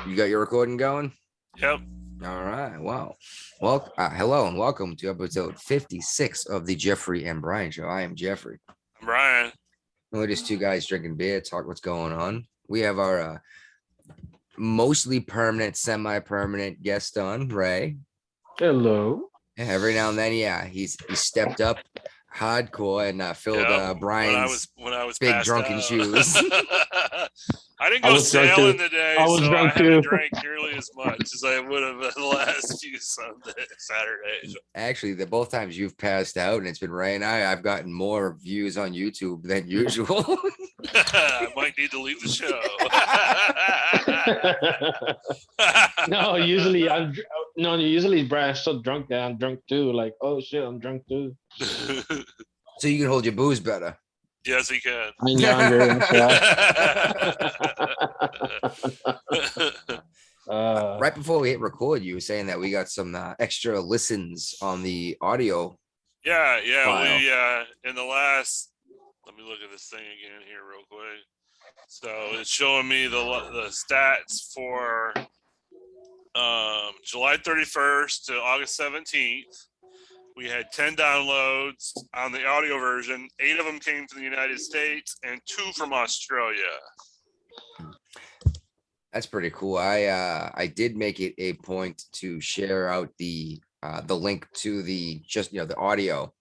You got your recording going? Yep. All right. Wow. Well, hello and welcome to episode 56 of the Jeffrey and Brian Show. I am Jeffrey. I'm Brian. We're just two guys drinking beer, talk what's going on. We have our mostly permanent, semi-permanent guest on, Ray. Hello. Yeah, every now and then, he stepped up hardcore and filled Brian's when I was big drunken out. shoes. I didn't go sailing today, I was so I drunk haven't too. drank nearly as much as I would have the last few Saturdays. Actually, the both times you've passed out and it's been raining, I've gotten more views on YouTube than usual. I might need to leave the show. usually Brian's so drunk that I'm drunk too. Like, oh shit, I'm drunk too. So you can hold your booze better. Yes, he can. I'm younger. Right before we hit record, you were saying that we got some extra listens on the audio. Yeah. file. We in the last. Let me look at this thing again here real quick. So it's showing me the stats for July 31st to August 17th. We had 10 downloads on the audio version. 8 of them came from the United States and 2 from Australia. That's pretty cool. I did make it a point to share out the link to the audio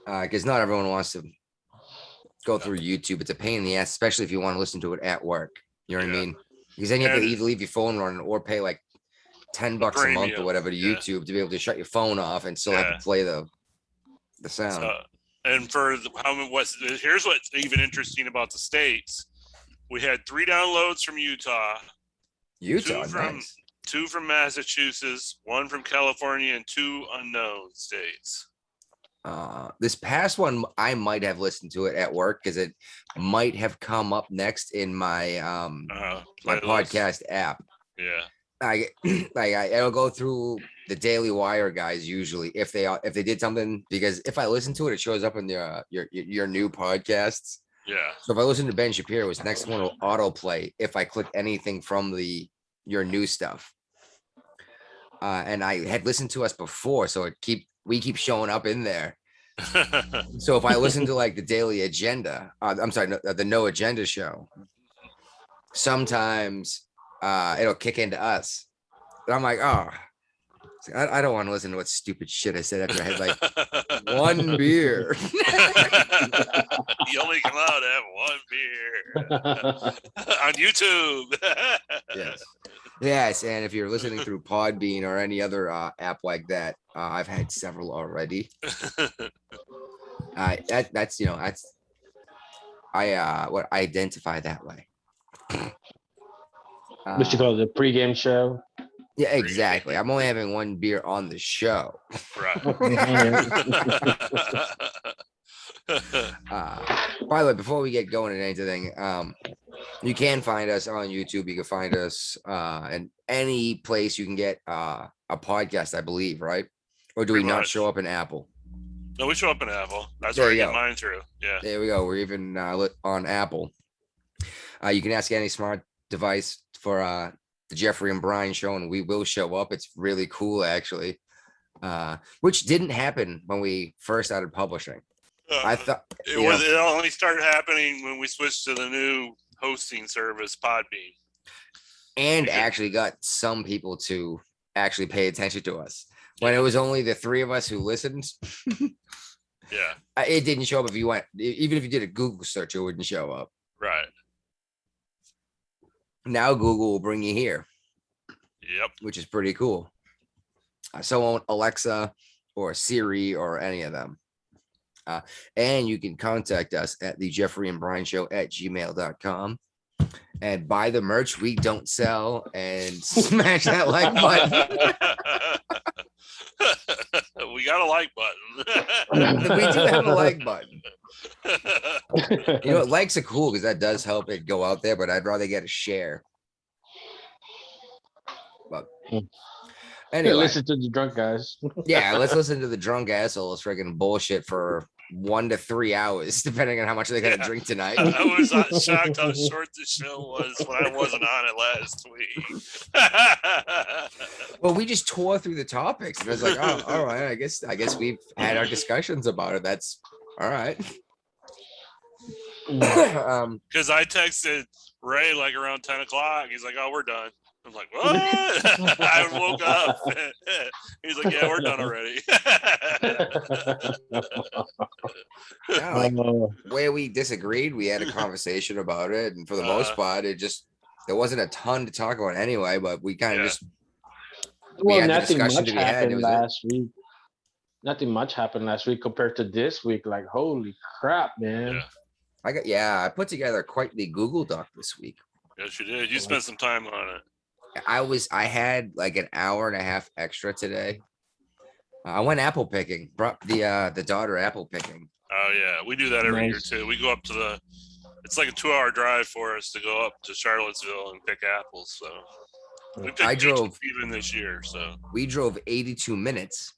because not everyone wants to go through YouTube. It's a pain in the ass, especially if you want to listen to it at work. You know what I mean? Because then you have to either leave your phone running or pay like $10 a month or whatever to YouTube to be able to shut your phone off and still have to play the sound. And for here's what's even interesting about the states. We had 3 downloads from Utah. Nice. 2 from Massachusetts, 1 from California, and 2 unknown states. This past one, I might have listened to it at work because it might have come up next in my my podcast app. Yeah. I'll go through the Daily Wire guys usually if they did something, because if I listen to it, it shows up in your new podcasts. Yeah. So if I listen to Ben Shapiro's, next one will autoplay if I click anything from your new stuff. And I had listened to us before, so we keep showing up in there. So if I listen to like the Daily Agenda, the No Agenda show, sometimes it'll kick into us. And I'm like, oh, I don't want to listen to what stupid shit I said after I had like one beer. You only come out to have one beer on YouTube. Yes, and if you're listening through Podbean or any other app like that, I've had several already. I identify that way. What you call it, a pregame show? Yeah, exactly. I'm only having one beer on the show. Right. By the way, before we get going into anything, you can find us on YouTube. You can find us in any place you can get a podcast, I believe, right? Or do we not show up in Apple? No, we show up in Apple. That's where I get mine through. Yeah. There we go. We're even on Apple. You can ask any smart device for the Jeffrey and Brian Show, and we will show up. It's really cool, actually, which didn't happen when we first started publishing. I thought it only started happening when we switched to the new hosting service, Podbean, and actually got some people to actually pay attention to us. When it was only the 3 of us who listened, it didn't show up. Even if you did a Google search, it wouldn't show up. Right. Now Google will bring you here. Yep. Which is pretty cool. So won't Alexa or Siri or any of them. And you can contact us at the Jeffrey and Brian Show at gmail.com and buy the merch we don't sell and smash that like button. We got a like button. We do have a like button. You know, likes are cool because that does help it go out there, but I'd rather get a share. But anyway, listen to the drunk guys. Yeah, let's listen to the drunk assholes freaking bullshit for Yeah. 1 to 3 hours, depending on how much they're gonna Yeah. drink tonight. I was shocked how short the show was when I wasn't on it last week. Well, we just tore through the topics, and I was like, oh, all right. I guess we've had our discussions about it. That's all right. Because I texted Ray like around 10 o'clock. He's like, "Oh, we're done." I'm like, "What?" I woke up. He's like, "Yeah, we're done already." Yeah, like where we disagreed, we had a conversation about it, and for the most part, there wasn't a ton to talk about anyway. But we kind of Yeah. just Well, had the nothing discussion much to be had. It happened was it. last week. Nothing much happened last week compared to this week. Like, holy crap, man. Yeah. I put together quite the Google Doc this week. Yes, you did. You spent some time on it. I had like an hour and a half extra today. I went apple picking, brought the daughter apple picking. Oh yeah, we do that every year Nice. too. We go up to it's like a 2-hour drive for us to go up to Charlottesville and pick apples. So we picked I drove even this year. So we drove 82 minutes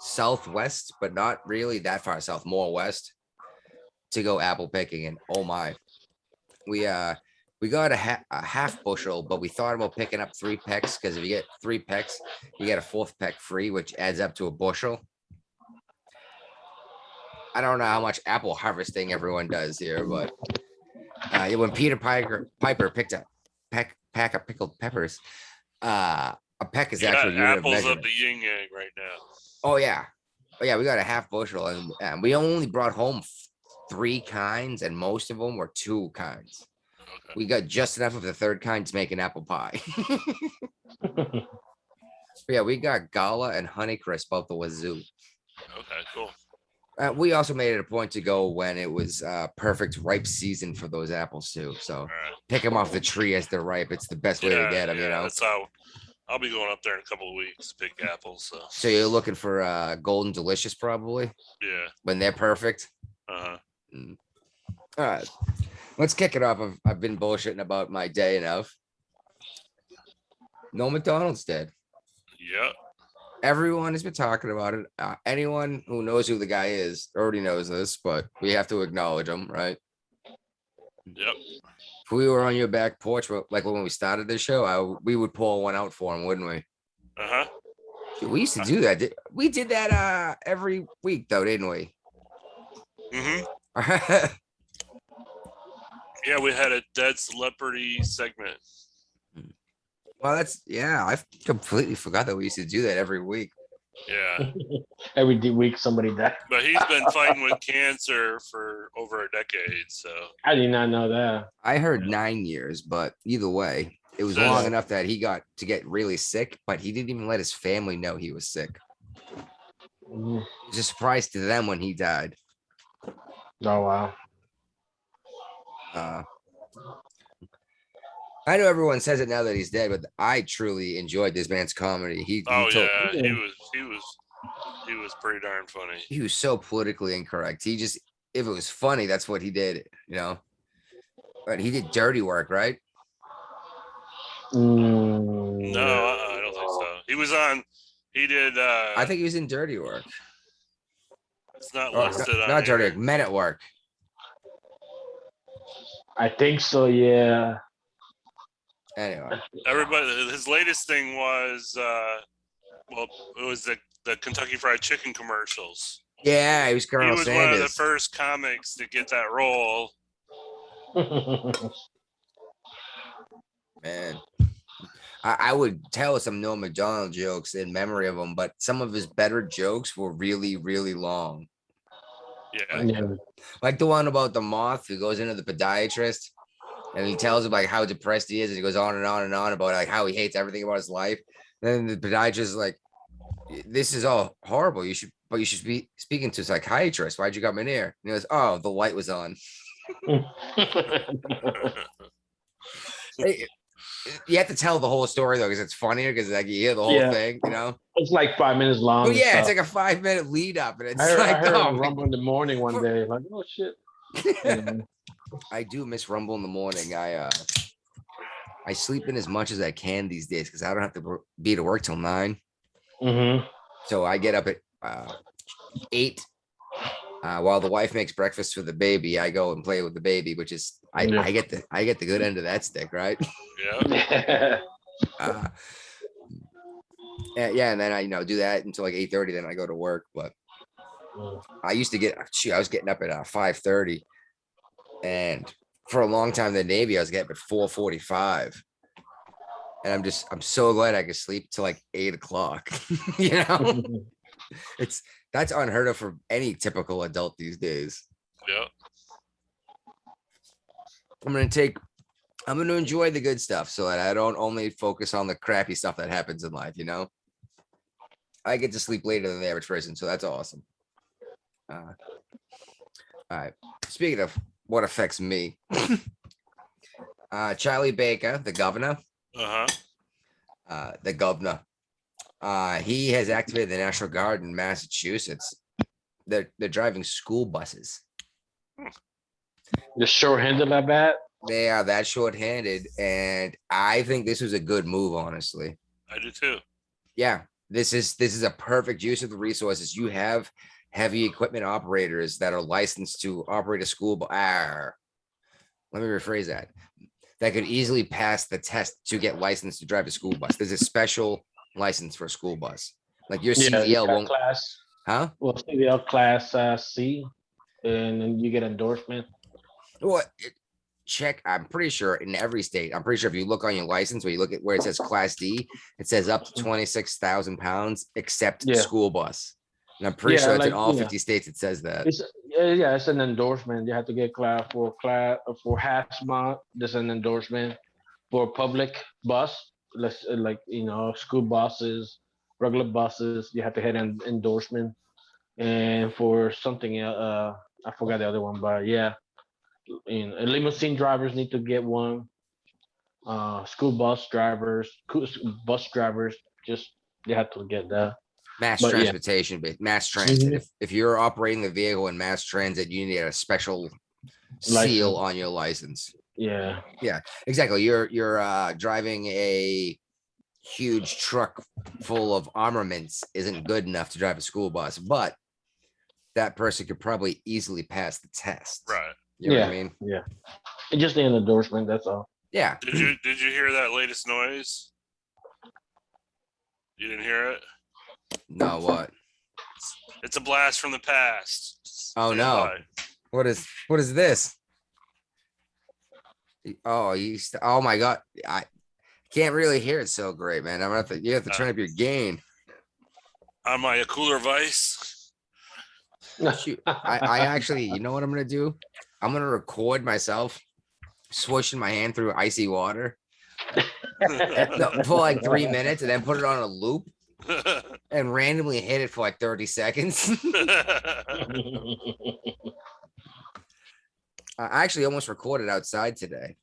southwest, but not really that far south, more west, to go apple picking. And oh my, we got a half bushel, but we thought about picking up 3 pecks, because if you get 3 pecks, you get a 4th peck free, which adds up to a bushel. I don't know how much apple harvesting everyone does here, but when Peter Piper picked a pack of pickled peppers, a peck is actually unit of apples up measurement. the yin yang right now. Oh yeah, we got a half bushel, and we only brought home 3 kinds, and most of them were 2 kinds. Okay. We got just enough of the 3rd kind to make an apple pie. Yeah, we got Gala and Honeycrisp out the wazoo. Okay, cool. We also made it a point to go when it was perfect ripe season for those apples too. So All right. pick them off the tree as they're ripe. It's the best way to get them, you know. That's how I'll be going up there in a couple of weeks to pick apples. So you're looking for Golden Delicious probably Yeah. when they're perfect. Uh-huh. All right, let's kick it off. I've been bullshitting about my day enough. No McDonald's dead. Yep. Everyone has been talking about it. Anyone who knows who the guy is already knows this, but we have to acknowledge him, right? Yep. If we were on your back porch, like when we started this show, we would pour one out for him, wouldn't we? Uh-huh. We used to do that. We did that every week, though, didn't we? Mm-hmm. Yeah, we had a dead celebrity segment. Well, I completely forgot that we used to do that every week. Yeah. Every week somebody died. But he's been fighting with cancer for over a decade, so I did not know that. I heard 9 years, but either way, it was Says- long enough that he got to get really sick, but he didn't even let his family know he was sick. Mhm. It was a surprise to them when he died. Oh wow. I know everyone says it now that he's dead, but I truly enjoyed this man's comedy. He was pretty darn funny. He was so politically incorrect. If it was funny, that's what he did, you know. But he did Dirty Work, right? No, I don't think so. He did I think he was in Dirty Work. it's not Or, listed on not Dirty here. Work, Men at Work. I think so, yeah. Anyway, Everybody, his latest thing was it was the Kentucky Fried Chicken commercials. yeah, he was He Colonel was Sanders. one of the first comics to get that role. Man, I would tell some Norm Macdonald jokes in memory of him, but some of his better jokes were really, really long. Yeah. Yeah. Like the one about the moth who goes into the podiatrist and he tells him like how depressed he is, and he goes on and on and on about like how he hates everything about his life. Then the podiatrist is like, "This is all horrible. You should be speaking to a psychiatrist. Why'd you come in here?" And he goes, "Oh, the light was on." You have to tell the whole story though, because it's funnier because like you hear the whole Yeah. thing, you know. It's like 5 minutes long. Well, and yeah, it's stuff. like a 5-minute lead up, and it's I like, heard oh, Rumble in the morning one day. Like, oh shit. Yeah. I do miss Rumble in the morning. I sleep in as much as I can these days because I don't have to be to work till 9. Mm-hmm. So I get up at 8. While the wife makes breakfast for the baby, I go and play with the baby, which is Yeah. I get the good end of that stick, right? Yeah. Uh, yeah, and then I do that until like 8:30. Then I go to work. But I used to I was getting up at 5:30, and for a long time in the Navy, I was getting up at 4:45. And I'm so glad I could sleep till like 8 o'clock. That's unheard of for any typical adult these days. Yeah. I'm gonna enjoy the good stuff so that I don't only focus on the crappy stuff that happens in life. I get to sleep later than the average person, so that's awesome. All right. Speaking of what affects me, Charlie Baker, the governor, Uh-huh. he has activated the National Guard in Massachusetts. They're driving school buses. The short-handed like that. They are that short-handed, and I think this was a good move, honestly. I do too. Yeah, this is a perfect use of the resources. You have heavy equipment operators that are licensed to operate a school bus. Let me rephrase that. That could easily pass the test to get licensed to drive a school bus. There's a special license for a school bus. Like your Yeah, you CDL got won't, class. huh? Well, CDL class C, and then you get endorsement. Well, check. I'm pretty sure in every state. I'm pretty sure if you look on your license, where you look at where it says Class D, it says up to 26,000 pounds, except Yeah. school bus. And I'm pretty Yeah, sure it's in like, all yeah. 50 states. It says that. It's an endorsement. You have to get class for hazmat. There's an endorsement for public bus. School buses, regular buses. You have to have an endorsement, and for something I forgot the other one, but yeah, limousine drivers need to get one. School bus drivers, just they have to get that. Mass But yeah. transportation, mass transit. Mhm. If you're operating the vehicle in mass transit, you need a special seal License. on your license. Yeah. Yeah, exactly. You're driving a huge truck full of armaments isn't good enough to drive a school bus, but that person could probably easily pass the test. Right. You know what I mean? Yeah. It's just an endorsement. That's all. Yeah. Did you hear that latest noise? You didn't hear it? No, what? It's a blast from the past. Oh Stand no. by. What is this? Oh, oh my god. I can't really hear it so great, man. You have to turn up your gain. On my cooler vice. Shoot. I actually, you know what I'm gonna do? I'm gonna record myself swishing my hand through icy water for like 3 minutes and then put it on a loop and randomly hit it for like 30 seconds. I actually almost recorded outside today.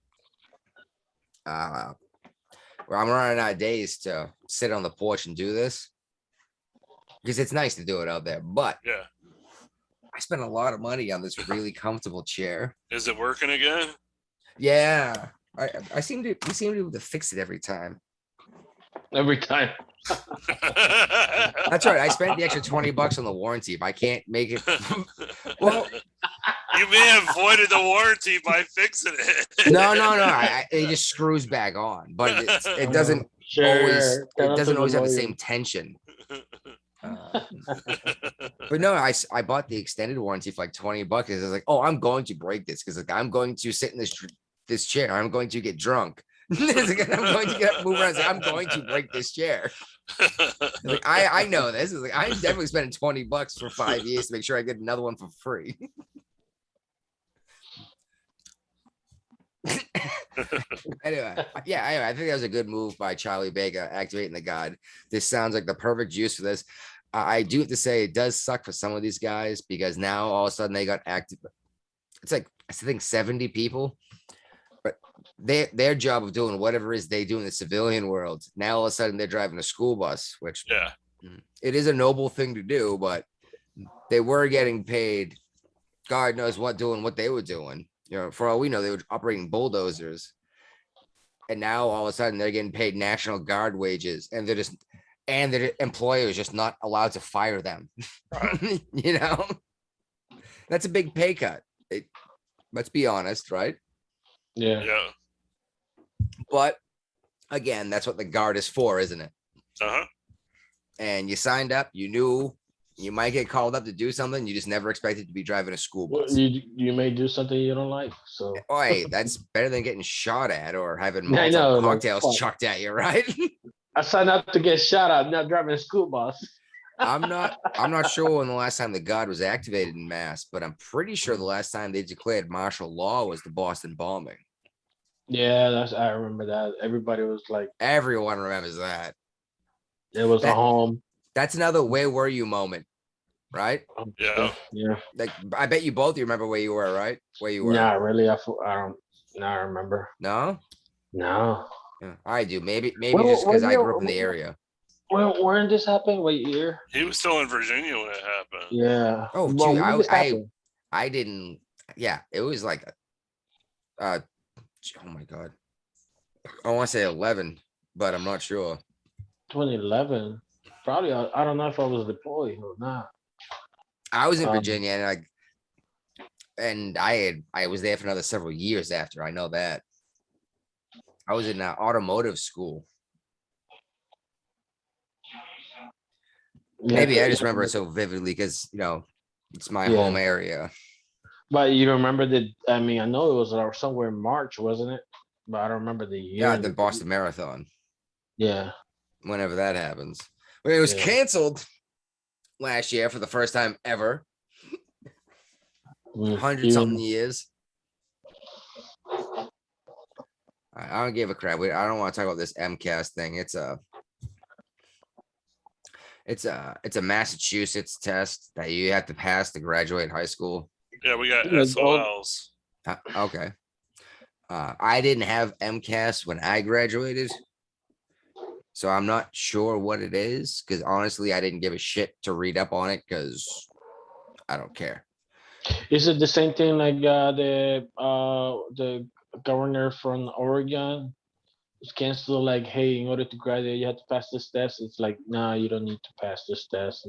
Well, I'm running out of days to sit on the porch and do this because it's nice to do it out there. But Yeah. I spent a lot of money on this really comfortable chair. Is it working again? Yeah, I seem to be able to fix it every time. Every time. That's right. I spent the extra $20 on the warranty. If I can't make it, well, You may have voided the warranty by fixing it. no. It just screws back on, but it doesn't always. It doesn't always have the same tension. But no, I bought the extended warranty for like $20. I was like, oh, I'm going to break this because like I'm going to sit in this chair. I'm going to get drunk. I'm going to get up, move around. I'm going to break this chair. Like, I know this. It's like I'm definitely spending $20 for 5 years to make sure I get another one for free. Anyway, I think that was a good move by Charlie Baker activating the guide. This sounds like the perfect use for this. I do have to say it does suck for some of these guys because now all of a sudden they got active. It's like I think 70 people, but their job of doing whatever it is they do in the civilian world. Now all of a sudden they're driving a school bus, which it is a noble thing to do, but they were getting paid. God knows what doing what they were doing. For all we know, they were operating bulldozers. And now all of a sudden they're getting paid National Guard wages and they're just and the employer is just not allowed to fire them. Right. You know, that's a big pay cut. Let's be honest, right? Yeah. Yeah. But again, that's what the guard is for, isn't it? Uh-huh. And you signed up, you knew you might get called up to do something. You just never expected to be driving a school Well, bus. you may do something you don't like. So Oh, hey, that's better than getting shot at or having I Molotov know, like, cocktails fuck. chucked at you, right? I signed up to get shot at, not driving a school bus. I'm not sure when the last time the guard was activated in mass, but I'm pretty sure the last time they declared martial law was the Boston bombing. Yeah, I remember that. Everybody was like, Everyone remembers that. it was a That- home. That's another where were you moment, right? Yeah. Yeah. Like I bet you both you remember where you were, right? Where you were. Not really. I don't. Not remember. No? No. Yeah, I do. Maybe Well, just because well, I yeah, grew up in the area. When did this happen? What year? He was still in Virginia when it happened. Yeah. Oh, Well, dude, when did this happen? I didn't. Yeah, it was like, oh my god, I want to say 11, but I'm not sure. 2011. Probably. I don't know if I was deployed or not. I was in Um, Virginia, and I was there for another several years after. I know that. I was in automotive school. yeah, Maybe I just remember it so vividly because it's my Yeah. home area. But you remember that? I mean, I know it was somewhere in March, wasn't it? But I don't remember the year. Yeah, and the Boston Marathon. Yeah. Whenever that happens, it was Yeah. canceled last year for the first time ever. 100 something years. I don't give a crap. I don't want to talk about this MCAS thing. It's a Massachusetts test that you have to pass to graduate high school. Yeah, we got Yeah, SOLs. Okay. I didn't have MCAS when I graduated, so I'm not sure what it is. Because honestly, I didn't give a shit to read up on it because I don't care. Is it the same thing like the governor from Oregon was canceled? Like, hey, in order to graduate, you have to pass this test. It's like, nah, you don't need to pass this test,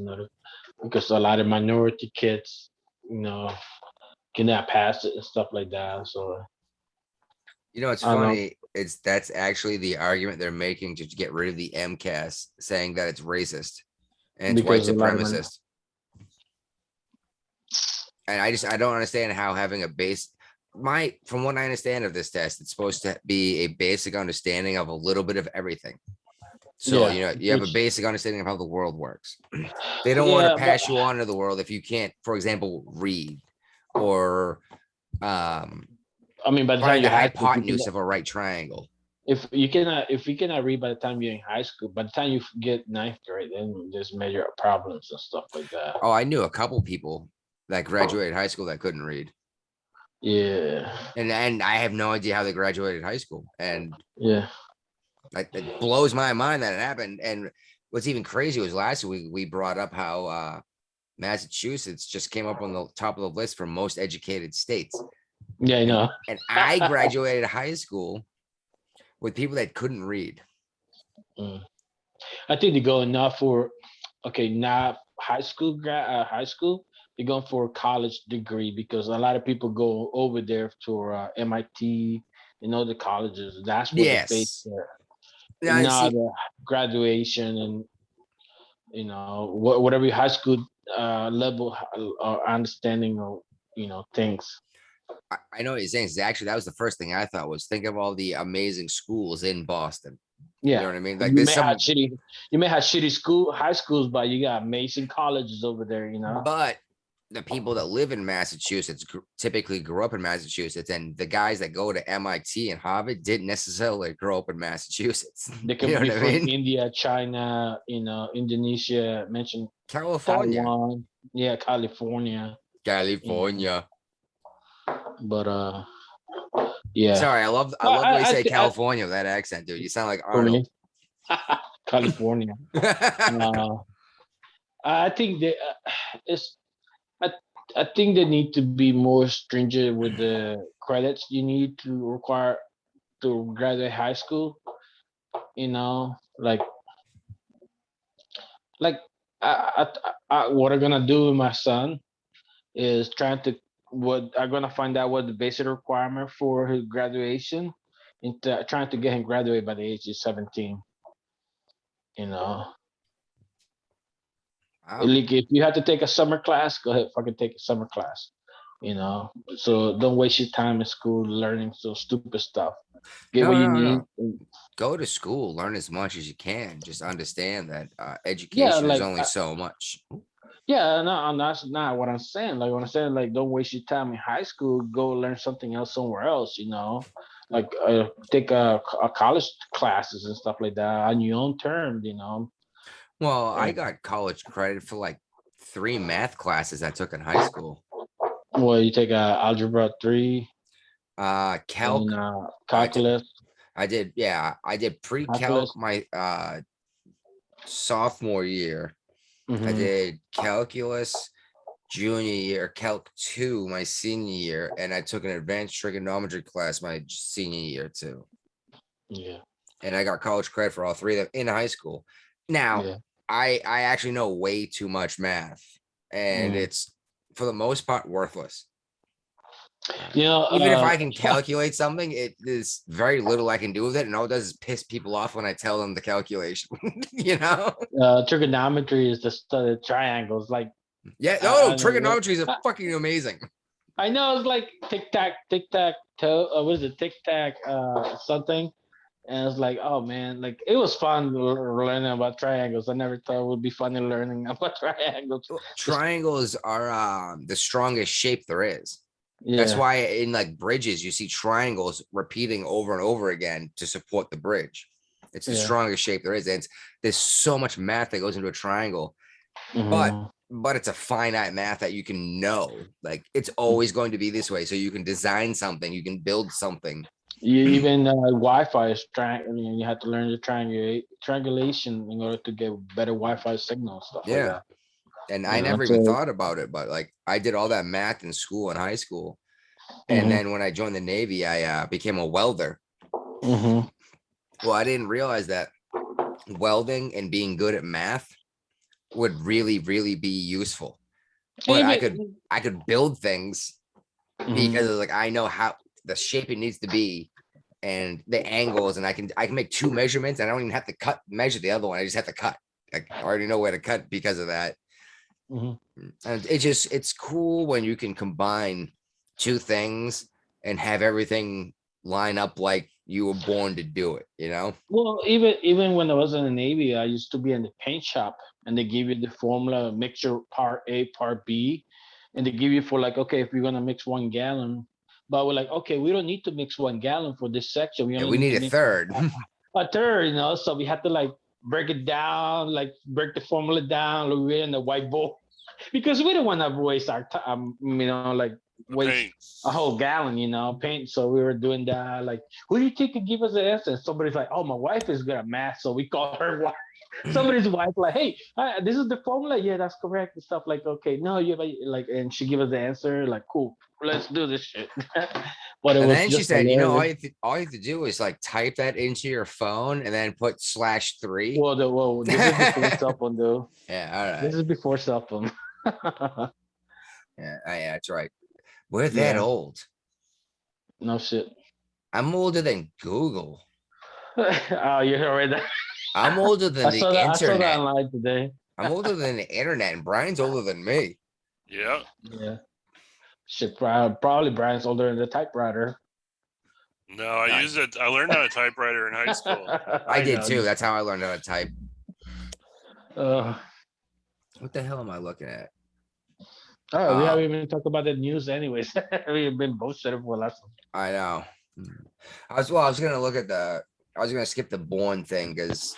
because a lot of minority kids, cannot pass it and stuff like that. So It's I don't know. funny. That's actually the argument they're making to get rid of the MCAS, saying that it's racist and it's white Because a lot of supremacist. And I don't understand how having from what I understand of this test, it's supposed to be a basic understanding of a little bit of everything. So, Yeah, you have a which- basic understanding of how the world works. They don't want to but- pass you on into the world if you can't, for example, read or I mean, by the time find the you're high school, hypotenuse of a right triangle. if you cannot read by the time you're in high school, by the time you get ninth grade, then there's major problems and stuff like that. Oh, I knew a couple people that graduated high school that couldn't read. Yeah, And I have no idea how they graduated high school. And yeah. like it blows my mind that it happened. And what's even crazy was last week we brought up how Massachusetts just came up on the top of the list for most educated states. Yeah, I know. And I graduated high school with people that couldn't read. I think they go not for not high school high school. They're going for a college degree because a lot of people go over there to MIT and other colleges. That's what they face Yes. there. Now, Not see, the graduation and whatever high school level or understanding of things. I know what you're saying. Actually, that was the first thing I thought was think of all the amazing schools in Boston. Yeah, You know what I mean? Like you there's may some, have shitty high schools, but you got amazing colleges over there. but the people that live in Massachusetts typically grew up in Massachusetts, and the guys that go to MIT and Harvard didn't necessarily grow up in Massachusetts. They can You know be what I from mean? India, China, Indonesia, mentioned California, Taiwan, yeah, California. California. But yeah, Sorry, I love the way you say California with that accent, dude. You sound like for me, Arnold. California. I think it's. I think they need to be more stringent with the credits you need to require to graduate high school. Like like what I'm gonna do with my son is trying to what I'm gonna find out what the basic requirement for his graduation, and trying to get him graduated by the age of 17. You know, Wow. like if you have to take a summer class, go ahead, fucking take a summer class. You know, so don't waste your time in school learning so stupid stuff. Get No, what you no, need. no. Go to school, learn as much as you can. Just understand that Yeah, education is like only so much. yeah, no, that's not what I'm saying. Like what I'm saying, like don't waste your time in high school. Go learn something else somewhere else. You know, like take a college classes and stuff like that on your own terms. You know, Well, I and got college credit for like 3 math classes I took in high school. well, you take algebra 3 Calc. and I took. calculus, I did. Yeah, I did pre-calc calculus. my sophomore year. I Hmm. did calculus junior year, calc 2 my senior year, and I took an advanced trigonometry class my senior year too. Yeah, And I got college credit for all 3 of them in high school. Now, yeah. I actually know way too much math, and Mm. it's for the most part worthless. You know, Even if I can calculate something, it is very little I can do with it, and all it does is piss people off when I tell them the calculation. You know? trigonometry is the triangles. Like Yeah. I No, don't know. trigonometry is a fucking amazing. I know it's like tic tac toe. What is it? Tic tac something. And it's like, oh man, like it was fun learning about triangles. I never thought it would be funny learning about triangles. Just Triangles are the strongest shape there is. That's yeah, why in like bridges you see triangles repeating over and over again to support the bridge. It's the yeah. strongest shape there is. And there's so much math that goes into a triangle, but Hmm. it's a finite math that you can know. Like it's always going to be this way. So you can design something, you can build something. You even Wi-Fi is I mean, you have to learn the triangulation in order to get better Wi-Fi signal stuff like Yeah. that. And You I know, never even so thought about it, but like I did all that math in school in high school. And hmm then when I joined the Navy, I became a welder. hmm Well, I didn't realize that welding and being good at math would really, really be useful. But even I could build things mhm. because like I know how the shape it needs to be and the angles, and I can make 2 measurements and I don't even have to measure the other one. I just have to cut. Like I already know where to cut because of that. Mhm. And it's cool when you can combine 2 things and have everything line up like you were born to do it, you know? Well, even when I was in the Navy, I used to be in the paint shop, and they give you the formula mixture part A, part B, and they give you for like, okay, if you're gonna mix 1 gallon, but we're like, okay, we don't need to mix 1 gallon for this section. We Yeah, only we need need to a mix third. a third, you know. So we had to like break it down, like break the formula down, like we're in the whiteboard because we don't want to waste our time, you know, like The waste paint. a whole gallon, you know, paint. So we were doing that. Like, who do you think could give us the answer? And somebody's like, oh, my wife is good at math, so we call her wife. Somebody's wife, like, hey, this is the formula. Yeah, that's correct and stuff. Like, okay, no, you have like, and she give us the answer. Like, cool, let's do this shit. But it And was then she just said, you know, hilarious. all you have to do is like type that into your phone and then put /3. Well, this is before Yeah, cell phone, though. all This right. is before cell phone. Yeah, that's right. We're that Yeah, old. no shit. I'm older than Google. Oh, you heard that? I'm older than the I saw that internet. online today. I'm older than the internet, and Brian's older than me. Yeah. Yeah. Shit, probably Brian's older than the typewriter. No, I I, used it. I learned on a typewriter in high school. I did know. too. That's how I learned how to type. Uh, What the hell am I looking at? all right, we Oh, haven't even talked about the news, anyways. We've been bullshitting for last. I know. I was gonna look at I was gonna skip the Born thing because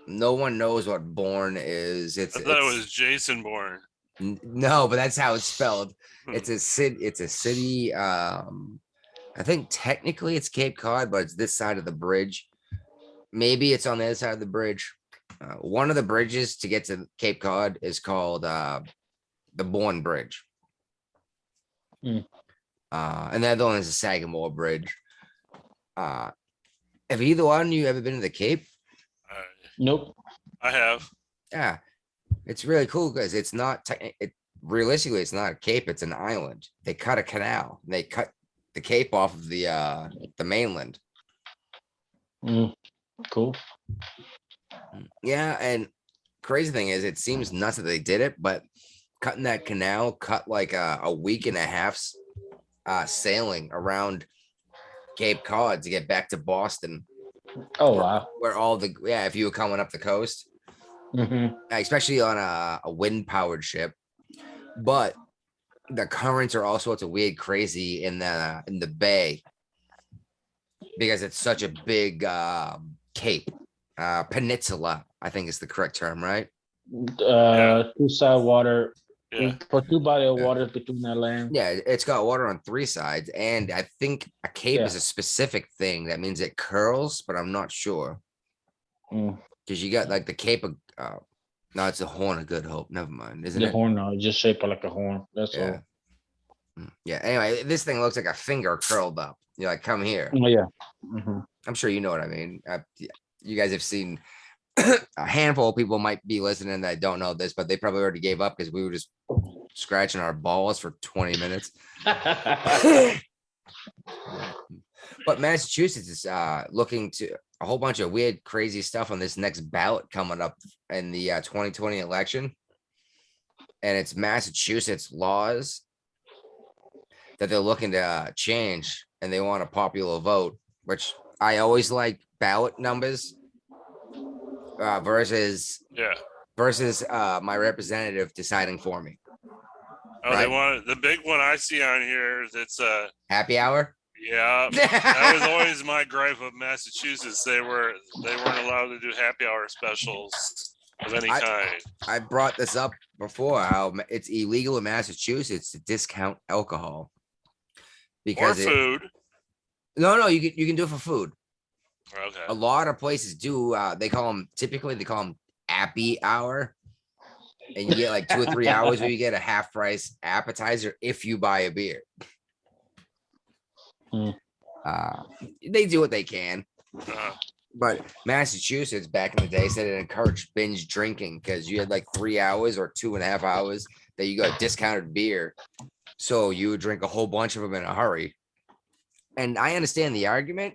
no one knows what Born is. I thought it was Jason Bourne. No, but that's how it's spelled. Hmm. It's a city. It's a city. I think technically it's Cape Cod, but it's this side of the bridge. Maybe it's on the other side of the bridge. One of the bridges to get to Cape Cod is called the Bourne Bridge. Hmm. And the other one is the Sagamore Bridge. Uh, have either one of you ever been to the Cape? I, Nope. I have. Yeah. It's really cool because it's not, realistically, it's not a cape, it's an island. They cut a canal. And they cut the cape off of the mainland. Cool. Yeah, and crazy thing is, it seems nuts that they did it, but cutting that canal cut like a week and a half's sailing around Cape Cod to get back to Boston, Oh wow. where all the, yeah, if you were coming up the coast, especially on a wind powered ship. But the currents are all sorts of weird, crazy in the bay because it's such a big cape, peninsula, I think is the correct term, right? Two side water. Yeah. For two body of water between that land. Yeah, it's got water on three sides, and I think a cape is Yeah. a specific thing that means it curls, but I'm not sure because you got like the Cape of no, it's the Horn of Good Hope. Never mind, isn't The it? horn, no, it's just shaped like a horn. That's Yeah. all. Yeah. Anyway, this thing looks like a finger curled up. You're like, come here. Oh yeah. I'm sure you know what I mean. You guys have seen a handful of people might be listening that don't know this, but they probably already gave up because we were just scratching our balls for 20 minutes. But Massachusetts is looking to a whole bunch of weird, crazy stuff on this next ballot coming up in the 2020 election. And it's Massachusetts laws that they're looking to change, and they want a popular vote, which I always like ballot numbers versus my representative deciding for me. Oh, Right? they want the big one I see on here. That's Happy hour. yeah. That was always my gripe of Massachusetts. They weren't allowed to do happy hour specials of any kind. I brought this up before, how it's illegal in Massachusetts to discount alcohol Or because food. no, you can do it for food. Okay. A lot of places do. They call them happy hour, and you get like 2 or 3 hours where you get a half price appetizer if you buy a beer. They do what they can. But Massachusetts back in the day said it encouraged binge drinking because you had like 3 hours or 2.5 hours that you got discounted beer. So you would drink a whole bunch of them in a hurry. And I understand the argument,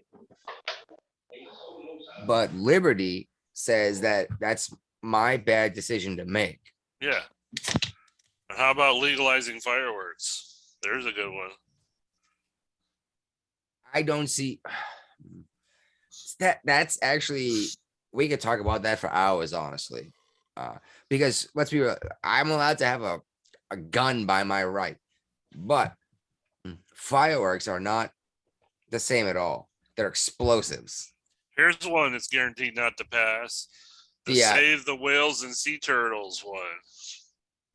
but Liberty says that that's my bad decision to make. Yeah. How about legalizing fireworks? There's a good one. I don't see that's actually, we could talk about that for hours, honestly. Because let's be real, I'm allowed to have a gun by my right, but fireworks are not the same at all. They're explosives. Here's one that's guaranteed not to pass. The Save the Whales and Sea Turtles one.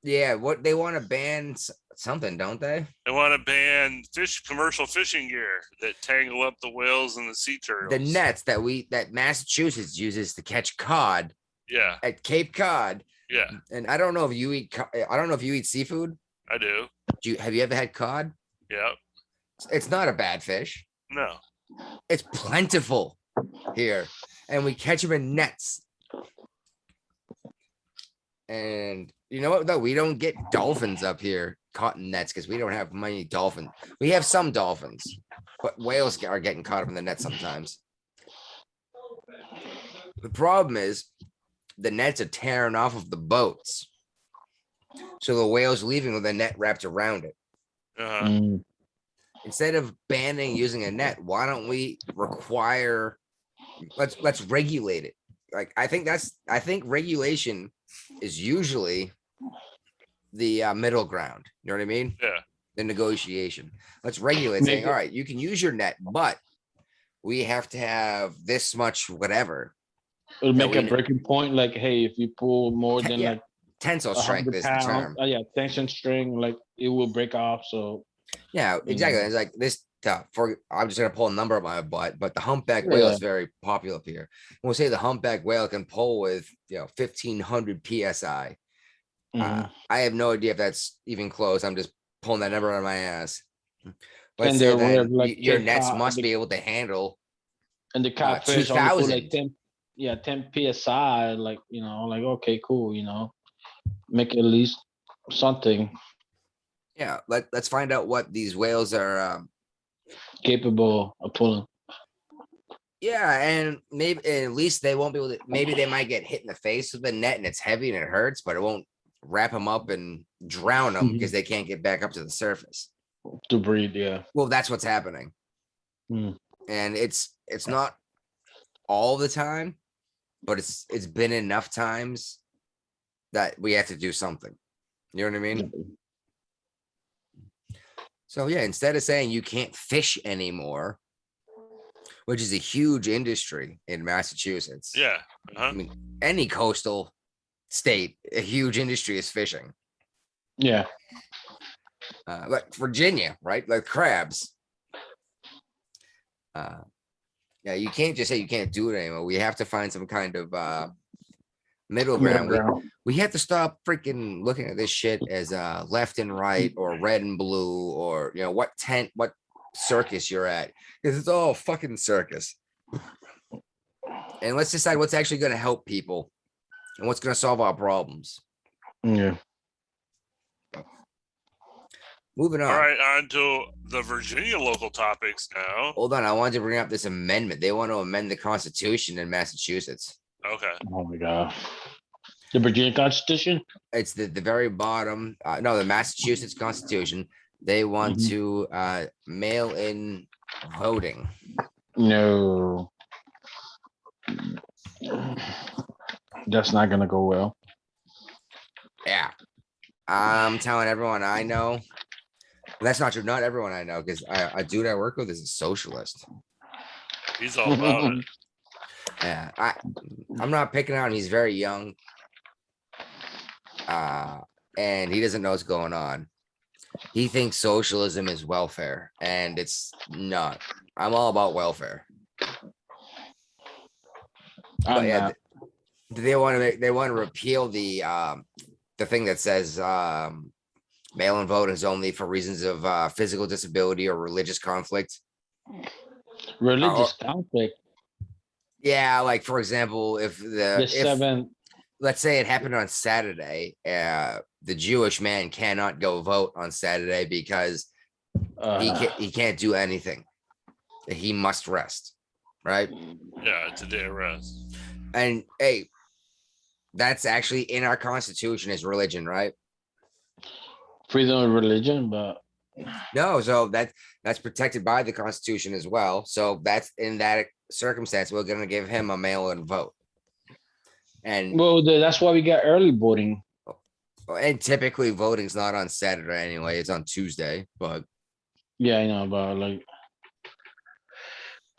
Yeah, what they want to ban something, don't they? They want to ban commercial fishing gear that tangle up the whales and the sea turtles. The nets that Massachusetts uses to catch cod. Yeah. At Cape Cod. Yeah. And I don't know if you eat seafood. I do. Have you ever had cod? Yeah. It's not a bad fish. No. It's plentiful here, and we catch them in nets. And you know what, though? We don't get dolphins up here caught in nets because we don't have many dolphins. We have some dolphins, but whales are getting caught up in the net sometimes. The problem is the nets are tearing off of the boats. So the whale's leaving with a net wrapped around it. Instead of banning using a net, why don't we require, let's regulate it. Like, I think regulation is usually the middle ground. You know what I mean? Yeah. The negotiation. Let's regulate, saying, all right, you can use your net, but we have to have this much whatever. It'll make a breaking point, like, hey, if you pull more than like tensile strength is the term. Tension string, like it will break off. So yeah, exactly. It's like this. I'm just gonna pull a number on my butt, but the humpback whale is very popular up here. We'll say the humpback whale can pull with 1,500 psi. I have no idea if that's even close. I'm just pulling that number out of my ass. Let's say that your nets must be able to handle. And the catfish only pull like 10 psi. Like, like, okay, cool. make at least something Yeah, let's find out what these whales are. capable of pulling. Yeah, and maybe at least they won't be able to. Maybe they might get hit in the face with the net and it's heavy and it hurts, but it won't wrap them up and drown them because they can't get back up to the surface. To breed, yeah. Well, that's what's happening, Mm. and it's not all the time, but it's been enough times that we have to do something. You know what I mean? So yeah, instead of saying you can't fish anymore, which is a huge industry in Massachusetts. Yeah. I mean, any coastal state, a huge industry is fishing. Yeah. Like Virginia, right? Like crabs. Yeah, you can't just say you can't do it anymore. We have to find some kind of middle ground. We have to stop freaking looking at this shit as left and right or red and blue or what tent, what circus you're at, because it's all fucking circus. And let's decide what's actually going to help people and what's going to solve our problems. Yeah. Moving on. All right, on to the Virginia local topics now. Hold on, I wanted to bring up this amendment. They want to amend the Constitution in Massachusetts. Okay. Oh my god. The Virginia Constitution? It's the very bottom. No, the Massachusetts Constitution. They want to mail in voting. No. That's not gonna go well. Yeah. I'm telling everyone I know. That's not true. Not everyone I know, because a dude I work with is a socialist. He's all about it. Yeah, I'm not picking on him. He's very young. And he doesn't know what's going on. He thinks socialism is welfare, and it's not. I'm all about welfare. But yeah, they want to repeal the thing that says mail-in vote is only for reasons of physical disability or religious conflict. Religious conflict. Yeah, like for example, if let's say it happened on Saturday, the Jewish man cannot go vote on Saturday because he can't do anything. He must rest, right? Yeah, it's a day of rest. And hey, that's actually in our Constitution as religion, right? Freedom of religion, but no, so that's protected by the Constitution as well. So that's in that circumstance, we're gonna give him a mail-in vote. And well, that's why we got early voting. And typically voting's not on Saturday anyway, it's on Tuesday, but yeah, I know, but like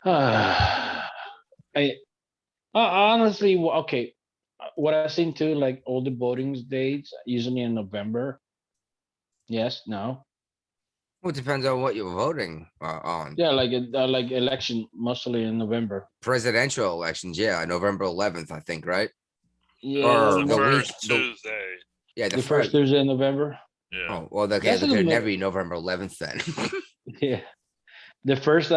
I honestly, okay, what I've seen too, like all the voting dates usually in November. Yes, no. Well, it depends on what you're voting on. Yeah, like election mostly in November. Presidential elections, yeah, November 11th, I think, right? Yeah, or the first Tuesday. Yeah, the first Tuesday in November. Yeah. Oh well, okay, there could never be November 11th then. Yeah, the first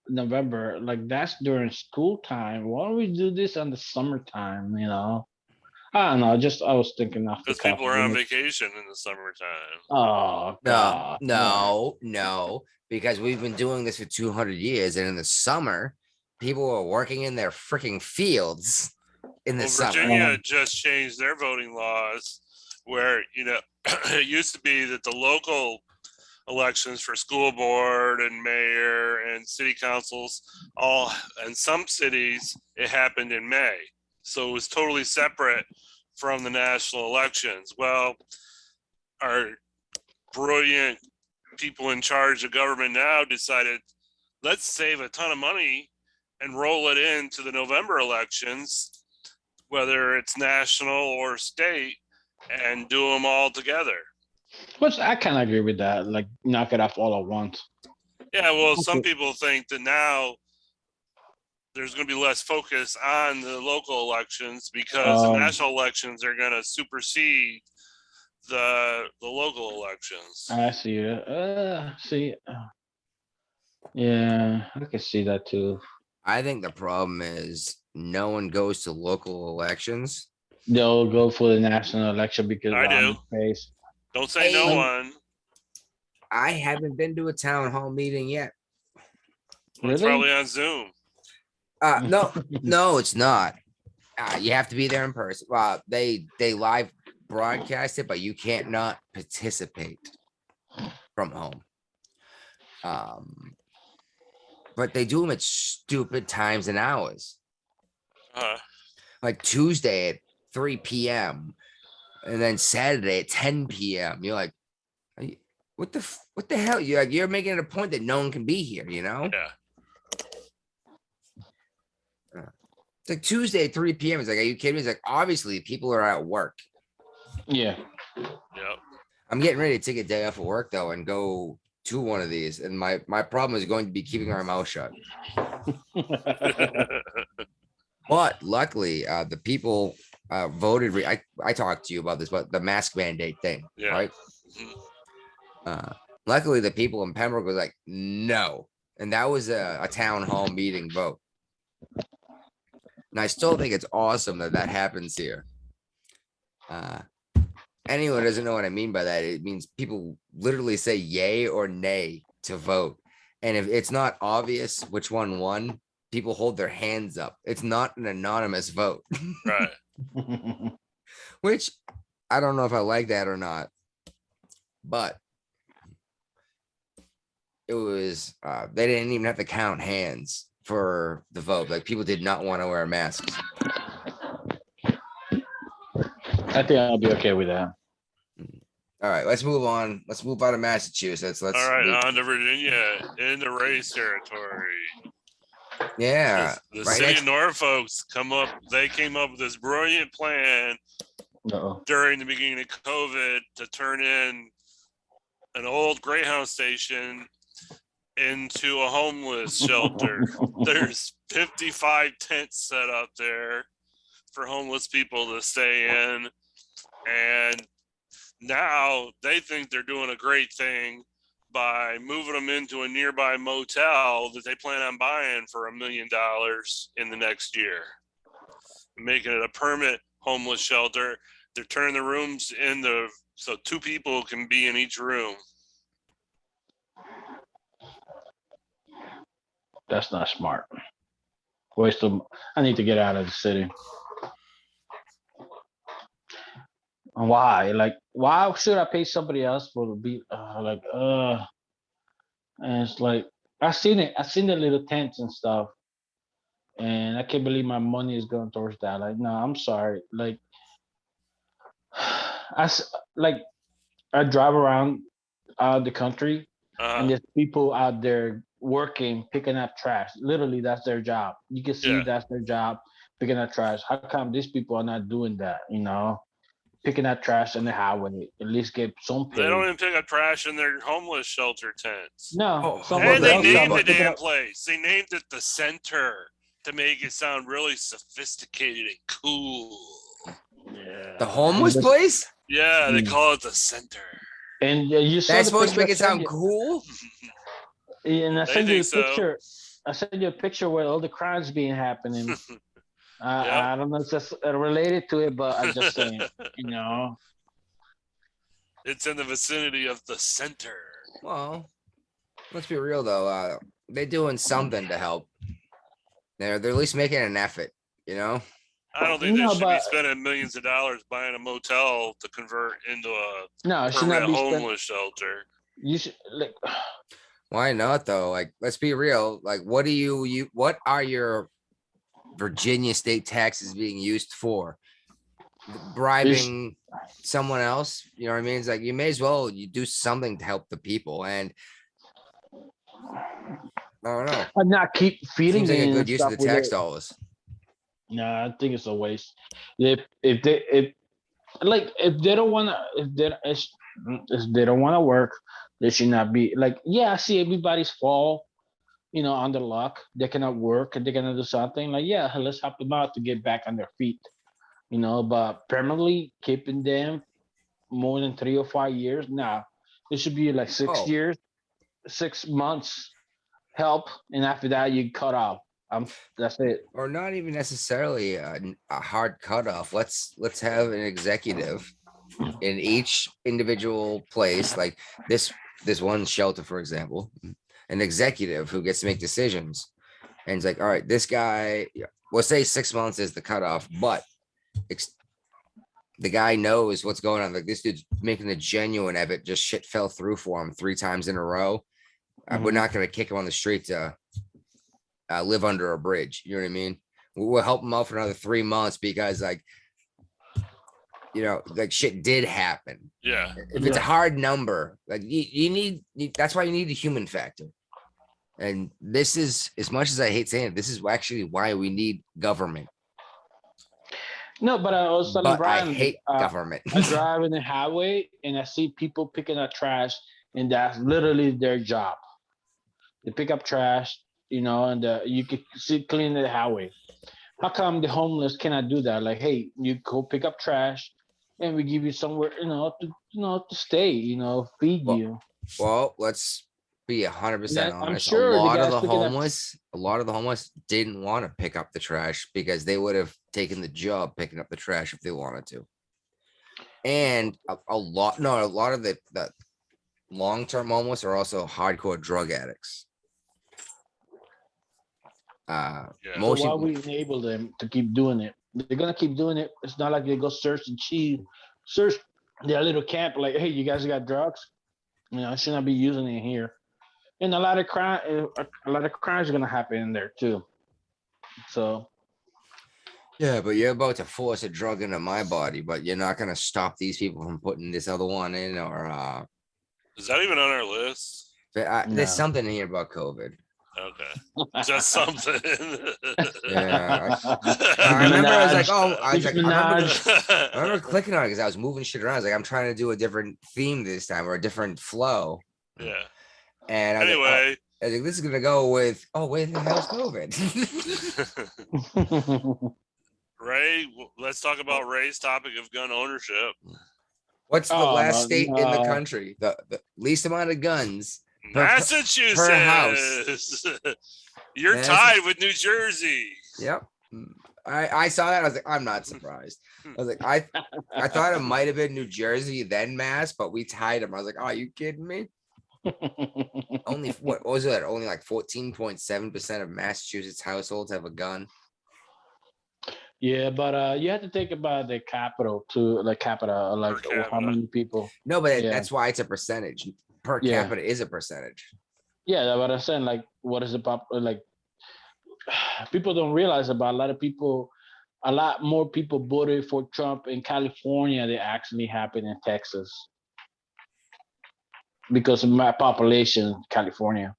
November, like that's during school time. Why don't we do this on the summertime? I don't know. I was thinking off because people are on vacation in the summertime. Oh God. No, because we've been doing this for 200 years, and in the summer, people are working in their freaking fields in the summer. Virginia just changed their voting laws, where it used to be that the local elections for school board and mayor and city councils, all in some cities it happened in May, so it was totally separate from the national elections. Well, our brilliant people in charge of government now decided, let's save a ton of money and roll it into the November elections, whether it's national or state, and do them all together. Which I kind of agree with that. Like, knock it off all at once. Yeah, well, some people think that now there's going to be less focus on the local elections because the national elections are going to supersede the local elections. I see it. Yeah, I can see that too. I think the problem is no one goes to local elections. They'll go for the national election because I on do. the face. Don't say no Hey. one. I haven't been to a town hall meeting yet. Well, it's Really? probably on Zoom. No, it's not. You have to be there in person. They live broadcast it, but you can't not participate from home. But they do them at stupid times and hours. Like Tuesday at 3 p.m. and then Saturday at 10 p.m. You're like, what the hell? You're making it a point that no one can be here, you know? Yeah. It's like Tuesday at 3 p.m. It's like, are you kidding me? It's like, obviously people are at work. Yeah. Yep. I'm getting ready to take a day off of work though and go to one of these. And my problem is going to be keeping our mouth shut. But luckily, the people voted. I talked to you about this, but the mask mandate thing, Yeah. right? Luckily, the people in Pembroke was like, no. And that was a town hall meeting vote. And I still think it's awesome that that happens here. Anyone who doesn't know what I mean by that, it means people literally say yay or nay to vote. And if it's not obvious which one won, people hold their hands up. It's not an anonymous vote. Right. Which I don't know if I like that or not. But it was, they didn't even have to count hands for the vote. Like people did not want to wear masks. I think I'll be okay with that. All right, let's move on. Let's move out of Massachusetts. All right, on to Virginia in the race territory. Yeah. The right city next- of Norfolk's they came up with this brilliant plan during the beginning of COVID to turn in an old Greyhound station into a homeless shelter. There's 55 tents set up there for homeless people to stay in. And now they think they're doing a great thing by moving them into a nearby motel that they plan on buying for $1 million in the next year, making it a permanent homeless shelter. They're turning the rooms into so 2 people can be in each room. That's not smart. Waste of. I need to get out of the city. Why? Like, why should I pay somebody else for the beat? And it's like I seen it. I seen the little tents and stuff, and I can't believe my money is going towards that. Like, no, I'm sorry. Like, I drive around the country, and there's people out there working, picking up trash. Literally, that's their job. You can see that's their job, picking up trash. How come these people are not doing that? You know, picking up trash on the highway. At least get some pay. They don't even pick up trash in their homeless shelter tents. No, And they named the damn place. They named it the Center to make it sound really sophisticated and cool. Yeah. The homeless place? Yeah, they call it the Center. And you saw That's the supposed to make picture it I sound sent cool. you. And I They sent you a think so. picture. I sent you a picture where all the crimes being happening. I don't know if it's related to it, but I'm just saying, you know. It's in the vicinity of the Center. Well, let's be real though. They're doing something to help. They're at least making an effort, you know. I don't think they No, should be but- spending millions of dollars buying a motel to convert into a No, it should not permanent be spent. homeless shelter. You should like. Why not though? Like, let's be real. Like, what are your Virginia state taxes being used for? Bribing someone else? You know what I mean? It's like you may as well you do something to help the people. And I don't know. I'm not keep feeding Seems like a me good and use of stuff the with tax it. dollars. No, I think it's a waste. If they don't want to, if they don't want to work, they should not be like. Yeah, I see everybody's fall, under luck. They cannot work and they cannot do something. Like, yeah, let's help them out to get back on their feet. But permanently keeping them more than 3 or 5 years, nah. It should be like 6 years, 6 months help, and after that you cut off. That's it. Or not even necessarily a hard cutoff. Let's have an executive in each individual place, like this one shelter, for example, an executive who gets to make decisions. And it's like, all right, this guy, we'll say 6 months is the cutoff, but the guy knows what's going on. Like this dude's making a genuine of it. Just shit fell through for him 3 times in a row. We're not going to kick him on the street to live under a bridge. You know what I mean? We'll help him out for another 3 months because, like, you know, like shit did happen. Yeah. If it's a hard number, like you need, that's why you need the human factor. And this is, as much as I hate saying it, this is actually why we need government. No, but I was telling But Brian, I hate government. I drive in the highway and I see people picking up trash, and that's literally their job. They pick up trash, you know, and you can see clean the highway. How come the homeless cannot do that? Like, hey, you go pick up trash, and we give you somewhere, to stay, feed you. Well, let's be 100% I'm honest. sure a the lot of guys the picking up- homeless didn't want to pick up the trash because they would have taken the job picking up the trash if they wanted to. And a lot of the long-term homeless are also hardcore drug addicts. Yeah. So Most why people, we enable them to keep doing it? They're gonna keep doing it. It's not like they go search their little camp. Like, hey, you guys got drugs? I should not be using it here. And a lot of crimes are gonna happen in there too. So yeah, but you're about to force a drug into my body, but you're not gonna stop these people from putting this other one in, or Is that even on our list? there's No. something here about COVID. Okay. Just something. Yeah, I remember I was like, I Minaj. remember clicking on it because I was moving shit around. I was like, I'm trying to do a different theme this time or a different flow. Yeah. And I was like, Anyway. I was like, this is gonna go with, where the hell's COVID? Ray, let's talk about Ray's topic of gun ownership. What's the last state in the no. country? The least amount of guns. Massachusetts. You're tied with New Jersey. Yep. I saw that. I was like, I'm not surprised. I was like, I thought it might have been New Jersey, then Mass, but we tied them. I was like, oh, are you kidding me? Only what was it? Only like 14.7% of Massachusetts households have a gun. Yeah, but you have to think about the capital too. Like capital, like how many people? No, but that's why it's a percentage. Per capita is a percentage. Yeah, but I'm saying, like, what is the like? People don't realize about a lot more people voted for Trump in California than actually happened in Texas because of my population, California.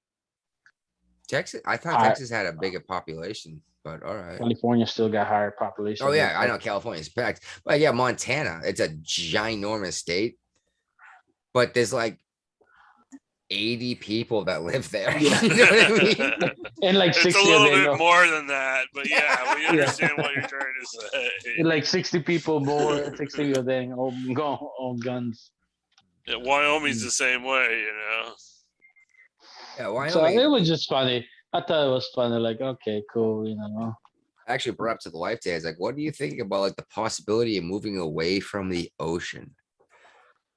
Texas, I thought Texas had a bigger population, but all right. California still got higher population. Oh yeah, I know California's packed, but yeah, Montana, it's a ginormous state, but there's like 80 people that live there. You know what I mean? And like 60 it's a little bit more than that, but yeah, we understand what you're trying to say. Like 60 people more, 60 of them own guns. Yeah, Wyoming's the same way, Yeah, Wyoming. So it was just funny. I thought it was funny. Like, okay, cool, I actually brought up to the wife today. I was like, what do you think about like the possibility of moving away from the ocean?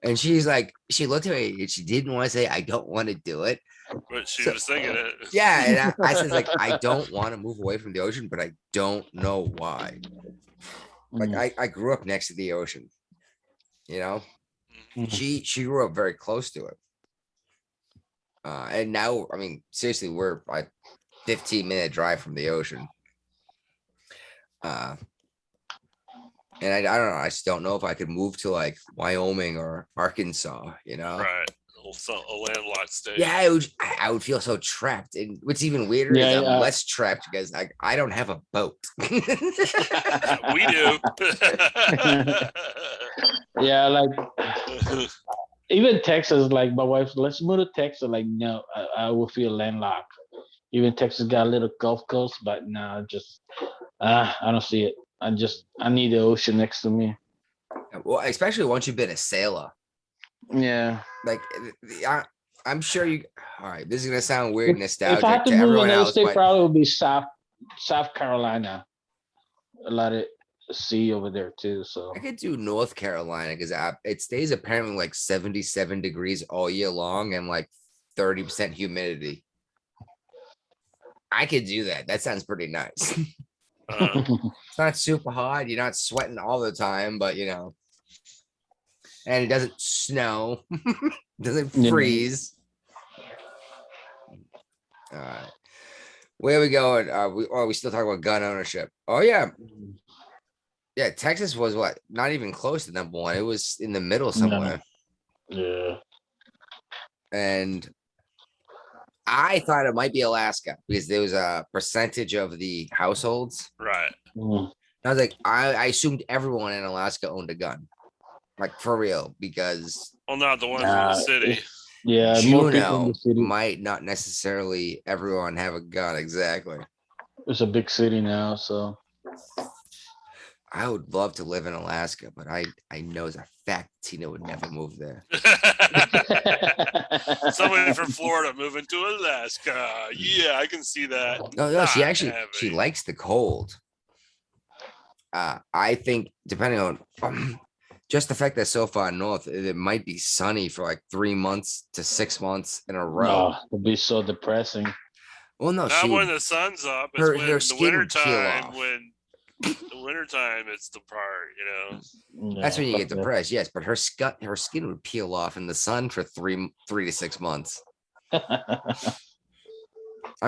And she's like, she looked at me and she didn't want to say, I don't want to do it. But she was thinking it. Yeah. And I said, like, I don't want to move away from the ocean, but I don't know why. Like I grew up next to the ocean, she grew up very close to it. And now, I mean, seriously, we're a 15-minute drive from the ocean. And I don't know. I just don't know if I could move to like Wyoming or Arkansas, Right. A landlocked state. Yeah, I would feel so trapped. And what's even weirder is I'm less trapped because I don't have a boat. We do. Yeah, like even Texas, like my wife, let's move to Texas. Like, no, I will feel landlocked. Even Texas got a little Gulf Coast, but no, I don't see it. I need the ocean next to me. Well, especially once you've been a sailor. Yeah. Like, I'm sure you. All right, this is gonna sound weird, nostalgic If I had to to move everyone another else, state, but probably would be South South Carolina, a lot of sea over there too. So I could do North Carolina because it stays apparently like 77 degrees all year long and like 30% humidity. I could do that. That sounds pretty nice. It's not super hot. You're not sweating all the time, but and it doesn't snow, doesn't Yeah. freeze. All right. Where are we going? We still talking about gun ownership. Oh yeah. Yeah, Texas was what? Not even close to number one. It was in the middle somewhere. Yeah. And I thought it might be Alaska because there was a percentage of the households. Right. Mm. I was like, I assumed everyone in Alaska owned a gun, like for real, because Well, not the ones in the city. Yeah, more people in Juneau the city. might not necessarily everyone have a gun. Exactly. It's a big city now, so I would love to live in Alaska, but I know as a fact Tina would never move there. Somebody from Florida moving to Alaska. Yeah, I can see that. No, she Not actually she happening. likes the cold. I think depending on just the fact that so far north, it might be sunny for like 3 months to 6 months in a row. no, it'd be so depressing. Well, no, Not she when would, the sun's up. It's her when the skin would peel wintertime, off. when the wintertime, it's the part. That's when you fuck get that. depressed. Yes, but her skin would peel off in the sun for 3 to 6 months. I'm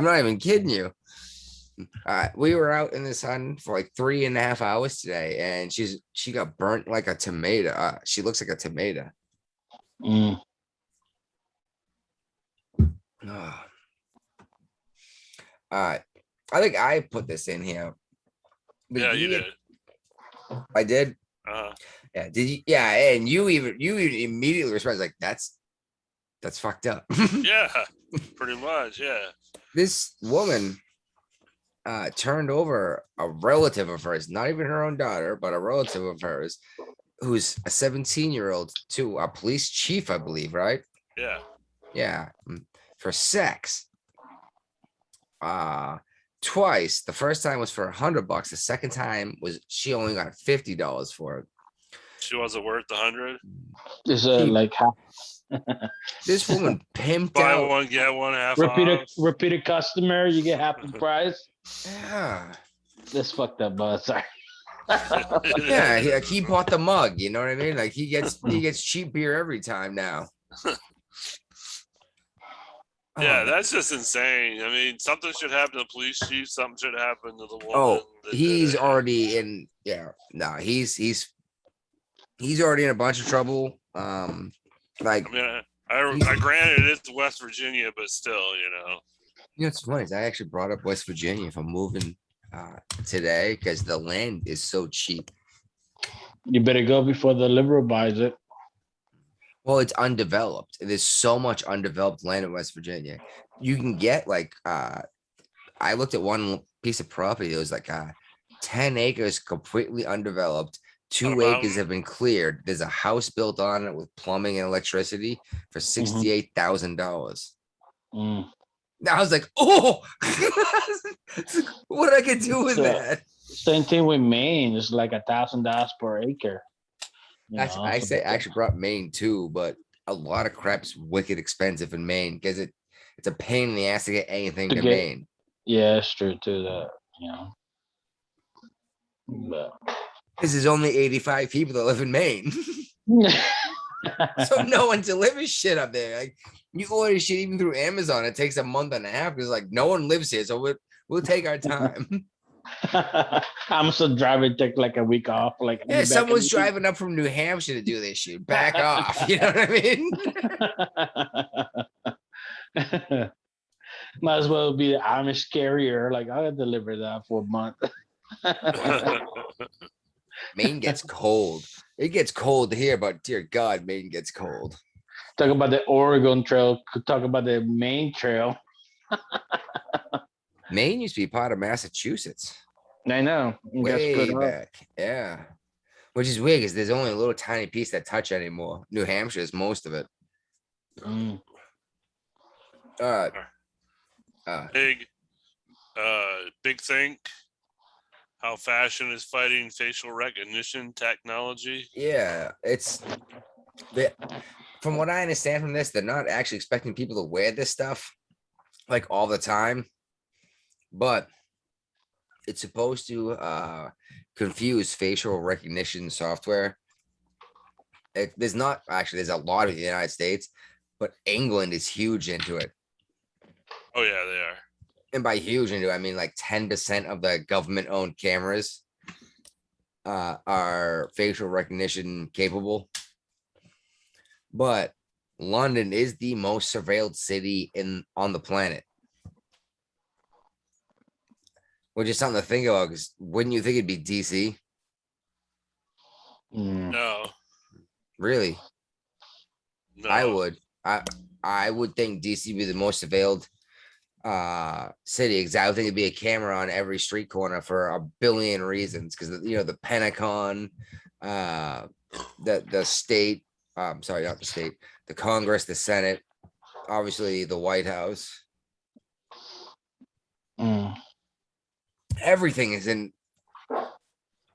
not even kidding you. We were out in the sun for like 3.5 hours today, and she got burnt like a tomato. She looks like a tomato. Mm. I think I put this in here. Yeah, you did. I did. Uh, Yeah. Did you? Yeah. And you even immediately responded like, that's fucked up. yeah, pretty much. Yeah. This woman turned over a relative of hers, not even her own daughter, but a relative of hers, who's a 17-year-old to a police chief, I believe, right? Yeah. Yeah. For sex. Twice. The first time was for $100. The second time was she only got $50 for it. She wasn't worth the 100. Is She- like half This woman pimped Buy out. one, get one half off. repeated customer, you get half the price. Yeah. That's fucked up, but sorry. Yeah, he bought the mug, you know what I mean? Like he gets cheap beer every time now. Yeah, Oh, that's just insane. I mean, something should happen to the police chief. Something should happen to the woman. oh, that did he's it. already in. Yeah, no, he's already in a bunch of trouble. Like I mean, I granted it's West Virginia, but still, it's funny. Is I actually brought up West Virginia if I'm moving today because the land is so cheap. You better go before the liberal buys it. Well, it's undeveloped. There's so much undeveloped land in West Virginia. You can get like I looked at one piece of property. It was like 10 acres completely undeveloped. 2 acres have been cleared. There's a house built on it with plumbing and electricity for $68,000. Mm. I was like, oh, what I could do with So, that. Same thing with Maine. It's like $1,000 per acre. Actually, I actually brought Maine too, but a lot of crap's wicked expensive in Maine because it's a pain in the ass to get anything to Maine. Yeah, it's true too. But Because there's only 85 people that live in Maine. So no one delivers shit up there. Like you order shit even through Amazon, it takes a month and a half because like no one lives here, so we'll take our time. I'm still driving. Take like a week off. Like Yeah, someone's driving up from New Hampshire to do this shit. Back off. You know what I mean? Might as well be the Amish carrier. Like I'll deliver that for a month. Maine gets cold. It gets cold here, but dear God, Maine gets cold. Talk about the Oregon Trail. Could talk about the Maine Trail. Maine used to be part of Massachusetts. I know. It got Way screwed up. back. Yeah. Which is weird because there's only a little tiny piece that touch anymore. New Hampshire is most of it. Mm. All right. Pig. Big Think, how fashion is fighting facial recognition technology. Yeah, from what I understand from this, they're not actually expecting people to wear this stuff like all the time, but it's supposed to confuse facial recognition software. There's not actually, there's a lot of the United States, but England is huge into it. Oh yeah, they are. And by huge into it, I mean like 10% of the government owned cameras are facial recognition capable. But London is the most surveilled city on the planet. Which is something to think about, because wouldn't you think it'd be DC? No, Really? no. I would. I would think DC would be the most surveilled city, because I would think it'd be a camera on every street corner for a billion reasons. Because the Pentagon, the state, sorry, not the state, the Congress, the Senate, obviously the White House. Everything is in.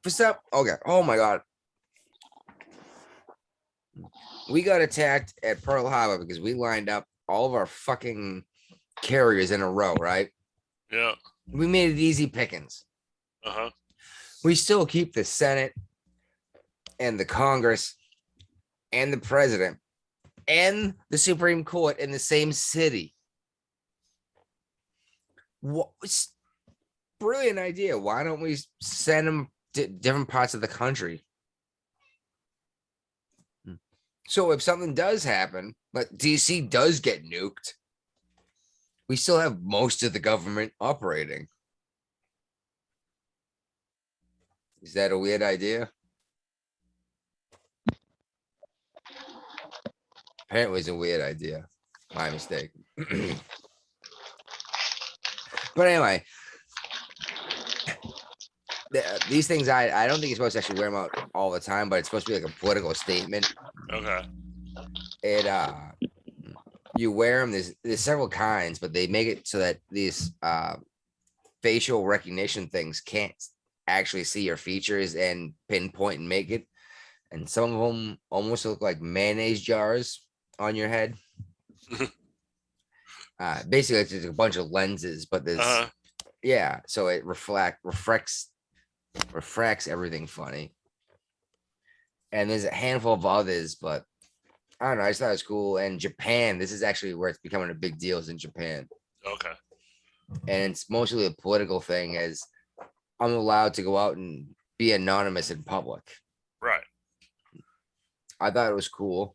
For some, okay. Oh my God. We got attacked at Pearl Harbor because we lined up all of our fucking carriers in a row, right? Yeah. We made it easy pickings. Uh-huh. We still keep the Senate and the Congress and the president and the Supreme Court in the same city. What? Brilliant idea. Why don't we send them to different parts of the country? So if something does happen, like DC does get nuked, we still have most of the government operating. Is that a weird idea? Apparently it's a weird idea. My mistake. But anyway, these things, I don't think you're supposed to actually wear them out all the time, but it's supposed to be like a political statement. Okay. You wear them, there's several kinds, but they make it so that these facial recognition things can't actually see your features and pinpoint and make it. And some of them almost look like mayonnaise jars on your head. Basically it's just a bunch of lenses, but there's yeah, so it refracts everything funny. And there's a handful of others, but I don't know. I just thought it was cool. And Japan, this is actually where it's becoming a big deal, is in Japan. Okay. And it's mostly a political thing, as I'm allowed to go out and be anonymous in public. Right. I thought it was cool.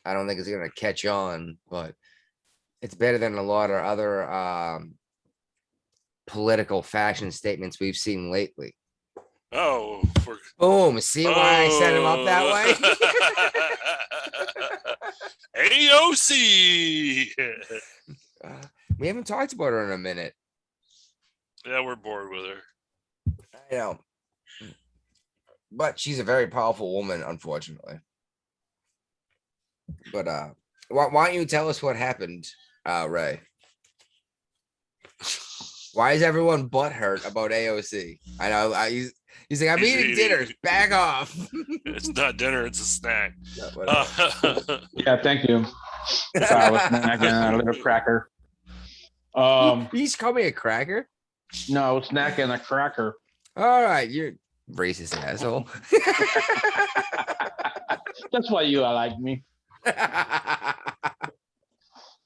I don't think it's going to catch on, but it's better than a lot of other political fashion statements we've seen lately. Oh. Boom. See why I set him up that way? AOC. We haven't talked about her in a minute. Yeah, we're bored with her. I know. But she's a very powerful woman, unfortunately. But why don't you tell us what happened, Ray? Why is everyone butthurt about AOC? I know he's like, I'm eating dinner. Back off. It's not dinner, it's a snack. Yeah, thank you. So I was snacking a little cracker. You just call me a cracker? No, I was snacking a cracker. All right, you're racist asshole. That's why you like me.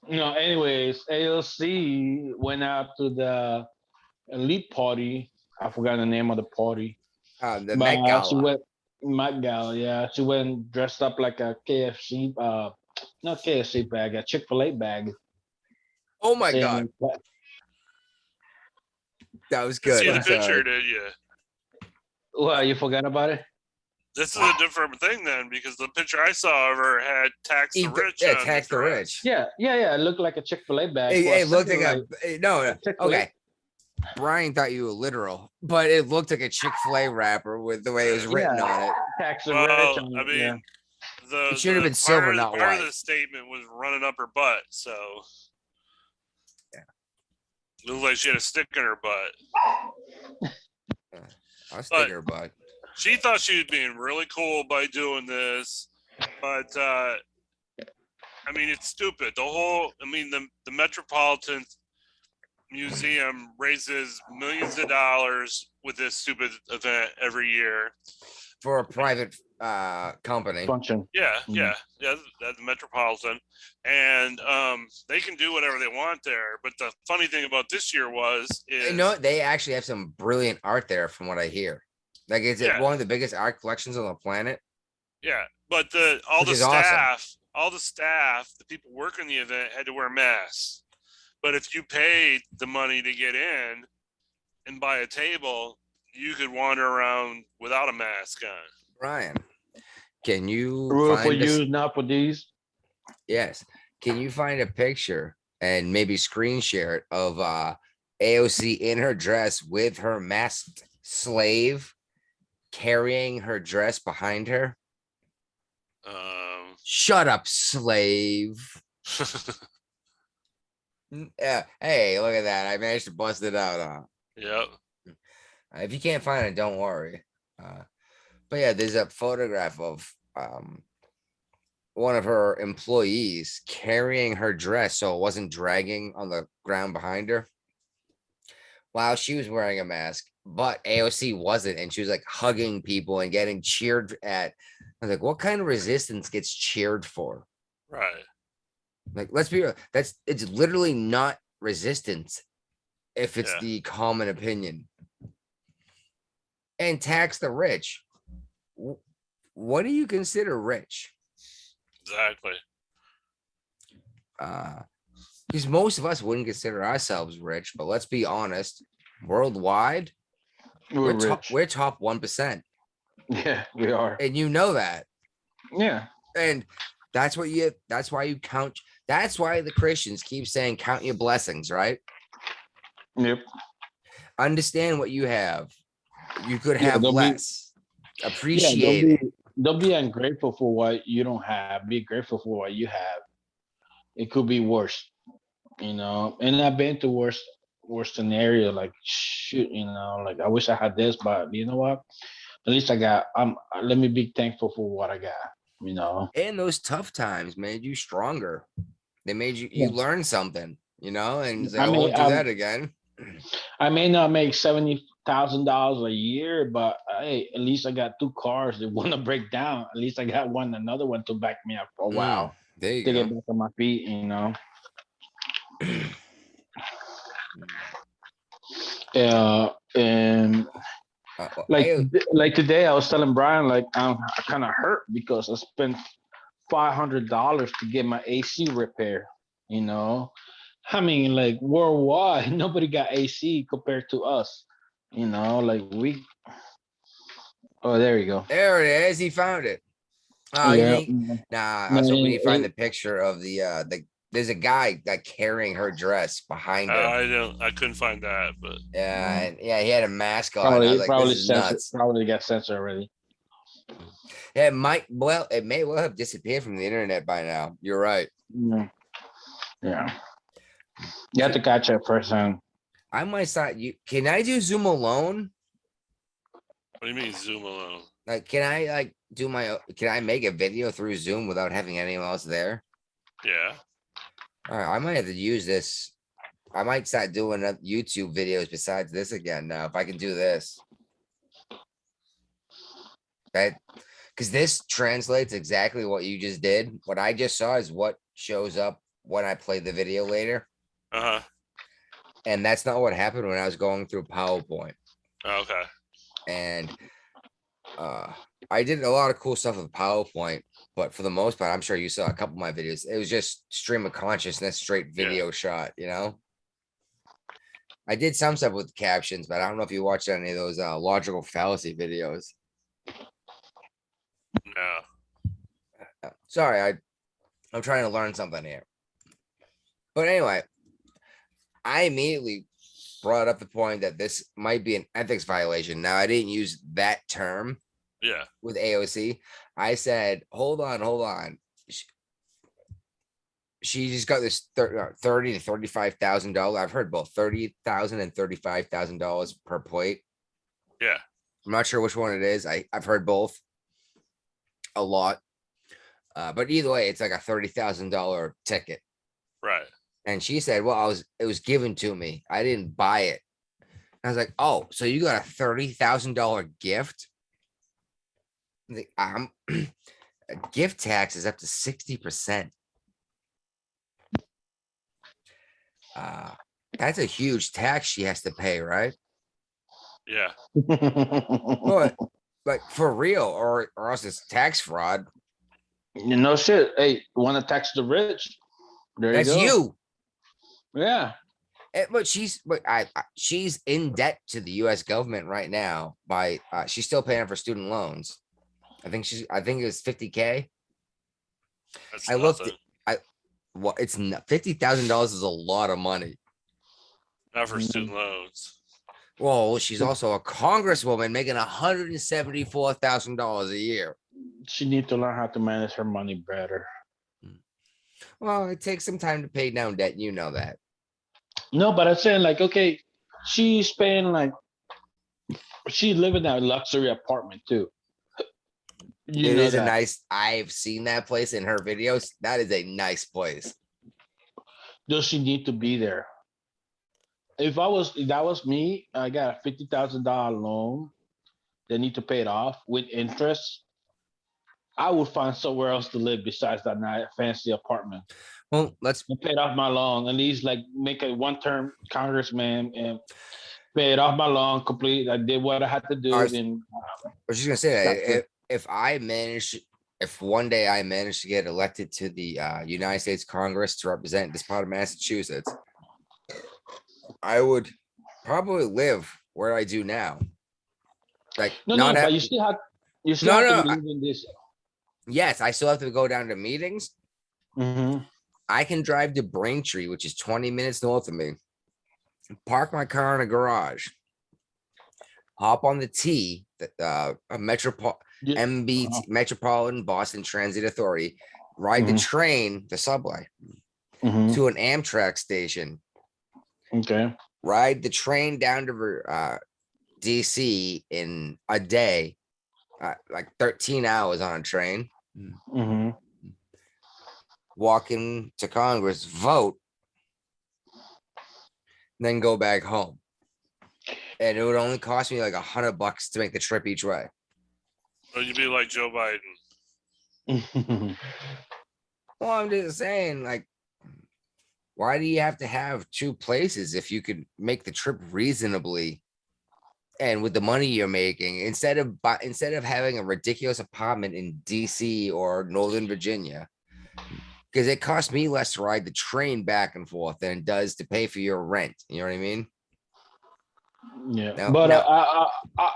No, anyways, AOC went out to the elite party. I forgot the name of the party. The Met Gala. She went Met Gala, yeah. She went dressed up like a KFC, not KFC bag, a Chick-fil-A bag. Oh my God. That was good. See the picture, did you? Well, you forgot about it? This is a different thing then, because the picture I saw of her had tax the rich. Yeah, tax the rich. Yeah. It looked like a Chick-fil-A bag. It looked like no. Okay. Brian thought you were literal, but it looked like a Chick-fil-A wrapper with the way it was written on it. Tax the rich. I mean, it should have been silver, not white. Part of the statement was running up her butt, so looked like she had a stick in her butt. I'll stick her butt. She thought she was being really cool by doing this, but I mean, it's stupid. The Metropolitan Museum raises millions of dollars with this stupid event every year For a private company. Function. Yeah, the Metropolitan, and they can do whatever they want there. But the funny thing about this year They actually have some brilliant art there, from what I hear. Like, it's one of the biggest art collections on the planet. Yeah, but all the staff, the people working the event had to wear masks. But if you paid the money to get in and buy a table, you could wander around without a mask on. Ryan, can you Rule for find this? use, not for these. Yes. Can you find a picture and maybe screen share it of AOC in her dress with her masked slave carrying her dress behind her? Shut up, slave. Yeah. Hey, look at that. I managed to bust it out. Yep. If you can't find it, don't worry. But yeah, there's a photograph of one of her employees carrying her dress so it wasn't dragging on the ground behind her while she was wearing a mask, but AOC wasn't, and she was like hugging people and getting cheered at. I was like, what kind of resistance gets cheered for? Right. Like, let's be real. It's literally not resistance if it's the common opinion. And tax the rich. What do you consider rich? Exactly. Because most of us wouldn't consider ourselves rich, but let's be honest, worldwide, we're top 1%. Yeah, we are. And you know that. Yeah. And that's why you count. That's why the Christians keep saying count your blessings, right? Yep. Understand what you have. You could have less. Appreciate it. Don't be ungrateful for what you don't have. Be grateful for what you have. It could be worse, And I've been to worse scenario. Like, shoot, like I wish I had this, but you know what? At least I got. Let me be thankful for what I got. And those tough times made you stronger. They made you learn something. And I won't do that again. I may not make $70,000 a year, but hey, at least I got 2 cars that want to break down. At least I got another one to back me up for a while. There you to go. get back on my feet, and like today, I was telling Brian, like I kind of hurt because I spent $500 to get my AC repair. I mean, like worldwide, nobody got AC compared to us. Like we. Oh, there you go. There it is. He found it. Oh, yeah. Nah, I was hoping you find the picture of there's a guy carrying her dress behind her. I couldn't find that, but yeah, he had a mask on. Probably, I was like, this is nuts. Probably got censored already. Yeah, it may well have disappeared from the internet by now. You're right. Yeah. You have to catch it first time. I might start can I do Zoom alone? What do you mean Zoom alone? Like, can I can I make a video through Zoom without having anyone else there? Yeah. All right, I might have to use this. I might start doing YouTube videos besides this again now if I can do this. Okay, because this translates exactly what you just did. What I just saw is what shows up when I play the video later. And that's not what happened when I was going through PowerPoint. Okay. And I did a lot of cool stuff with PowerPoint, but for the most part, I'm sure you saw a couple of my videos. It was just stream of consciousness, straight video shot, I did some stuff with captions, but I don't know if you watched any of those logical fallacy videos. No. Sorry, I'm trying to learn something here. But anyway, I immediately brought up the point that this might be an ethics violation. Now, I didn't use that term. Yeah. With AOC, I said, hold on. she just got this 30 to $35,000. I've heard both $30,000 and $35,000 per plate. Yeah, I'm not sure which one it is. I've heard both a lot. But either way, it's like a $30,000 ticket. right. And she said, well, it was given to me. I didn't buy it. I was like, oh, so you got a $30,000 gift? Gift tax is up to 60%. That's a huge tax she has to pay, right? Yeah. But like for real, or else it's tax fraud. You know, shit. Hey, want to tax the rich? There That's you go. you. Yeah. But she's in debt to the U.S. government right now by she's still paying for student loans. I think it was 50K. That's I looked. nothing. Well, it's $50,000 is a lot of money. Not for student loans. Well, she's also a congresswoman making $174,000 a year. She need to learn how to manage her money better. Well, it takes some time to pay down debt. You know that. No, but I'm saying like, okay, she's paying like, she's living in a luxury apartment too. You It know is a that. nice. I've seen that place in her videos. That is a nice place. Does she need to be there? If that was me, I got a $50,000 loan. They need to pay it off with interest. I would find somewhere else to live besides that nice fancy apartment. Well, let's I paid off my loan, at least like make a one-term congressman and paid off my loan complete. I did what I had to do. I was And just gonna say That's that if one day I manage to get elected to the United States Congress to represent this part of Massachusetts, I would probably live where I do now. Like no, not but have, you still have No, to no, believe in this. yes, I still have to go down to meetings. Mm-hmm. I can drive to Braintree, which is 20 minutes north of me, park my car in a garage, hop on the T, a MBT, Metropolitan Boston Transit Authority, ride the train, the subway, to an Amtrak station, Okay. ride the train down to DC in a day, like 13 hours on a train, Mm-hmm. walk into Congress, vote, then go back home. And it would only cost me like $100 to make the trip each way. So you'd be like Joe Biden. Well, I'm just saying, like, why do you have to have two places if you could make the trip reasonably and with the money you're making instead of having a ridiculous apartment in DC or Northern Virginia? Because it costs me less to ride the train back and forth than it does to pay for your rent. You know what I mean? Yeah, No, but no.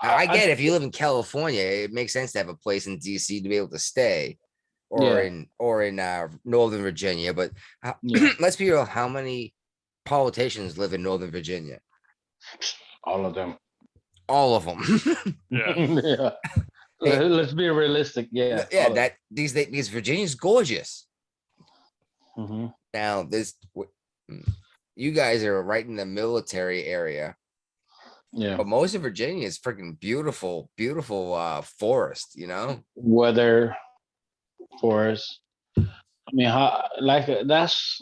I get it. If you live in California, it makes sense to have a place in DC to be able to stay, or Yeah. in Northern Virginia. But Yeah. let's be real. How many politicians live in Northern Virginia? all of them. All of them. Yeah. Yeah. Hey. Let's be realistic. Yeah. Yeah. That these Virginia's gorgeous. Mm-hmm. Now you guys are right in the military area. Yeah. But most of Virginia is freaking beautiful, beautiful forest, you know? Weather, forest. I mean, that's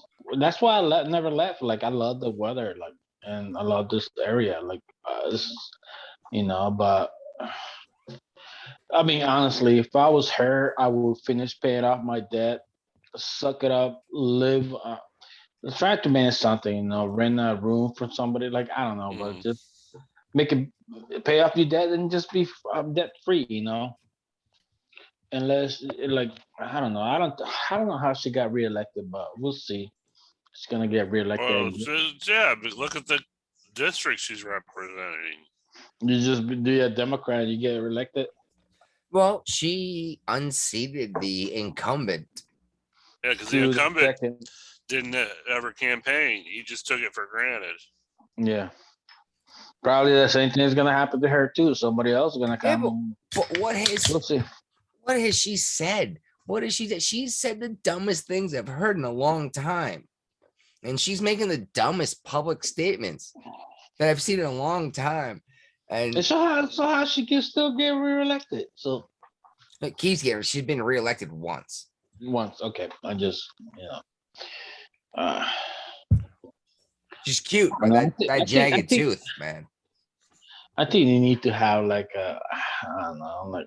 why I never left. Like, I love the weather, like, and I love this area. Like, but I mean, honestly, if I was her, I would finish paying off my debt, suck it up, live, try to manage something, rent a room for somebody. Like, I don't know, but just make it pay off your debt and just be debt free, unless like I don't know how she got reelected, but we'll see. She's gonna get reelected. Well, yeah, but look at the district she's representing. You just do a Democrat, you get reelected. Well, she unseated the incumbent. Yeah, because the incumbent didn't ever campaign. He just took it for granted. Yeah. Probably the same thing is gonna happen to her too. Somebody else is gonna come. But what has We'll see. What has she said? What is she? She said the dumbest things I've heard in a long time. And she's making the dumbest public statements that I've seen in a long time. And And so how she can still get reelected? So she's been reelected once. once, okay. I just, uh, She's cute, but No, I that, thi- I that think- I jagged think- tooth, man. I think you need to have like a, I don't know, like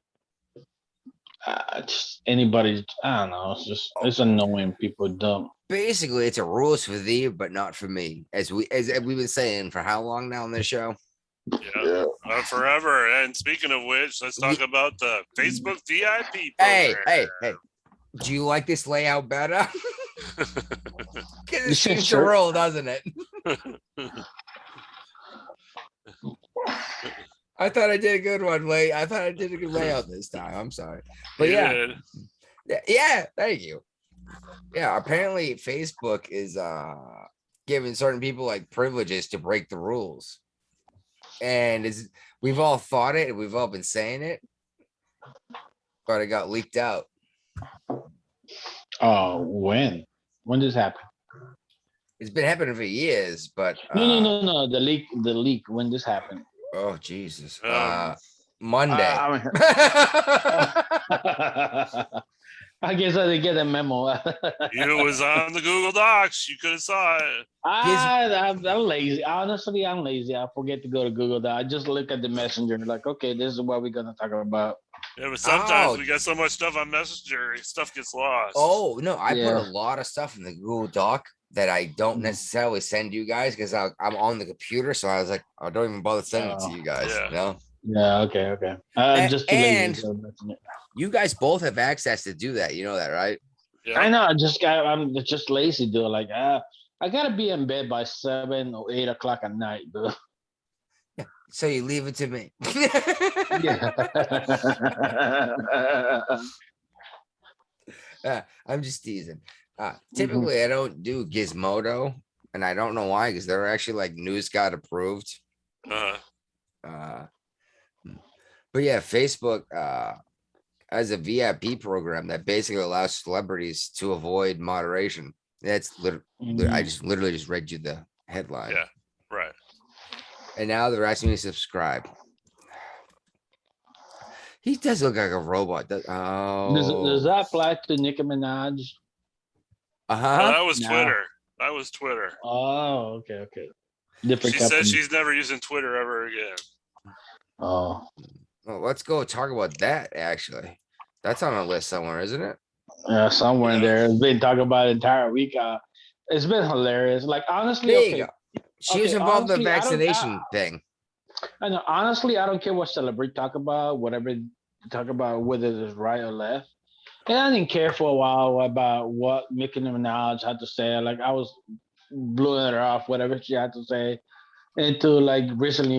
just anybody. I don't know. It's annoying. People dumb. Basically, it's a rules for thee, but not for me. As we've been saying for how long now on this show? Yeah, forever. And speaking of which, let's talk about the Facebook VIP Hey, program. hey. Do you like this layout better? It You seems to sure? roll, doesn't it? I thought I did a good one, Lee. I thought I did a good layout this time. I'm sorry. But You yeah, did. yeah, thank you. Yeah, apparently Facebook is giving certain people like privileges to break the rules. And we've all thought it, and we've all been saying it, but it got leaked out. Oh, when? When this happened? It's been happening for years, but No. The leak. When this happened? oh Jesus. Um, Monday. I guess I didn't get a memo. You was on the Google Docs. You could have saw it. I'm lazy. Honestly, I'm lazy. I forget to go to Google Doc. I just look at the messenger like, okay, this is what we're gonna talk about. Yeah, but sometimes Oh. we got so much stuff on Messenger, stuff gets lost. Oh no, I put Yeah. a lot of stuff in the Google Doc that I don't necessarily send you guys because I'm on the computer. So I was like, I don't even bother sending it to you guys. Yeah. You know? Yeah, okay. Just too And- lazy. to go messenger. You guys both have access to do that. You know that, right? Yeah. I know. I'm just lazy, dude. Like, I gotta be in bed by 7 or 8 o'clock at night, dude. So you leave it to me. Yeah. I'm just teasing. Typically, I don't do Gizmodo, and I don't know why, because they're actually like News Guide approved. Uh, But yeah, Facebook has a VIP program that basically allows celebrities to avoid moderation. That's I just literally just read you the headline. Yeah. right. And now they're asking me to subscribe. He does look like a robot. Does Oh, that apply to Nicki Minaj? Oh, uh-huh. that was No. Twitter. That was Twitter. Oh, okay. Different She company. said she's never using Twitter ever again. Oh, Well, let's go talk about that. Actually, that's on a list somewhere, isn't it? yeah, somewhere in Yeah. there. It's been talking about it the entire week. It's been hilarious. Like honestly, There you okay. go. She was Okay, involved in the honestly, vaccination thing. I know. Honestly, I don't care what celebrity talk about, whatever talk about, whether it's right or left. And I didn't care for a while about what Nicki Minaj had to say. Like I was blowing her off, whatever she had to say. Until like recently,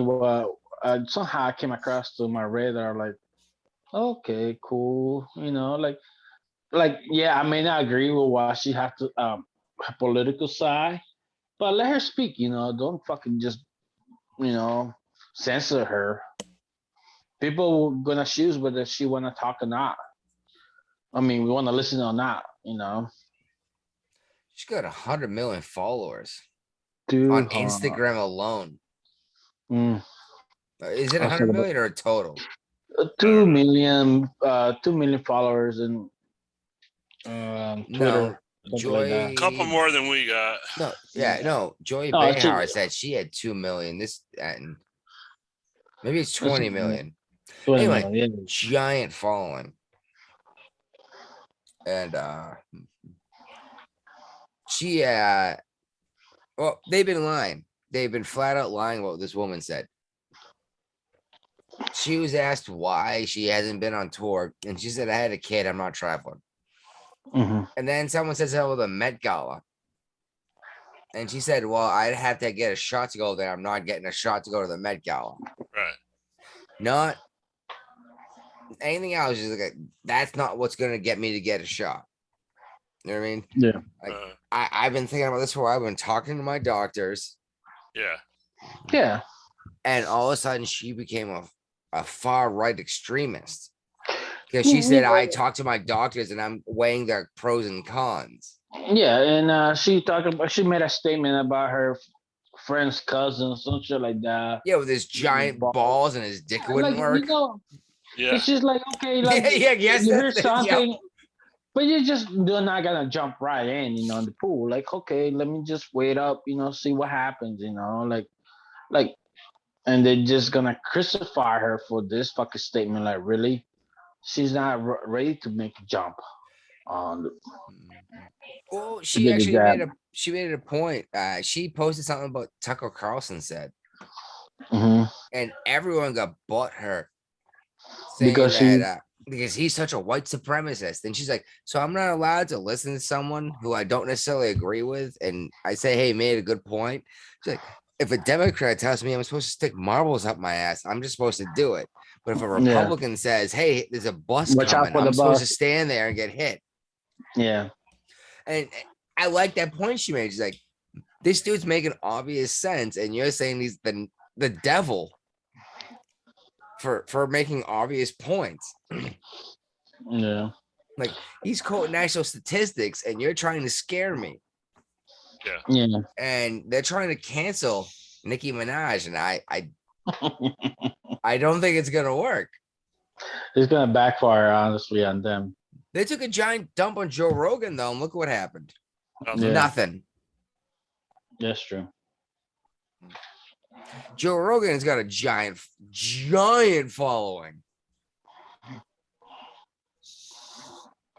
somehow I came across to my radar. Like, okay, cool. Like yeah, I may not agree with why she have to her political side, but let her speak. Don't fucking just censor her. People gonna choose whether she wanna talk or not. I mean, we want to listen or not. She's got 100 million followers Dude, on Instagram alone. Is it I'll 100 talk million or a total? 2 million, 2 million followers in No, Twitter. something like Joy. that. Couple more than we got. No, yeah, no. Joy No, it's Behar a- said she had 2 million. And maybe it's That's 20 a- million. 20 Anyway, million, yeah. Giant following. And she well, they've been lying. They've been flat out lying about what this woman said. She was asked why she hasn't been on tour, and she said, I had a kid, I'm not traveling. Mhm. And then someone says, "Hell, the Met Gala." And she said, well, I'd have to get a shot to go there. I'm not getting a shot to go to the Met Gala. Right. Not anything else. She's like, that's not what's going to get me to get a shot. You know what I mean? Yeah. Like, Uh, I've been thinking about this for a while. I've been talking to my doctors, yeah. Yeah. and all of a sudden she became a far right extremist. Because she said, I talked to my doctors and I'm weighing their pros and cons. Yeah, and she made a statement about her friend's cousin, some shit like that. Yeah, with his giant balls and his dick wouldn't Like, work. Yeah. it's just like, okay, like yes, you hear that's it. something, but you're not gonna jump right in, in the pool. Like, okay, let me just wait up, see what happens, like, and they're just gonna crucify her for this fucking statement. Like, really, she's not ready to make a jump on Well, to she get the actually jab. made it a point. She posted something about Tucker Carlson said, Hmm. and everyone got butthurt saying Because she, that because he's such a white supremacist. And she's like, so I'm not allowed to listen to someone who I don't necessarily agree with. And I say, hey, made a good point. She's like, if a Democrat tells me I'm supposed to stick marbles up my ass, I'm just supposed to do it. But if a yeah, Republican says, hey, there's a bus watch out coming, for the I'm supposed to bus. stand there and get hit. Yeah, And I like that point she made. She's like, this dude's making obvious sense, and you're saying he's the devil for making obvious points. yeah. Like, he's quoting national statistics, and you're trying to scare me. Yeah. Yeah. And they're trying to cancel Nicki Minaj, and I don't think it's gonna work. It's gonna backfire honestly on them. They took a giant dump on Joe Rogan though, and look what happened. Yeah. Nothing. That's true. Joe Rogan's got a giant following.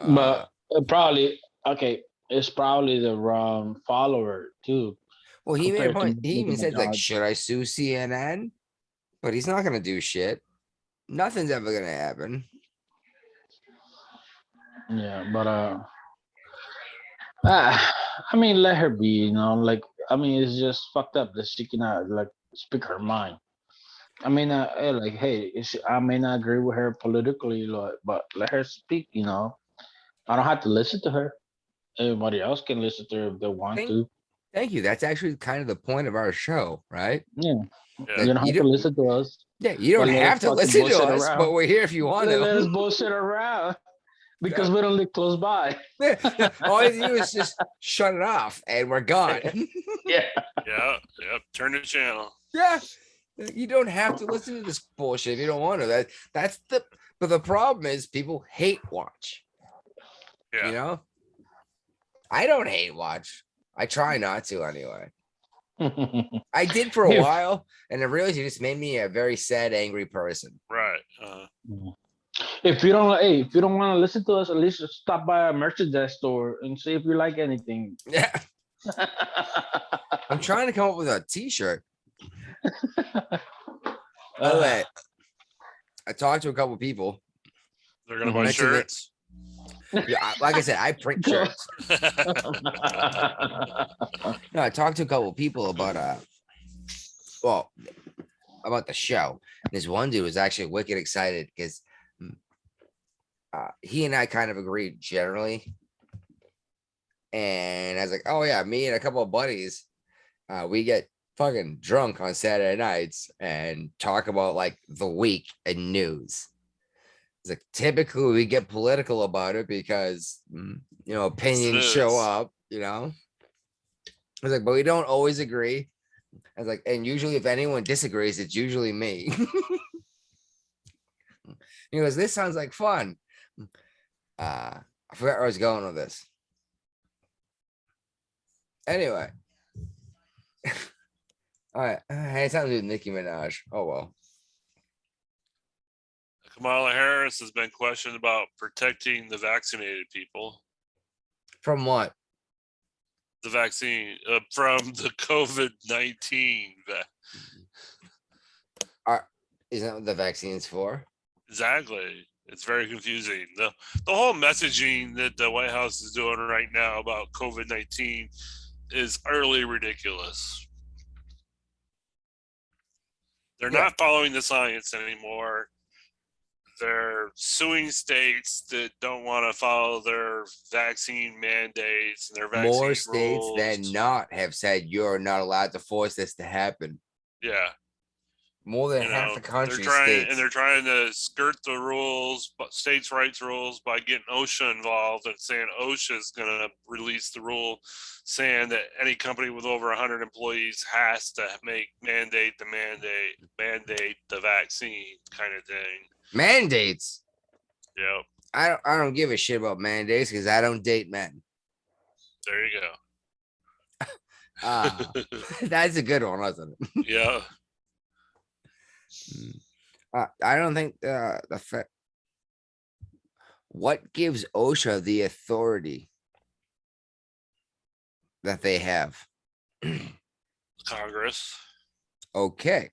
But probably okay. It's probably the wrong follower too. Well, he made a compared to point. He Nicki even said, like, Minaj. should I sue CNN? But he's not gonna do shit. Nothing's ever gonna happen. Yeah, but I mean, let her be. Like, I mean, it's just fucked up that she cannot like speak her mind. I mean, like, hey, I may not agree with her politically, like, but let her speak. I don't have to listen to her. Everybody else can listen to her if they want to. Thank you. That's actually kind of the point of our show, right? Yeah, That you don't have to listen to us. Yeah, you don't But let us have to fucking listen to bullshit us, but around. we're here if you want Let us to. bullshit around because we don't live close by. Yeah, all you do is just shut it off and we're gone. Yeah. Yeah. Turn the channel. Yeah. You don't have to listen to this bullshit if you don't want to. But the problem is people hate watch. Yeah. You know? I don't hate watch. I try not to anyway. I did for a while, and I realized it just made me a very sad, angry person. Right. If you don't want to listen to us, at least stop by our merchandise store and see if you like anything. Yeah. I'm trying to come up with a t-shirt. I talked to a couple people. They're gonna buy shirts. Yeah, like I said, I print shirts. No, I talked to a couple people about about the show. This one dude was actually wicked excited because he and I kind of agreed generally. And I was like, oh yeah, me and a couple of buddies, we get fucking drunk on Saturday nights and talk about like the week and news. It's like typically we get political about it because opinions show up, I was like, but we don't always agree. I was like, and usually if anyone disagrees, it's usually me. He goes, this sounds like fun. I forgot where I was going with this. Anyway. All right. Hey, something to do with Nicki Minaj. Oh well. Kamala Harris has been questioned about protecting the vaccinated people. From what? The vaccine from the COVID-19. Isn't that what the vaccine's for? Exactly. It's very confusing. The whole messaging that the White House is doing right now about COVID-19 is utterly ridiculous. They're not following the science anymore. They're suing states that don't want to follow their vaccine mandates and their vaccine More states rules. than not have said you're not allowed to force this to happen. Yeah. More than You half know, the country states. they're trying to skirt the rules, but states' rights rules by getting OSHA involved and saying OSHA is going to release the rule saying that any company with over 100 employees has to mandate the vaccine kind of thing. Mandates. Yep. I don't give a shit about mandates because I don't date men. There you Ah, go. that's a good one, wasn't it? Yeah. I don't think the fact. What gives OSHA the authority that they have? Congress. Okay.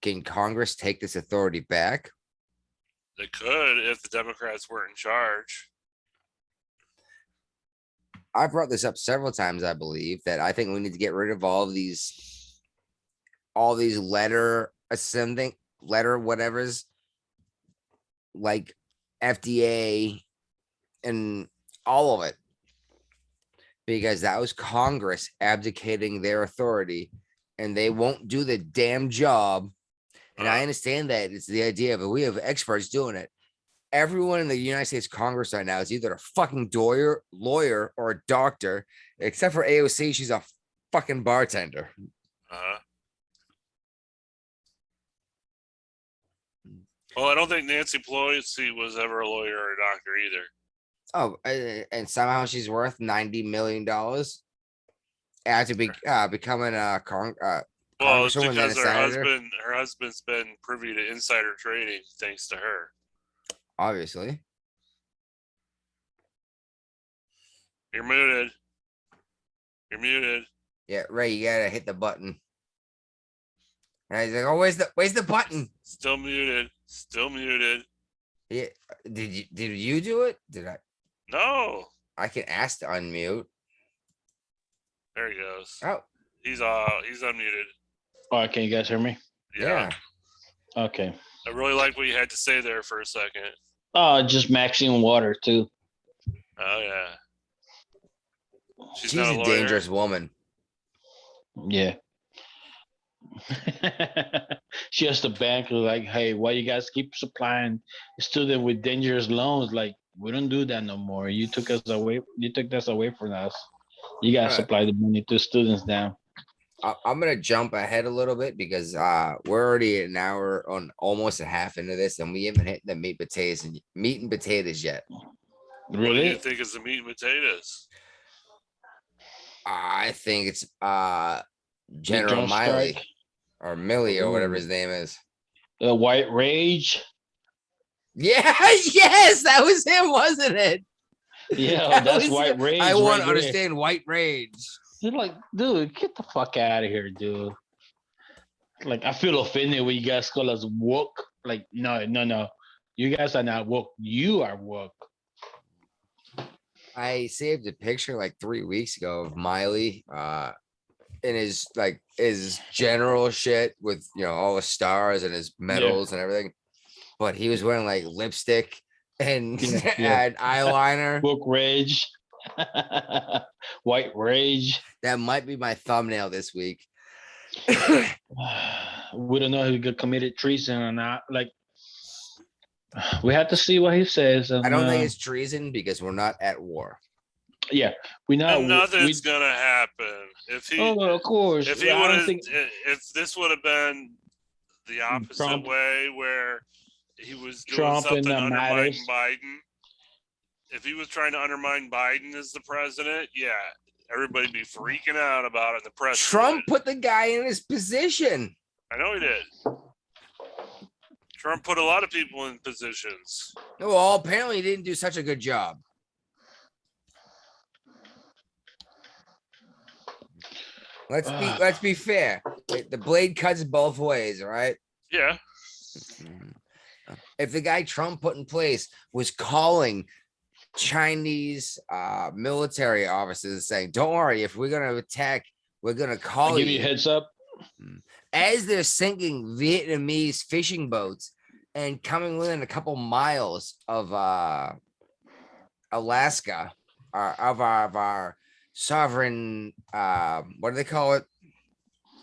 Can Congress take this authority back? They could if the Democrats weren't in charge. I've brought this up several times, I believe, that I think we need to get rid of all these letter whatevers like FDA and all of it. Because that was Congress abdicating their authority and they won't do the damn job. And I understand that it's the idea of we have experts doing it. Everyone in the United States Congress right now is either a fucking lawyer or a doctor, except for AOC. She's a fucking bartender. Well, I don't think Nancy Pelosi was ever a lawyer or a doctor either. Oh, and somehow she's worth $90 million after becoming a Well, it's congresswoman and a because senator. her husband's been privy to insider trading thanks to her. Obviously. You're muted. You're muted. Yeah, Ray, you gotta hit the button. And he's like, "Oh, where's the button?" Still muted. Still muted. Yeah, did you do it? Did I? No. I can ask to unmute. There he goes. Oh, He's unmuted. All right, can you guys hear me? Yeah. Okay. I really like what you had to say there for a second. Just maxing water too. Oh yeah. She's not a lawyer. dangerous woman. Yeah. She has the bank like, hey, why you guys keep supplying student with dangerous loans? Like, we don't do that no more. You took this away from us. You gotta supply the money to students now. I'm gonna jump ahead a little bit because we're already an hour on almost a half into this, and we haven't hit the meat and potatoes yet. Really? What do you think is the meat and potatoes? I think it's General Milley strike? or Milley or whatever his name is. The white rage. Yeah, yes, that was him, wasn't it? Yeah, that's white rage. I want to understand white rage. You're like, dude, get the fuck out of here, dude. Like, I feel offended when you guys call us woke. Like, no. You guys are not woke. You are woke. I saved a picture like 3 weeks ago of Miley in his general shit with all the stars and his medals and everything. But he was wearing like lipstick and and eyeliner. Woke rage. White rage. That might be my thumbnail this week. We don't know if he committed treason or not. Like, we have to see what he says. And, I don't think it's treason because we're not at war. Yeah, we know nothing's gonna happen if he. Oh, of course. If he would have, if this would have been the opposite way, where he was doing something undermining Biden. If he was trying to undermine Biden as the president, everybody'd be freaking out about it in the press. Trump put the guy in his position. I know he did. Trump put a lot of people in positions. Well, apparently he didn't do such a good job. Let's be fair. The blade cuts both ways, right? Yeah. If the guy Trump put in place was calling Chinese military officers saying, "Don't worry, if we're gonna attack, we're gonna call you." Give you a heads up. As they're sinking Vietnamese fishing boats and coming within a couple miles of Alaska, of our sovereign, what do they call it?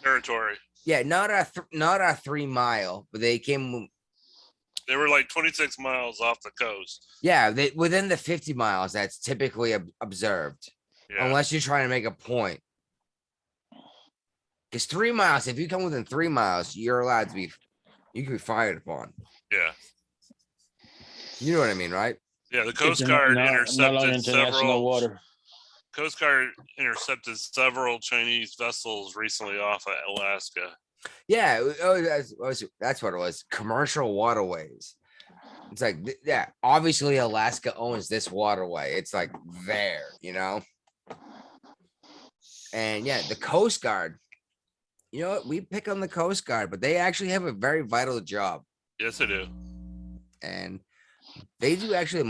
Territory. Yeah, not a 3 mile, but they came. They were like 26 miles off the coast. Yeah, they within the 50 miles. That's typically observed, Yeah. unless you're trying to make a point. Because 3 miles, if you come within 3 miles, you're allowed to be. You can be fired upon. Yeah. You know what I mean, right? Yeah. The Coast Guard No longer intercepted international several. water. Coast Guard intercepted several Chinese vessels recently off of Alaska. Yeah, that's what it was. Commercial waterways. It's like, yeah, obviously Alaska owns this waterway. It's like there, you know? And yeah, the Coast Guard, you know what? We pick on the Coast Guard, but they actually have a very vital job. Yes, they do. And they do actually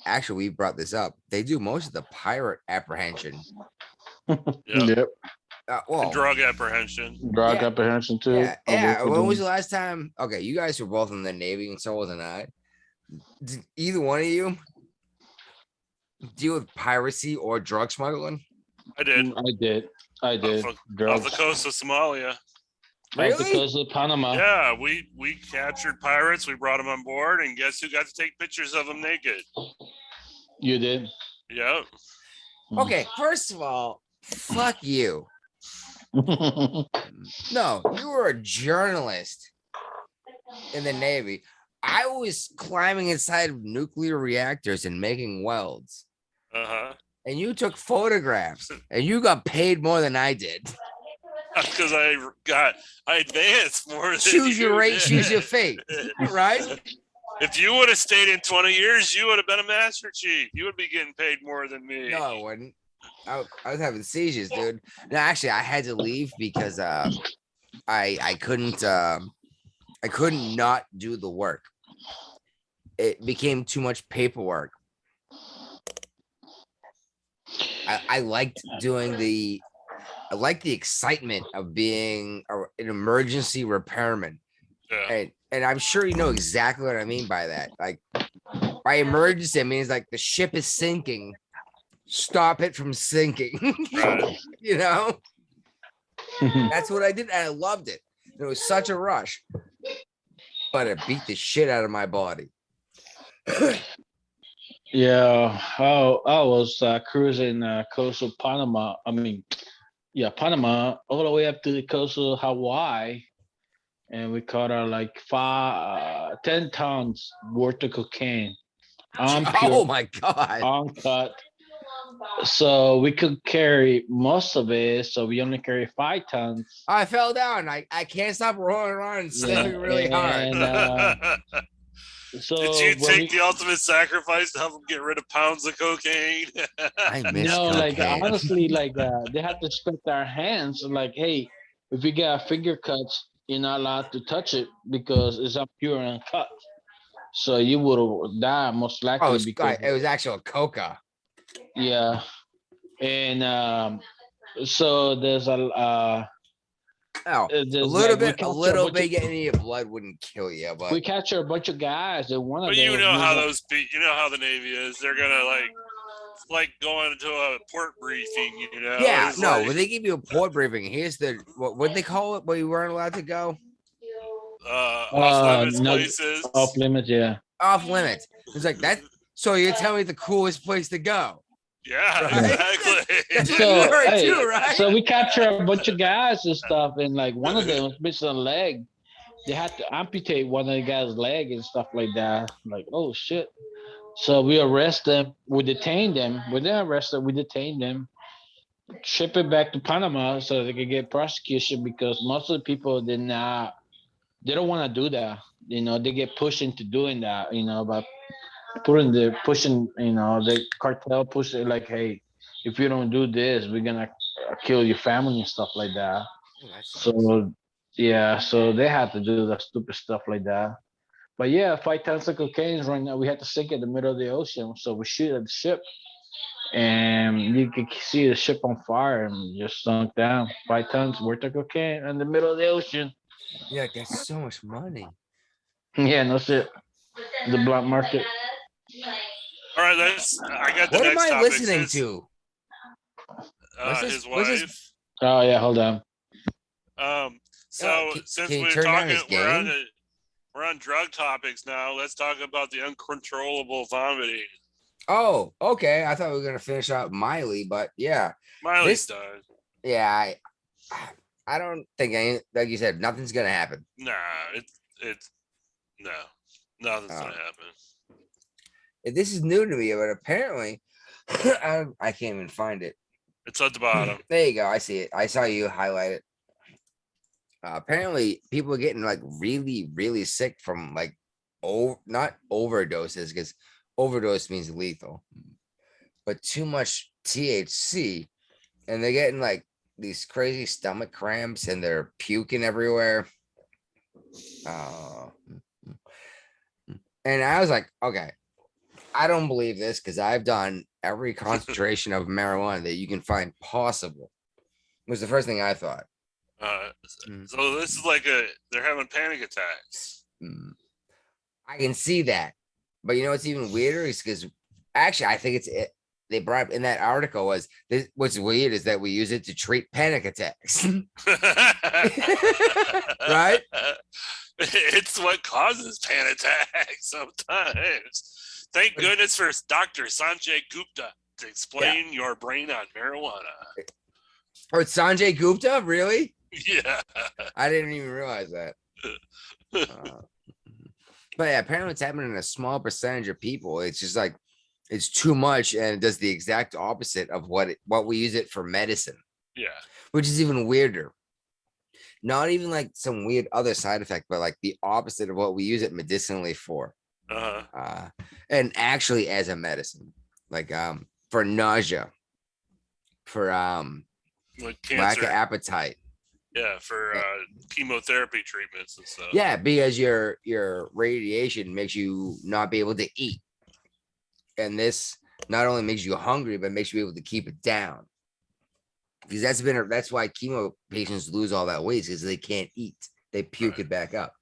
actually, we brought this up. They do most of the pirate apprehension. Yep. Well, And drug apprehension. Drug Yeah. apprehension too. yeah. When was the last time? Okay, you guys were both in the Navy, and so wasn't I. Did either one of you deal with piracy or drug smuggling? I did. I did. Off Drugs. the coast of Somalia. Off the Really? coast of Panama. Yeah, we captured pirates. We brought them on board, and guess who got to take pictures of them naked? You did. Yep. Okay, first of all, fuck you. No, you were a journalist in the Navy. I was climbing inside of nuclear reactors and making welds. Uh-huh. And you took photographs and you got paid more than I did. Because I advanced more than Choose your you rate, did. choose your fate. Right? If you would have stayed in 20 years, you would have been a Master Chief. You would be getting paid more than me. No, I wouldn't. I was having seizures, dude. No, actually, I had to leave because I couldn't not do the work. It became too much paperwork. I liked doing I like the excitement of being an emergency repairman. Yeah. And I'm sure you know exactly what I mean by that. Like, by emergency, it means like the ship is sinking. Stop it from sinking. Right. You know? That's what I did. And I loved it. It was such a rush. But it beat the shit out of my body. Yeah, I was cruising coast of Panama. Panama, all the way up to the coast of Hawaii, and we caught like 10 tons worth of cocaine. Oh my God. Uncut. So we could carry most of it. So we only carry 5 tons. I fell down. I can't stop rolling around and sniffing really hard. And, so Did you when take the ultimate sacrifice to help them get rid of pounds of cocaine? I miss No, like cocaine. honestly, like they have to respect our hands. Like, hey, if you get finger cuts, you're not allowed to touch it because it's not pure and uncut. So you would die most likely. Oh, because it was actual coca. yeah, and so there's a a little bit getting in your blood wouldn't kill you, but we capture a bunch of guys and one of But them. you know how you know how the Navy is. They're gonna like going to a port briefing, you know. yeah, It's no, like, when they give you a port briefing, here's what they call it where you weren't allowed to go? off limits places. Off limits, yeah. Off limits. It's like that. So you're telling me the coolest place to go? Yeah, Right? exactly. That's what So, you heard hey, too, right? so we capture a bunch of guys and stuff, and like one of them was missing a leg. They had to amputate one of the guy's leg and stuff like that. Like, oh shit. So we arrest them, we detain them. We didn't arrest them, we detained them, ship it back to Panama so they could get prosecution because most of the people they don't want to do that. You know, they get pushed into doing that, you know, but pushing, you know, the cartel push it like, hey, if you don't do this, we're gonna kill your family and stuff like that. So yeah, so they had to do the stupid stuff like that. But yeah, 5 tons of cocaine right now. We had to sink in the middle of the ocean. So we shoot at the ship and you could see the ship on fire and just sunk down. 5 tons worth of cocaine in the middle of the ocean. Yeah, that's so much money. Yeah, no shit. The black market. All right, I got the What am next I topic. listening to? What's this- His what's this- wife. Oh yeah, hold on. So can since you we're turn down talking, his we're game? on drug topics now. Let's talk about the uncontrollable vomiting. Oh, okay. I thought we were gonna finish out Miley, but yeah, Miley's this, done. yeah, I don't think any, like you said, nothing's gonna happen. Nah, it's no, nothing's Uh, gonna happen. this is new to me, but apparently, I can't even find it. It's at the bottom. There you go. I see it. I saw you highlight it. Apparently, people are getting like really, really sick from like not overdoses, because overdose means lethal, but too much THC, and they're getting like these crazy stomach cramps and they're puking everywhere. Uh, and I was like, okay, I don't believe this because I've done every concentration of marijuana that you can find possible. Was the first thing I thought. So this is like they're having panic attacks. I can see that, but you know what's even weirder is because actually I think they brought up in that article was this. What's weird is that we use it to treat panic attacks, right? It's what causes panic attacks sometimes. Thank goodness for Dr. Sanjay Gupta to explain your brain on marijuana. Oh, it's Sanjay Gupta, really? Yeah. I didn't even realize that. But yeah, apparently it's happening in a small percentage of people. It's just like it's too much, and it does the exact opposite of what we use it for medicine. Yeah. Which is even weirder. Not even like some weird other side effect, but like the opposite of what we use it medicinally for. And actually as a medicine, like for nausea, for like lack cancer. of appetite. Yeah, for chemotherapy treatments and stuff. Yeah, because your radiation makes you not be able to eat. And this not only makes you hungry, but makes you able to keep it down. Because that's why chemo patients lose all that weight, because they can't eat. They puke it back up.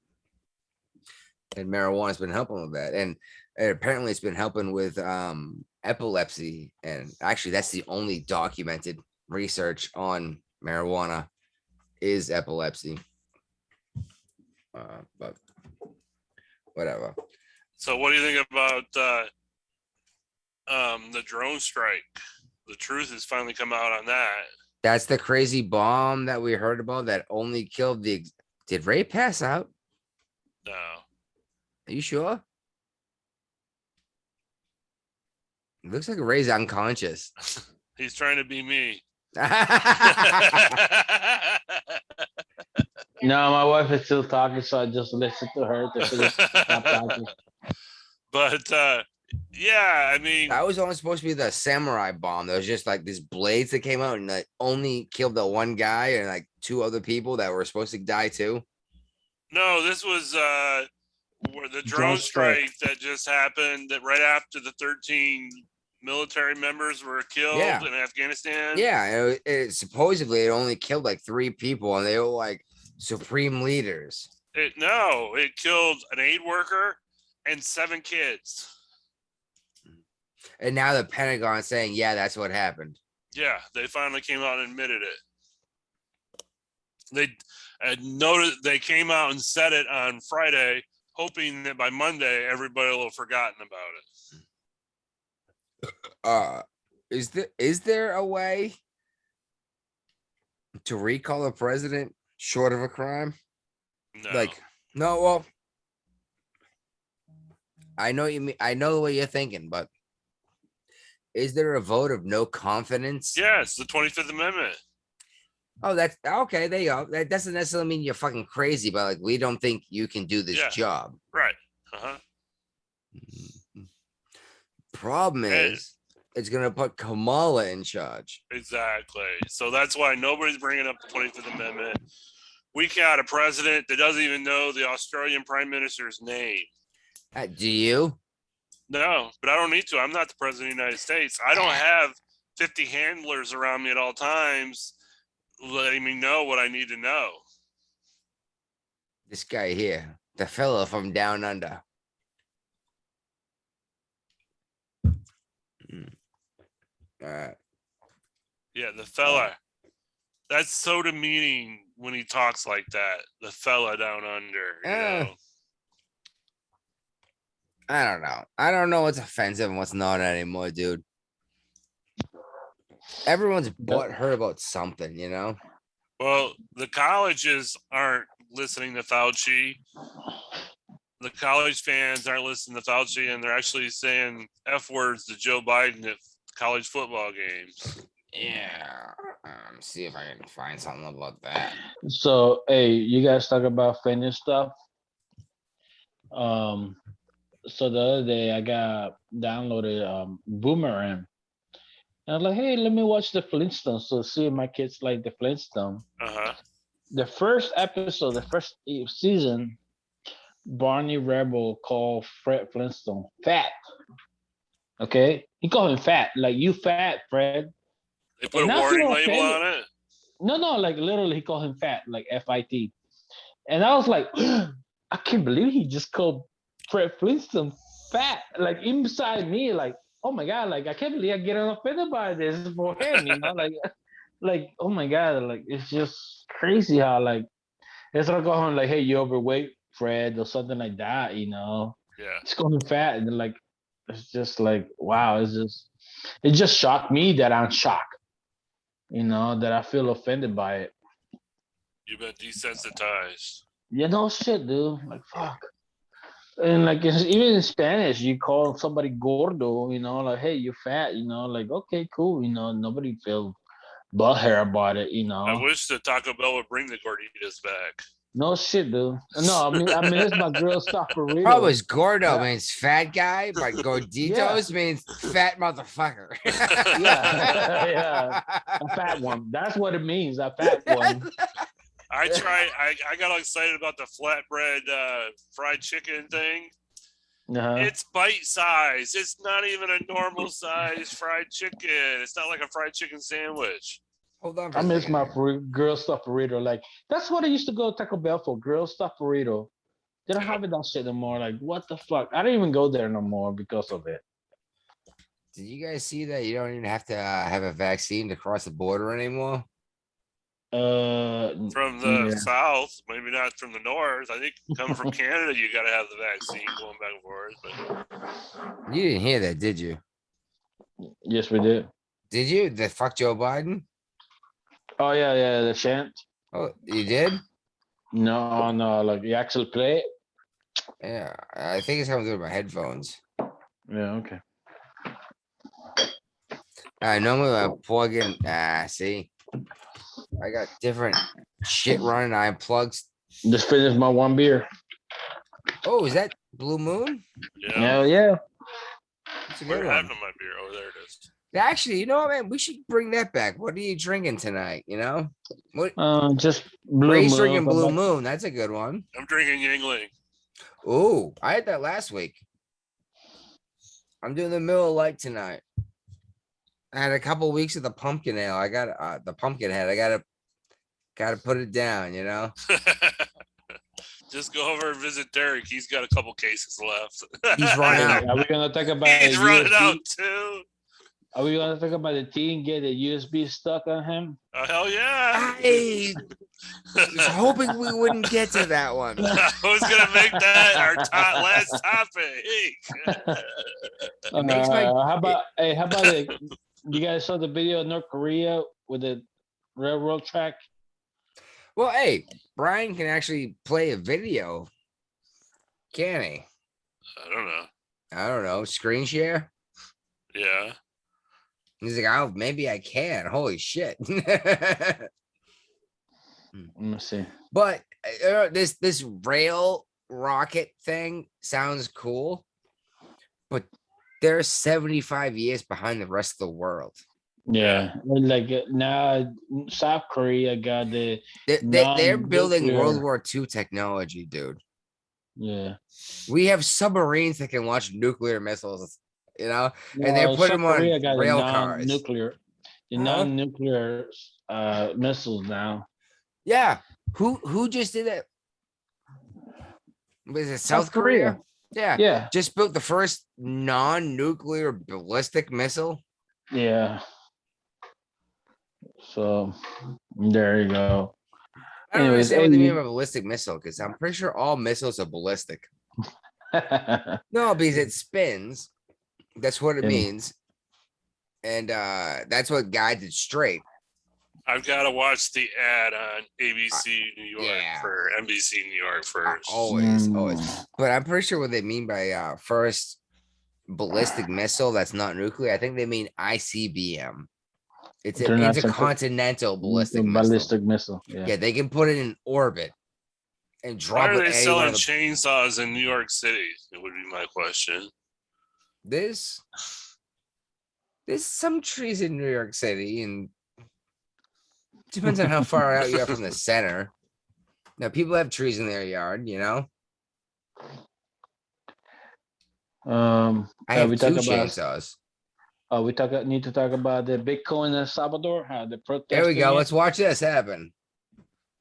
And marijuana's been helping with that. And apparently it's been helping with epilepsy. And actually that's the only documented research on marijuana is epilepsy. But whatever. So what do you think about the drone strike? The truth has finally come out on that. That's the crazy bomb that we heard about that only killed did Ray pass out? No. Are you sure? It looks like Ray's unconscious. He's trying to be me. No, my wife is still talking, so I just listen to her to finish stop talking. But yeah, I mean, that was only supposed to be the samurai bomb. There was just like these blades that came out and like only killed the one guy and like two other people that were supposed to die too. No, this was where the drone strike that just happened that right after the 13 military members were killed in Afghanistan. Yeah, it supposedly it only killed like 3 people, and they were like supreme leaders. It killed an aid worker and 7 kids. And now the Pentagon saying, yeah, that's what happened. Yeah, they finally came out and admitted it. They came out and said it on Friday, hoping that by Monday everybody will have forgotten about it. Is there a way to recall a president short of a crime? No. Well, I know you mean, I know what you're thinking, but is there a vote of no confidence? Yes, the 25th Amendment. Oh, that's okay. There you go. That doesn't necessarily mean you're fucking crazy, but like we don't think you can do this job. Right. Problem is, it's gonna put Kamala in charge. Exactly. So that's why nobody's bringing up the 25th Amendment. We got a president that doesn't even know the Australian Prime Minister's name. Do you? No, but I don't need to. I'm not the president of the United States. I don't have 50 handlers around me at all times letting me know what I need to know. This guy here, the fella from down under. All right. Yeah, the fella That's so demeaning when he talks like that. The fella down under, you know. I don't know. I don't know what's offensive and what's not anymore, dude. Everyone's butt hurt about something, you know? Well, the colleges aren't listening to Fauci. The college fans aren't listening to Fauci, and they're actually saying F words to Joe Biden at college football games. Yeah. See if I can find something about that. So, hey, you guys talk about fitness stuff. So the other day I got downloaded Boomerang. And I was like, hey, let me watch the Flintstones. So see if my kids like the Flintstones. The first episode, the first season, Barney Rebel called Fred Flintstone fat. Okay? He called him fat. Like, you fat, Fred. They put a warning label on it? No, like literally he called him fat, like F-I-T. And I was like, I can't believe he just called Fred Flintstone fat. Like inside me, like, oh my God, like I can't believe I'm getting offended by this for him, you know, like, oh my God, like it's just crazy how like it's like going like, hey, you overweight, Fred, or something like that, you know. Yeah. It's calling him fat, and then like it's just like wow, it just shocked me that I'm shocked, you know, that I feel offended by it. You've been desensitized. You know, shit, dude. Like fuck. And like even in Spanish, you call somebody gordo, you know, like hey, you fat, you know, like okay, cool, you know, nobody feels butthurt about it, you know. I wish the Taco Bell would bring the gorditas back. No shit, dude. No, I mean it's my girl stuff burrito. Problem is gordo means fat guy, but gorditos means fat motherfucker. yeah, a fat one. That's what it means, a fat one. I got all excited about the flatbread fried chicken thing. It's bite size. It's not even a normal size fried chicken. It's not like a fried chicken sandwich. Hold on. I miss my girl stuff burrito. Like that's what I used to go to Taco Bell for. Girl stuff burrito. They don't have it that shit no more. Like what the fuck? I don't even go there no more because of it. Did you guys see that you don't even have to have a vaccine to cross the border anymore? From the south, maybe not from the north. I think coming from Canada, you got to have the vaccine going back and forth. But you didn't hear that, did you? Yes, we did. Did you? The fuck Joe Biden? Oh yeah, the chant. Oh, you did? No, like you actually play it. Yeah, I think it's coming through my headphones. Yeah, okay. Normally I plug in. See. I got different shit running. I plugs. Just finished my one beer. Oh, is that Blue Moon? Yeah. Hell yeah. That's a We're good having one. my beer. Oh, there it is. Actually, you know what, man? We should bring that back. What are you drinking tonight? You know? What? Just Blue Ray's Moon. drinking Blue Moon. That's a good one. I'm drinking Yingling. Oh, I had that last week. I'm doing the Miller Lite tonight. I had a couple weeks of the pumpkin ale. I got the pumpkin head. I gotta put it down, you know. Just go over and visit Derek. He's got a couple cases left. He's running out. Are we gonna talk about He's running USB? out too. Are we gonna talk about the teen get the USB stuck on him? Oh, hell yeah. I was hoping we wouldn't get to that one. I was gonna make that our last topic. How about it? You guys saw the video of North Korea with the railroad track? Well, hey, Brian can actually play a video. Can he? I don't know. Screen share? Yeah. He's like, oh, maybe I can. Holy shit. Let me see. But this rail rocket thing sounds cool. But they're 75 years behind the rest of the world. Yeah, like now South Korea got They're building non-nuclear- World War II technology, dude. Yeah, We have submarines that can launch nuclear missiles, you know, and they're putting them on rail cars. Non-nuclear, the Huh? non-nuclear missiles now. Yeah, who just did that? Was it South Korea? Yeah, just built the first non-nuclear ballistic missile. Yeah. So there you go. I don't Anyways, understand what they mean hey, by ballistic missile, because I'm pretty sure all missiles are ballistic. No, because it spins. That's what it Yeah. means. And that's what guides it straight. I've got to watch the ad on ABC New York yeah. for NBC New York first. Always. Mm. But I'm pretty sure what they mean by first ballistic missile that's not nuclear, I think they mean ICBM. It's an intercontinental ballistic missile. Yeah, they can put it in orbit and Why drop are it they anywhere. selling chainsaws in New York City? It would be my question. There's some trees in New York City, and depends on how far out you are from the center. Now, people have trees in their yard, you know. I have we two talk about chainsaws. need to talk about the Bitcoin in El Salvador, how the protest. There we go. Let's watch this happen.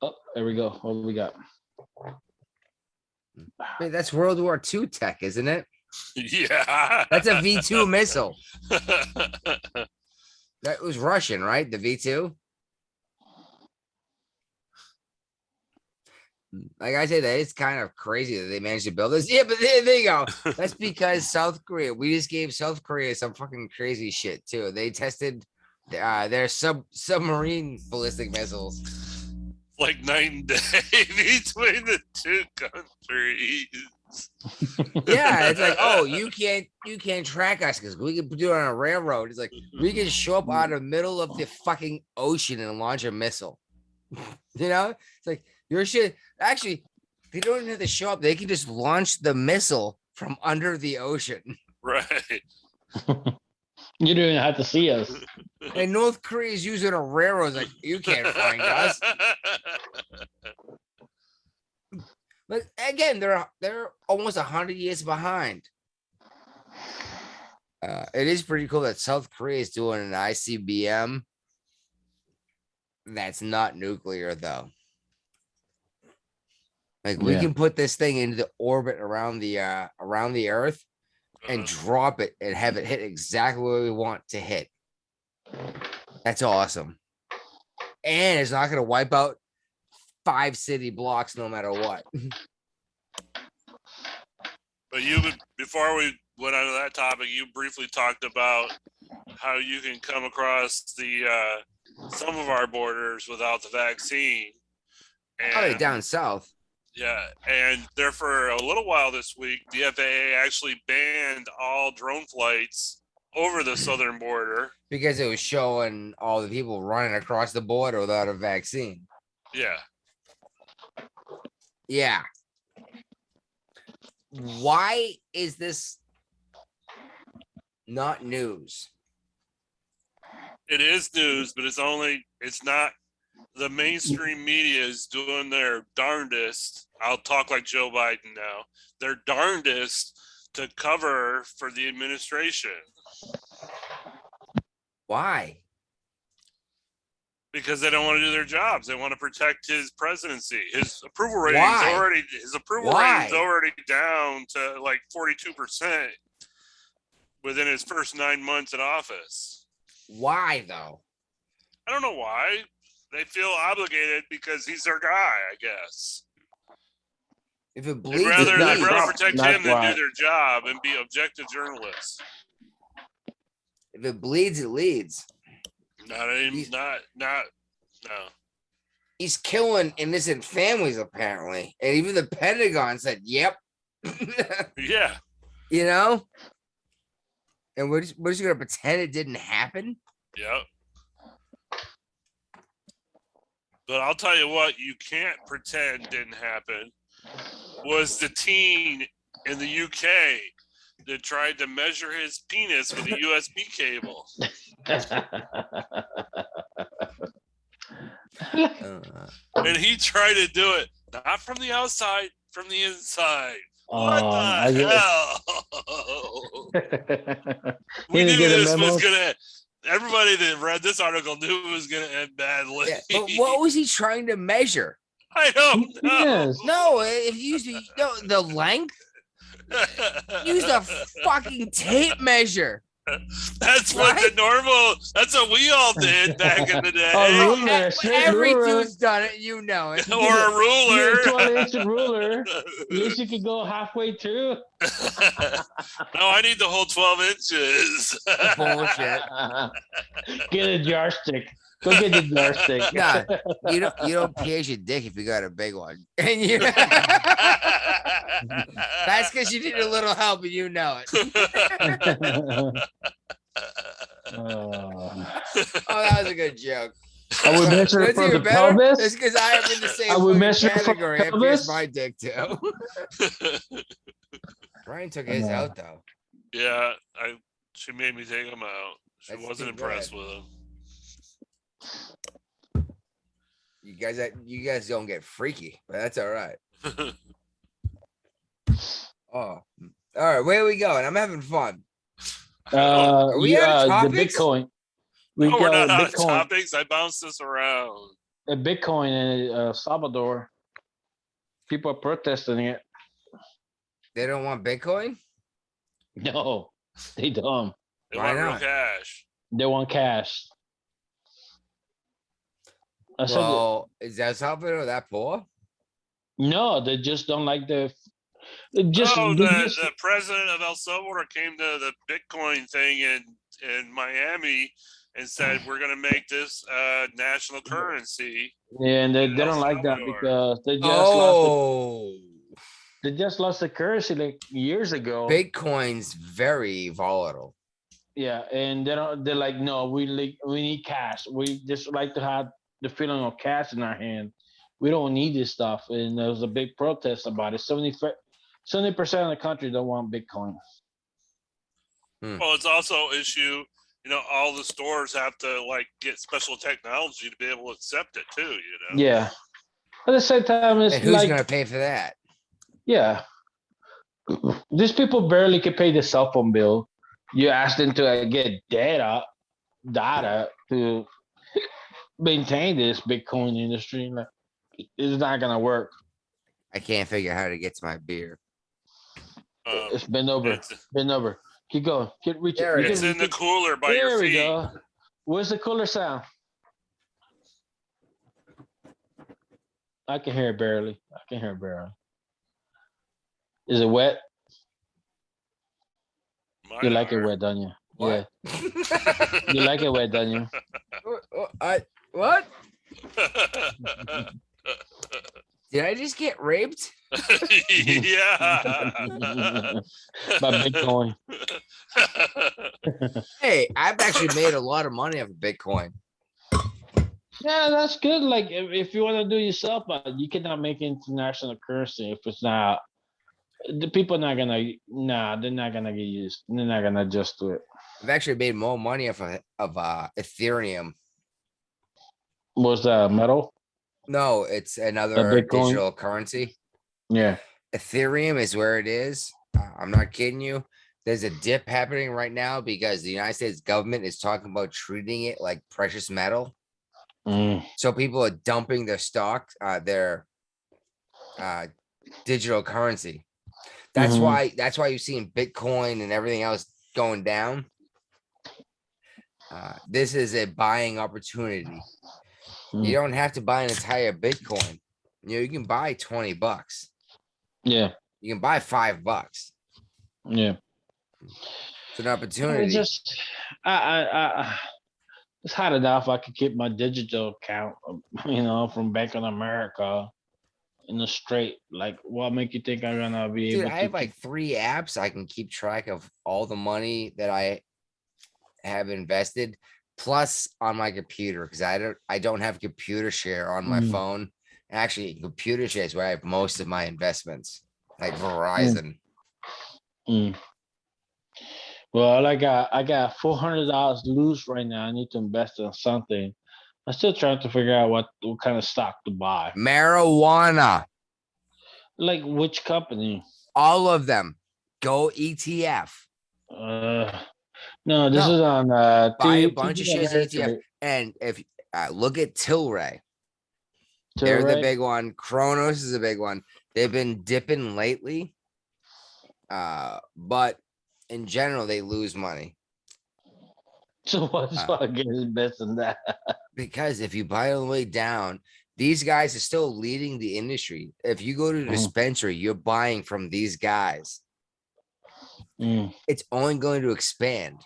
Oh, there we go. What do we got? Wait, that's World War II tech, isn't it? Yeah. That's a V2 missile. That was Russian, right? The V2. Like I said, that is kind of crazy that they managed to build this. Yeah, but there you go. That's because South Korea. We just gave South Korea some fucking crazy shit too. They tested their submarine ballistic missiles. Like night and day between the two countries. Yeah, it's like, oh, you can't track us because we can do it on a railroad. It's like we can show up out of the middle of the fucking ocean and launch a missile. You know, it's like your shit. Actually, they don't even have to show up. They can just launch the missile from under the ocean. Right. You don't even have to see us. And North Korea is using a railroad. It's like, you can't find us. But again, they're almost 100 years behind. It is pretty cool that South Korea is doing an ICBM. That's not nuclear, though. Like we can put this thing into the orbit around the Earth and drop it and have it hit exactly where we want to hit. That's awesome. And it's not going to wipe out 5 city blocks no matter what. But before we went on to that topic, you briefly talked about how you can come across the some of our borders without the vaccine. And down south. Yeah, and there for a little while this week, the FAA actually banned all drone flights over the southern border because it was showing all the people running across the border without a vaccine. Yeah. Yeah. Why is this not news? It is news, but it's not. The mainstream media is doing their darndest. I'll talk like Joe Biden now. Their darndest to cover for the administration. Why? Because they don't want to do their jobs. They want to protect his presidency. His approval rating is already down to like 42% within his first 9 months in office. Why though? I don't know why. They feel obligated because he's their guy, I guess. If it bleeds, they'd rather protect him than do their job and be objective journalists. If it bleeds, it leads. No. He's killing innocent families, apparently. And even the Pentagon said, yep. Yeah. You know? And we're just going to pretend it didn't happen? Yep. But I'll tell you what, you can't pretend didn't happen. Was the teen in the UK that tried to measure his penis with a USB cable. And he tried to do it, not from the outside, from the inside. What the hell? We knew this was going to... Everybody that read this article knew it was going to end badly. Yeah, but what was he trying to measure? I don't know. No, if you use the length, use a fucking tape measure. That's what the normal. That's what we all did back in the day. Oh, ruler, straight Every ruler. dude's done it, you know it. Or a ruler. 12-inch ruler. At least you can go halfway through. No, I need the whole 12 inches. Bullshit. Get a jar stick. Go get the jar stick. Nah, you don't pierce your dick if you got a big one. And you that's because you need a little help and you know it. Oh, that was a good joke. I would measure That's from even the better. pelvis. It's because I am in the same I would fucking measure from category. I pelvis. pierced my dick too. Brian took his out though. Yeah, she made me take him out. She That's wasn't too impressed bad. with him. You guys don't get freaky, but that's all right. Oh, all right. Where are we going? I'm having fun. Are we out of the topics? Bitcoin. No, we're got not on Bitcoin. topics. I bounced this around. A Bitcoin in Salvador. People are protesting it. They don't want Bitcoin? No, they don't. They Why want real not? cash. They want cash. I said, Well, is El Salvador that poor? no, they just don't like the. They just, Oh, they the, just- the president of El Salvador came to the Bitcoin thing in Miami and said, we're going to make this national currency. yeah, and they El don't like that Salvador. because they just Oh, lost the currency like years ago. Bitcoin's very volatile. Yeah, and they're like, no, we need cash. We just like to have the feeling of cash in our hand. We don't need this stuff. And there was a big protest about it. 70% of the country don't want Bitcoin. Well, it's also issue, all the stores have to get special technology to be able to accept it too, Yeah. At the same time, it's And who's like, gonna pay for that? yeah, these people barely can pay the cell phone bill. You ask them to get data to maintain this Bitcoin industry. Like, it's not gonna work. I can't figure out how to get to my beer. It's bend over. Bend over. Keep going. Reach There it. it It's in the cooler by There your we feet. go. Where's the cooler sound? I can hear it barely. Is it wet? Mine You like it are. wet, don't you? What? Yeah. You like it wet, don't you? What? Did I just get raped? Yeah. By Bitcoin. Hey, I've actually made a lot of money off of Bitcoin. Yeah, that's good. Like if you want to do it yourself, but you cannot make international currency if it's not. The people are not gonna. Nah, they're not gonna get used. They're not gonna adjust to it. I've actually made more money off of Ethereum. What's that, metal? No, it's another Bitcoin? digital currency. Yeah. Ethereum is where it is. I'm not kidding you. There's a dip happening right now because the United States government is talking about treating it like precious metal. Mm. So people are dumping their stock, their digital currency. That's Mhm. why you're seeing Bitcoin and everything else going down. This is a buying opportunity. You don't have to buy an entire Bitcoin. You can buy $20. Yeah. You can buy $5. Yeah. It's an opportunity. It's just, it's hard enough. I could keep my digital account, from Bank of America in the straight. Like, what make you think I'm gonna be Dude, able I to have like 3 apps I can keep track of all the money that I have invested, plus on my computer, because I don't have computer share on my phone. Actually, computer share is where I have most of my investments, like Verizon. Well, I got $400 loose right now. I need to invest in something. I'm still trying to figure out what kind of stock to buy. Marijuana, Like which company? all of them. Go ETF. No, this No. is on Buy a bunch of shares of ETF. And if look at Tilray, they're the big one. Kronos is a big one. They've been dipping lately, but in general, they lose money. So what's fucking best than that? Because if you buy it on the way down, these guys are still leading the industry. If you go to the Mhm. dispensary, you're buying from these guys. Mm. It's only going to expand.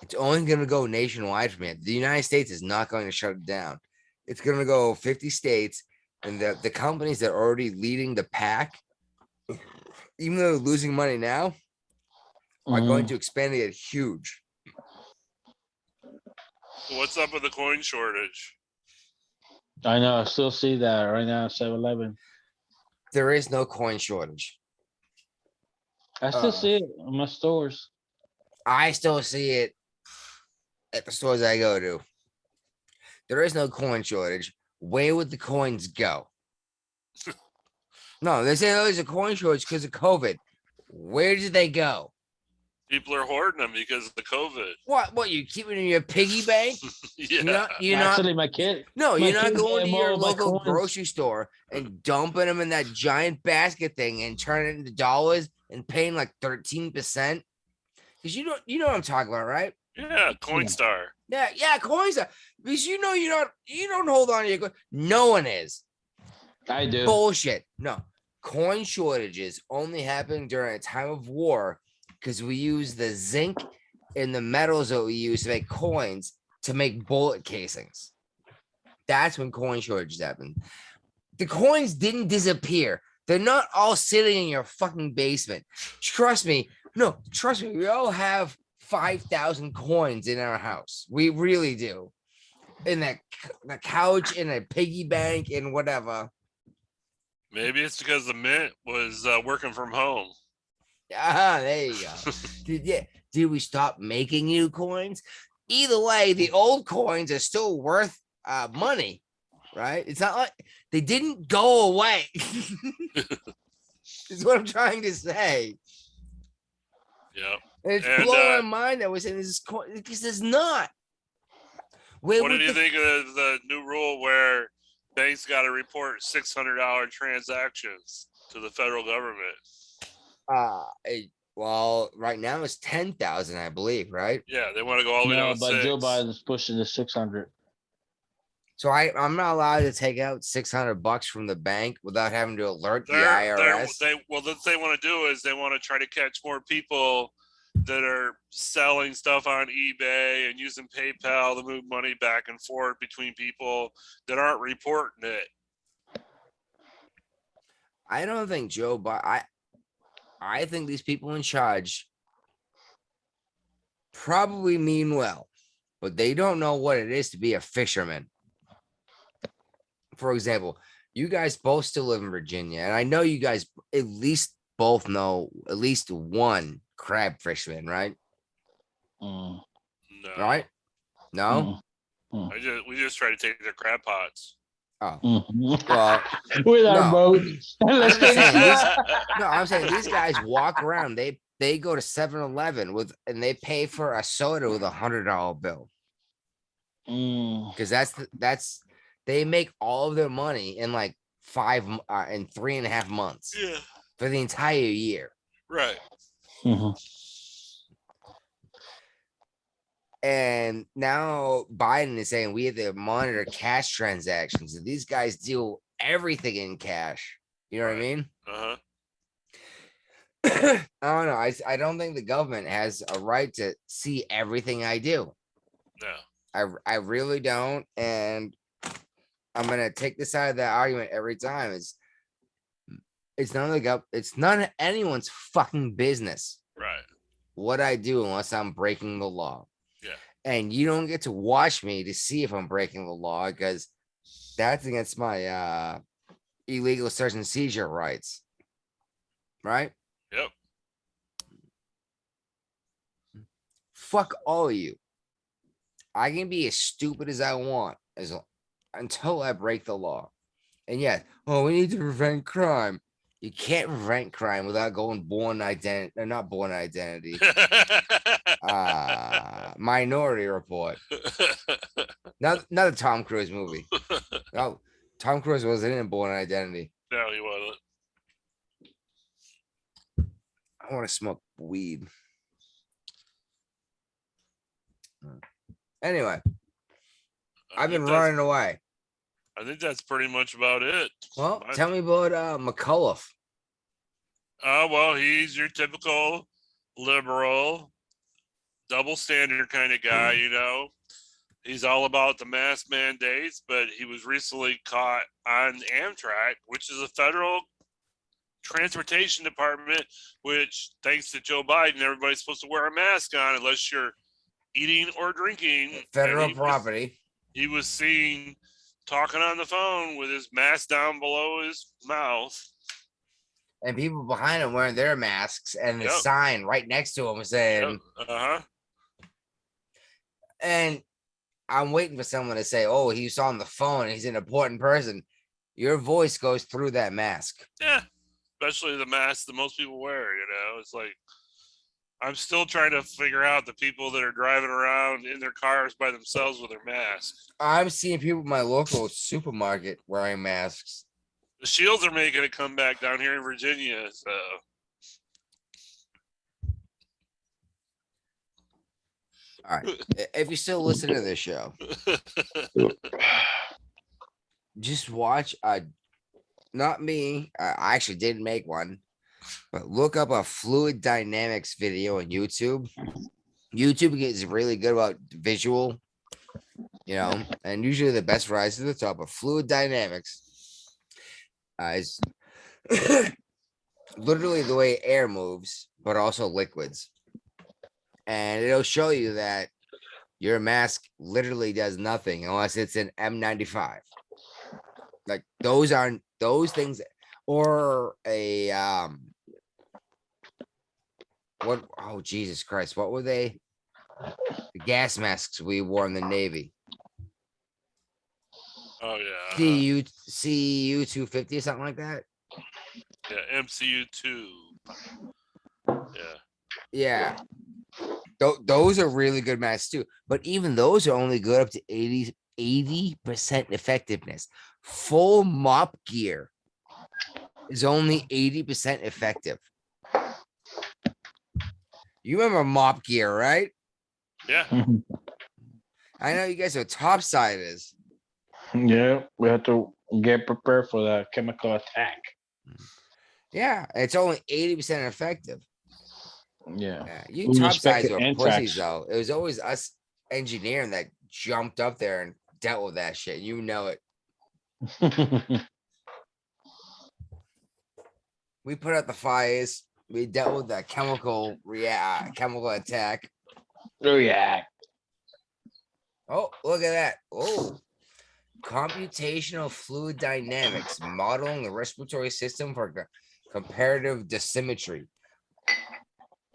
It's only going to go nationwide from here. The United States is not going to shut it down. It's going to go 50 states, and the companies that are already leading the pack, even though they're losing money now, are going Mhm. to expand it huge. What's up with the coin shortage? I know. I still see that right now. 7-Eleven. There is no coin shortage. I still see it in my stores. I still see it at the stores I go to. There is no coin shortage. Where would the coins go? No, they say there's a coin shortage because of COVID. Where did they go? People are hoarding them because of the COVID. What you keep it in your piggy bank? Yeah. You're not. Actually, my kid. No, my you're not kids going to have your all my local coins. grocery store and dumping them in that giant basket thing and turning it into dollars and paying like 13%. Because you know what I'm talking about, right? Yeah, Coinstar. Yeah, coins are because you don't hold on to your coin. No one is. I do. Bullshit. No, coin shortages only happen during a time of war because we use the zinc and the metals that we use to make coins to make bullet casings. That's when coin shortages happen. The coins didn't disappear. They're not all sitting in your fucking basement. Trust me. No, trust me. We all have 5,000 coins in our house. We really do. In the couch, in a piggy bank, and whatever. Maybe it's because the mint was working from home. There you go. Did we stop making new coins? Either way, the old coins are still worth money, right? It's not like they didn't go away. Is what I'm trying to say. Yeah. And it's And, blowing my mind that we're saying this is coin because it's not. What did you think of the new rule where banks got to report $600 transactions to the federal government? Well, right now it's 10,000, I believe, right? Yeah, they want to go all the way down No, to but Joe 6. Biden's pushing the 600. So I'm not allowed to take out $600 from the bank without having to alert the They're IRS. what they want to do is they want to try to catch more people that are selling stuff on eBay and using PayPal to move money back and forth between people that aren't reporting it. I don't think Joe Biden. I think these people in charge probably mean well, but they don't know what it is to be a fisherman. For example, you guys both still live in Virginia, and I know you guys at least both know at least one crab fisherman, right? Mm. No, Right? No? we just try to take their crab pots. Oh, Mhm. well, With our no. boat. I'm just saying I'm saying these guys walk around. They go to 7-Eleven and they pay for a soda with $100 bill Mm. because they make all of their money in like 3.5 months Yeah, for the entire year. right. Mhm. And now Biden is saying we have to monitor cash transactions. And these guys deal everything in cash. You know what I mean? Uh-huh. I don't know. I don't think the government has a right to see everything I do. No. I really don't. And I'm gonna take this side of that argument every time. It's none of anyone's fucking business Right. what I do unless I'm breaking the law. Yeah. And you don't get to watch me to see if I'm breaking the law because that's against my illegal search and seizure rights. Right? Yep. Fuck all of you. I can be as stupid as I want until I break the law. And yeah, we need to prevent crime. You can't prevent crime without going not born identity. Minority Report. Not a Tom Cruise movie. No, Tom Cruise wasn't in Born Identity. No, he wasn't. I want to smoke weed. Anyway, I I've been think that's- running away. I think that's pretty much about it. Well, I- tell me about McCullough. Well, he's your typical liberal, double standard kind of guy, you know. He's all about the mask mandates, but he was recently caught on Amtrak, which is a federal transportation department, which thanks to Joe Biden, everybody's supposed to wear a mask on unless you're eating or drinking. Federal And property. he was seen talking on the phone with his mask down below his mouth. And people behind him wearing their masks and the Yep. sign right next to him saying, Uh-huh. and I'm waiting for someone to say, oh, he's on the phone. He's an important person. Your voice goes through that mask. Yeah. Especially the mask that most people wear, you know. It's like I'm still trying to figure out the people that are driving around in their cars by themselves with their masks. I'm seeing people in my local supermarket wearing masks. The Shields are making a comeback down here in Virginia, so All right. If you still listen to this show, just watch not me. I actually didn't make one, but look up a fluid dynamics video on YouTube. YouTube is really good about visual, you know, and usually the best rise to the top of fluid dynamics is literally the way air moves, but also liquids. And it'll show you that your mask literally does nothing unless it's an M95. Like those aren't those things, or a what? Oh Jesus Christ! What were they? The gas masks we wore in the Navy. oh yeah. CU 250 or something like that. Yeah, MCU 2. Yeah. Yeah. Those are really good masks too. But even those are only good up to 80% effectiveness. Full mop gear is only 80% effective. You remember mop gear, right? Yeah. I know you guys are topsiders. Yeah, we have to get prepared for the chemical attack. Yeah, it's only 80% effective. Yeah. Yeah, you We topsiders respect were the pussies anthrax. though. It was always us engineering that jumped up there and dealt with that shit. You know it. We put out the fires. We dealt with the chemical attack. Oh yeah. Oh, look at that. Oh, computational fluid dynamics, modeling the respiratory system for comparative dissymmetry.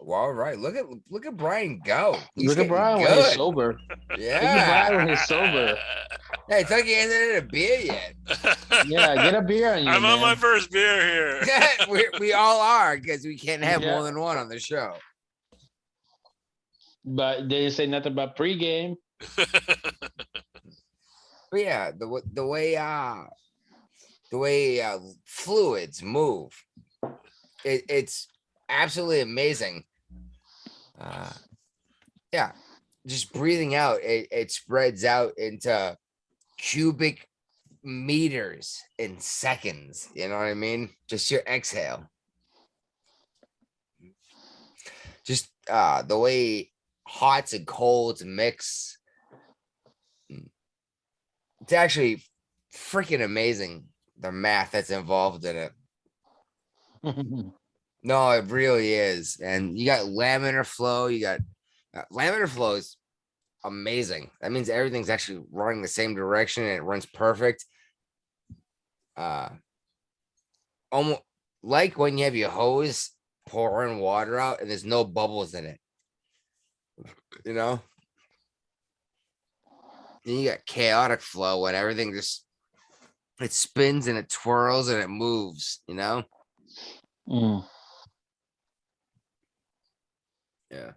Well, all right. Look at Brian go. He's Look at getting Brian when he's good. sober. Look at Yeah. Brian when he's sober. Hey, it's like he hasn't had a beer yet. Yeah, get a beer on you, I'm on my man. first beer here. we all are because we can't have Yeah. more than one on the show. But they didn't say nothing about pregame. But yeah, the way fluids move, it's absolutely amazing. Yeah, just breathing out, it spreads out into cubic meters in seconds. You know what I mean? Just your exhale. Just the way hots and colds mix. It's actually freaking amazing, the math that's involved in it. No, it really is. And you got laminar flow. You got laminar flow is amazing. That means everything's actually running the same direction and it runs perfect. Almost like when you have your hose pouring water out and there's no bubbles in it. You know? Then you got chaotic flow when everything just it spins and it twirls and it moves, you know? Mm. Yeah.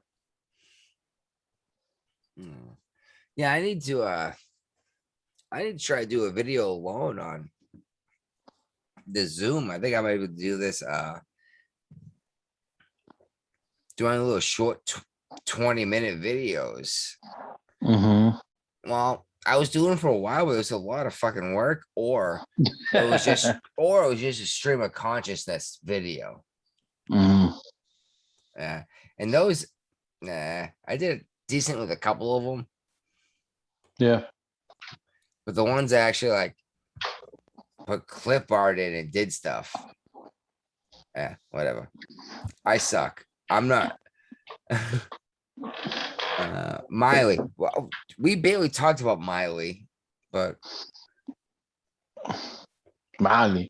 Mm. Yeah, I need to try to do a video alone on the Zoom. I think I might be able to do this doing a little short 20-minute videos. Mm-hmm. Well, I was doing it for a while, but it was a lot of fucking work, or it was just a stream of consciousness video. Mm-hmm. Yeah. And those, nah, I did decent with a couple of them, Yeah. but the ones that actually like put clip art in and did stuff. Yeah, whatever. I suck. I'm not. Miley. Well, we barely talked about Miley, but Miley.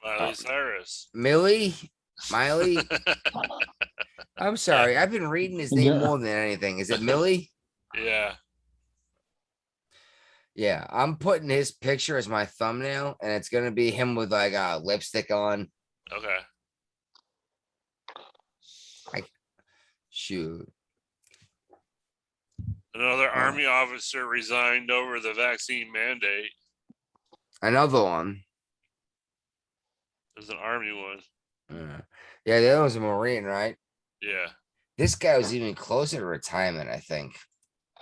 Miley Cyrus. Millie, Miley. I'm sorry. I've been reading his name Yeah. more than anything. Is it Millie? Yeah. Yeah, I'm putting his picture as my thumbnail, and it's gonna be him with like a lipstick on. Okay. Shoot. Another Oh. Army officer resigned over the vaccine mandate. Another one. There's an Army one. Yeah, the other was a Marine, right? Yeah. This guy was even closer to retirement, I think.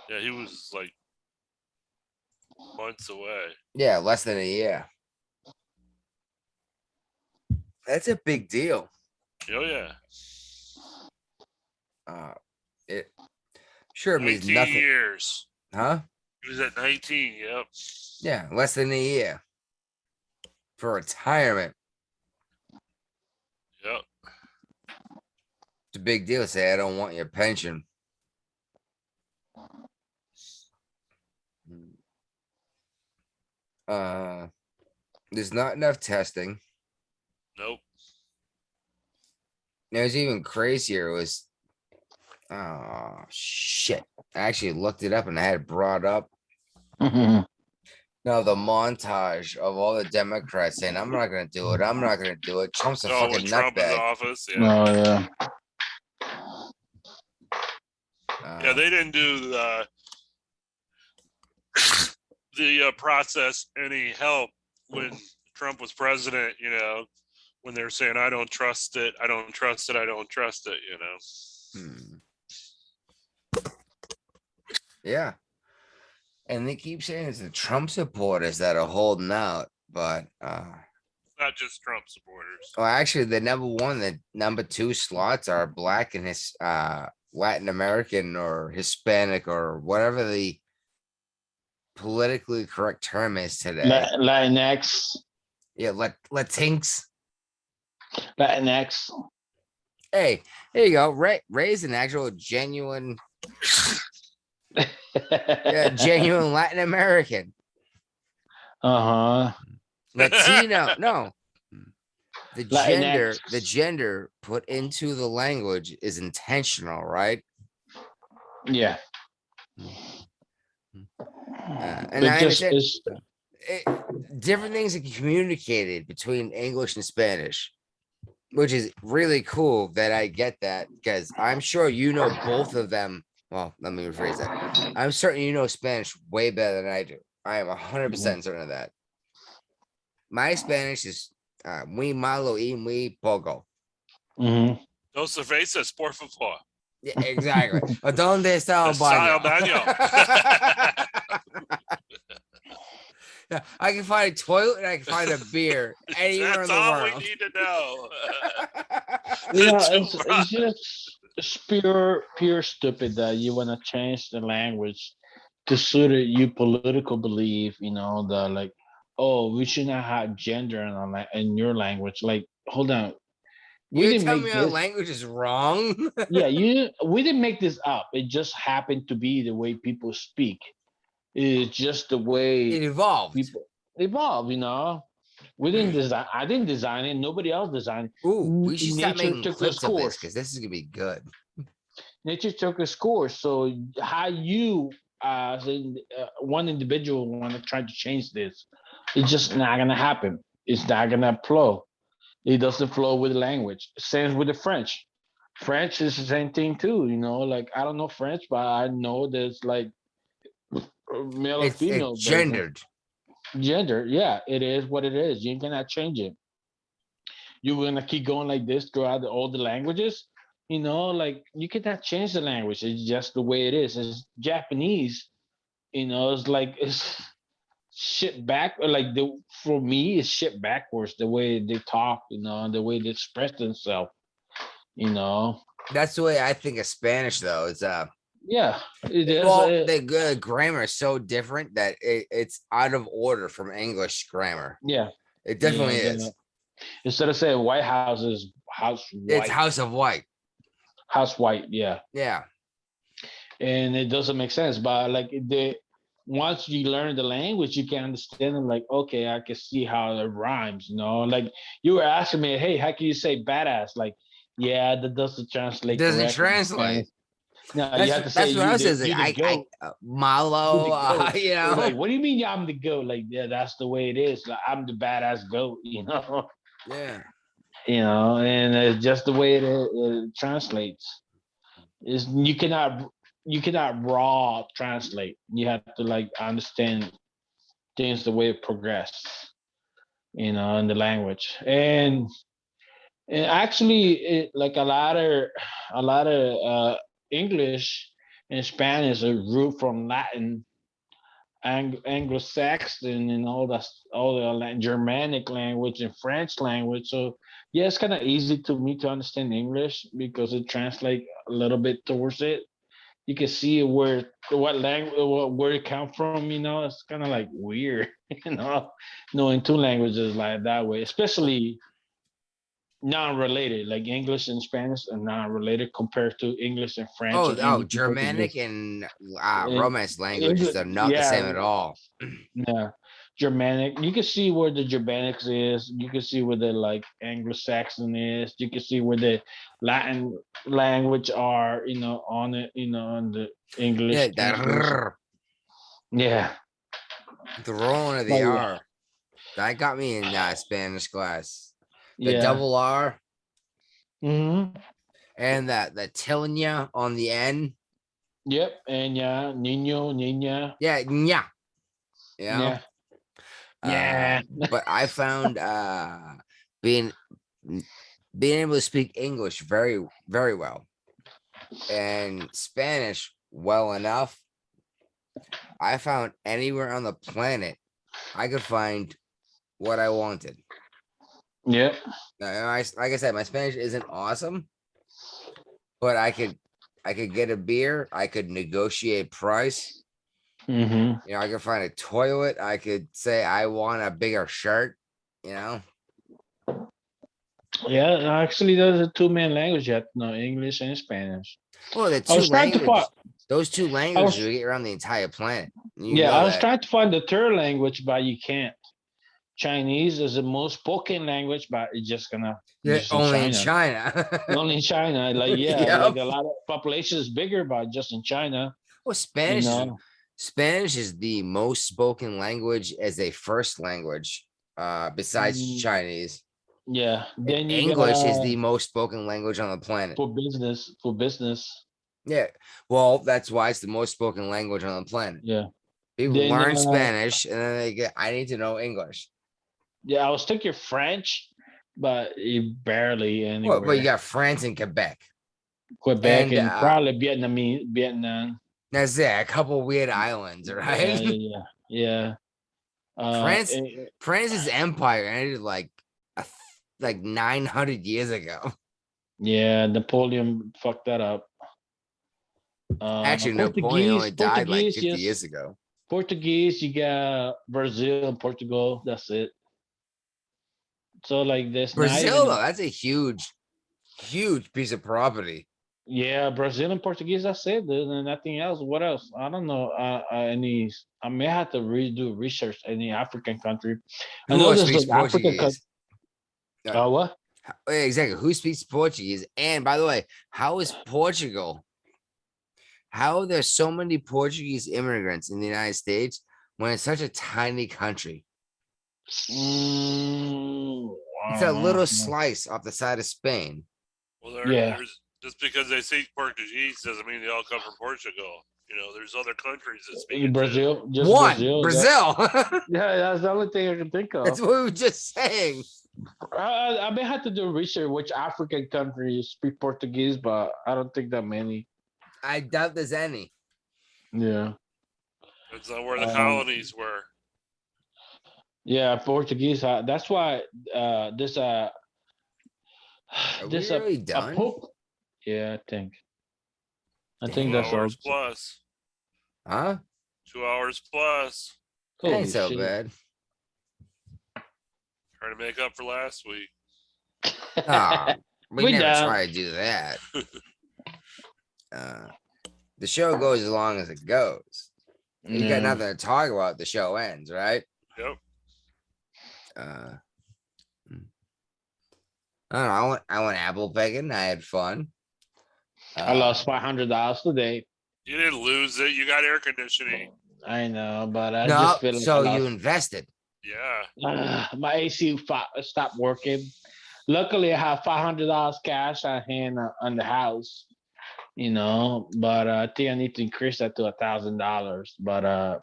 Yeah, he was like months away. Yeah, less than a year. That's a big deal. Oh yeah. It sure means 19 nothing, years. huh? He was at 19. Yep. Yeah, less than a year for retirement. Yep. It's a big deal. Say, I don't want your pension. There's not enough testing. Nope. It was even crazier. It was, oh shit. I actually looked it up and I had it brought up. Mm-hmm. Now the montage of all the Democrats saying, "I'm not gonna do it. I'm not gonna do it." Trump's a Oh, when fucking Trump is nutbag. office. Yeah. Oh yeah. Yeah, they didn't do the process any help when Trump was president, you know, when they were saying, I don't trust it, I don't trust it, I don't trust it, you know. Yeah. And they keep saying it's the Trump supporters that are holding out, but It's not just Trump supporters. well, actually, the number one, the number two slots are black and his Latin American or Hispanic or whatever the politically correct term is today. Latinx. Yeah, Latinx. Latinx. Hey, here you go. Ray's an actual genuine, genuine Latin American. Uh-huh. Latino. No. The Latinx. gender put into the language is intentional, right? Yeah. And I understand different things are communicated between English and Spanish, which is really cool that I get that because I'm sure you know both of them. Well, let me rephrase that. I'm certain you know Spanish way better than I do. I am 100% certain of that. My Spanish is muy malo y muy poco. Mm-hmm. Dos cervezas, por favor. Yeah, exactly. ¿Dónde está el Está el baño? Yeah, I can find a toilet and I can find a beer anywhere That's in the all world. we need to know. It's just pure stupid that you want to change the language to suit your political belief, you know, the like, oh, we should not have gender in your language. Like, hold on. We You didn't tell make me our this. language is wrong. Yeah, we didn't make this up. It just happened to be the way people speak. It's just the way It evolved. people evolve, you know. We didn't design. I didn't design it. Nobody else designed it. Ooh, we should start Nature making took clips this of this course. because this is gonna be good. Nature took a score. So how you, as one individual, want to try to change this? It's just not gonna happen. It's not gonna flow. It doesn't flow with language. Same with the French. French is the same thing too. You know, like I don't know French, but I know there's like male or It's female gendered. gender. Yeah, it is what it is. You cannot change it. You're gonna keep going like this throughout all the languages. You know, like you cannot change the language. It's just the way it is. It's Japanese. You know, it's like it's shit back. Like the for me, it's shit backwards. The way they talk, you know, and the way they express themselves. You know, That's the way I think of Spanish, though. It's yeah, it is. well, the grammar is so different that it's out of order from English grammar. Yeah, It you definitely know, is. instead of saying White House is House It's White. House of White. House White, yeah. Yeah. And it doesn't make sense. But like the once you learn the language, you can understand it. Like, okay, I can see how it rhymes. You know, like you were asking me, hey, how can you say badass? Like, yeah, that doesn't It translate doesn't correctly in translate. Spanish. No, you have to say That's what I you was the saying. you the goat. You Malo, the goat. you They're like, know. what do you mean? Yeah, I'm the goat. Like, yeah, that's the way it is. Like, I'm the badass goat. You know, Yeah. and it's just the way it translates. Is you cannot raw translate. You have to like understand things the way it progress, in the language. And actually, like a lot of English and Spanish are root from Latin, Anglo-Saxon, and all the Germanic language and French language. So yeah, it's kind of easy to me to understand English because it translates a little bit towards it. You can see what language, where it come from. It's kind of like weird, you know, knowing two languages like that way, especially non-related, like English and Spanish are non-related compared to English and French Oh, and English and Germanic Portuguese. and And Romance languages English, are not the yeah, same at all. yeah. Germanic, you can see where the Germanics is. You can see where the like Anglo-Saxon is. You can see where the Latin language are, on it, on the Yeah, English translation. Yeah, the rolling of the but yeah, R. That got me in Spanish class. The yeah. double R Hmm. and the tilnya on the N. Yep, and yeah, Nino, Nina, Yeah, yeah. Yeah. yeah, yeah. But I found being being able to speak English very, very well and Spanish well enough. I found anywhere on the planet I could find what I wanted. Yep. Now, like I said, my Spanish isn't awesome, but I could get a beer. I could negotiate price. Hmm. I could find a toilet. I could say I want a bigger shirt. You know, Yeah, actually, those are two main languages. You have to know English and Spanish. well, the I two was trying to find. languages, those two I languages was, you get around the entire planet. You yeah, know I was that. trying to find the third language, but you can't. Chinese is the most spoken language, but it's Yeah, just in only in China. China. Only in China, like yeah, like Yep. a lot of population is bigger, but just in China, Well, you know. Spanish is the most spoken language as a first language, besides Mm, Chinese. yeah. And Then you English is got the most spoken language on the planet. for business. Yeah. Well, that's why it's the most spoken language on the planet. Yeah. People Then learn Spanish and then I need to know English. yeah, I was thinking French, but barely Well, but you anywhere. got France and Quebec. Quebec And and probably Vietnam. that's it, a couple weird islands, Yeah, right? yeah, yeah. France, Eh, France's empire ended like 900 years ago. yeah, Napoleon fucked that up. Actually, Napoleon Portuguese, only died like Portuguese, 50 yes. years ago. Portuguese, you got Brazil and Portugal. That's it. So like there's not Brazil, though, even that's a huge, huge piece of property. yeah, Brazil and Portuguese, that's it. There's nothing else. What else? I don't know. Any I may have to redo research any African country. I Who know else there's speaks like African country. Portuguese? Uh, What? Exactly. Who speaks Portuguese? And by the way, how is Portugal? How are there so many Portuguese immigrants in the United States when it's such a tiny country? It's I a little don't know. slice off the side of Spain. Well, Yeah. there's just because they speak Portuguese doesn't mean they all come from Portugal. There's other countries that speak it too. Brazil, just One, Brazil. Brazil. Yeah, that's the only thing I can think That's of. what we were just saying. I may have to do research which African countries speak Portuguese, but I don't think that many. I doubt there's any. Yeah. That's not where the Um, colonies were. Yeah, Portuguese. That's why this Are we this really a done? pope. Yeah, I think Two Damn. that's all. hours plus. Huh? 2 hours plus. Ain't Holy so shit. bad. Trying to make up for last week. Ah, we We never done. try to do that. The show goes as long as it goes. You got Yeah. nothing to talk about. The show ends, right? Yep. Uh, I don't know. I went apple picking. I had fun. I lost Uh, $500 today. You didn't lose it. You got air conditioning. I know, but I no, just feel like so I you lost. invested. Yeah. My AC stopped working. Luckily, I have $500 cash on hand on the house. But I think I need to increase that to $1,000. But That's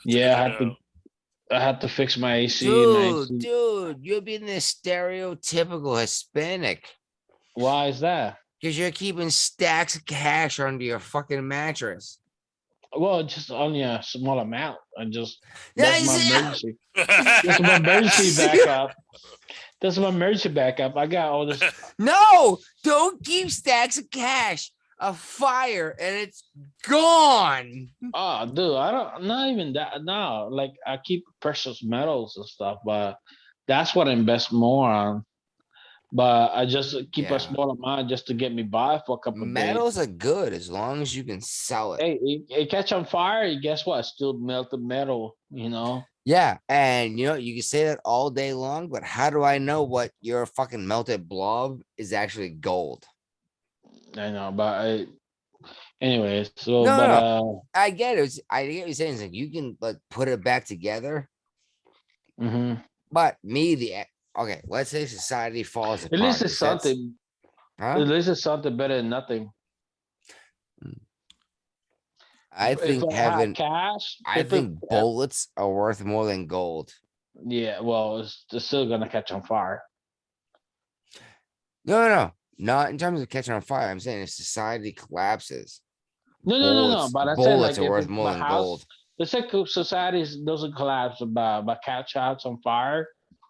yeah, good to know. I had to fix my AC. My AC. Dude, you're being this stereotypical Hispanic Why is that? because you're keeping stacks of cash under your fucking mattress. Well, just only a small amount. Yeah, That's my emergency. That's my emergency backup. That's my emergency backup. I got all this. No, don't keep stacks of cash. A fire and it's gone. Oh, dude, I don't. Not even that. No, like I keep precious metals and stuff, but that's what I invest more on. But I just keep a Yeah. small amount just to get me by for a couple of days. Metals are good as long as you can sell it. Hey, it catch on fire. Guess what? Still melted metal. Yeah, and you can say that all day long, but how do I know what your fucking melted blob is actually gold? I know, but anyways. So, No, but no, I get it. I get what you're saying. It's like you can like put it back together, mhm. but okay, let's say society falls At least apart. it's something. Huh? At least it's something better than nothing. I If think I had cash, I think bullets are worth more than gold. yeah, well, it's still gonna catch on fire. No, not in terms of catching on fire. I'm saying if society collapses, No. But I said bullets like are if worth more my than house, gold. the second society doesn't collapse by catch shots on fire.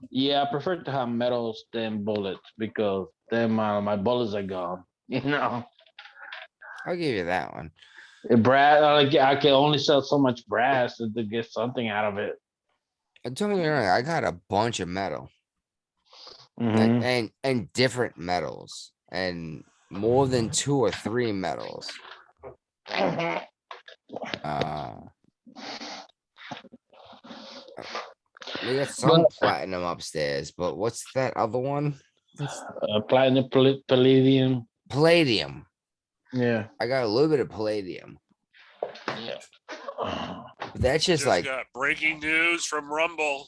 Yeah, I prefer to have metals than bullets because then my bullets are gone. I'll give you that one. Brass, like I can only sell so much brass to get something out of it. And don't get me wrong, I got a bunch of metal Mhm. and different metals and more than 2 or 3 metals. Uh, we got some But platinum upstairs, but what's that other one? platinum, palladium. Palladium. Yeah. I got a little bit of palladium. Yeah. But that's just like got breaking news from Rumble.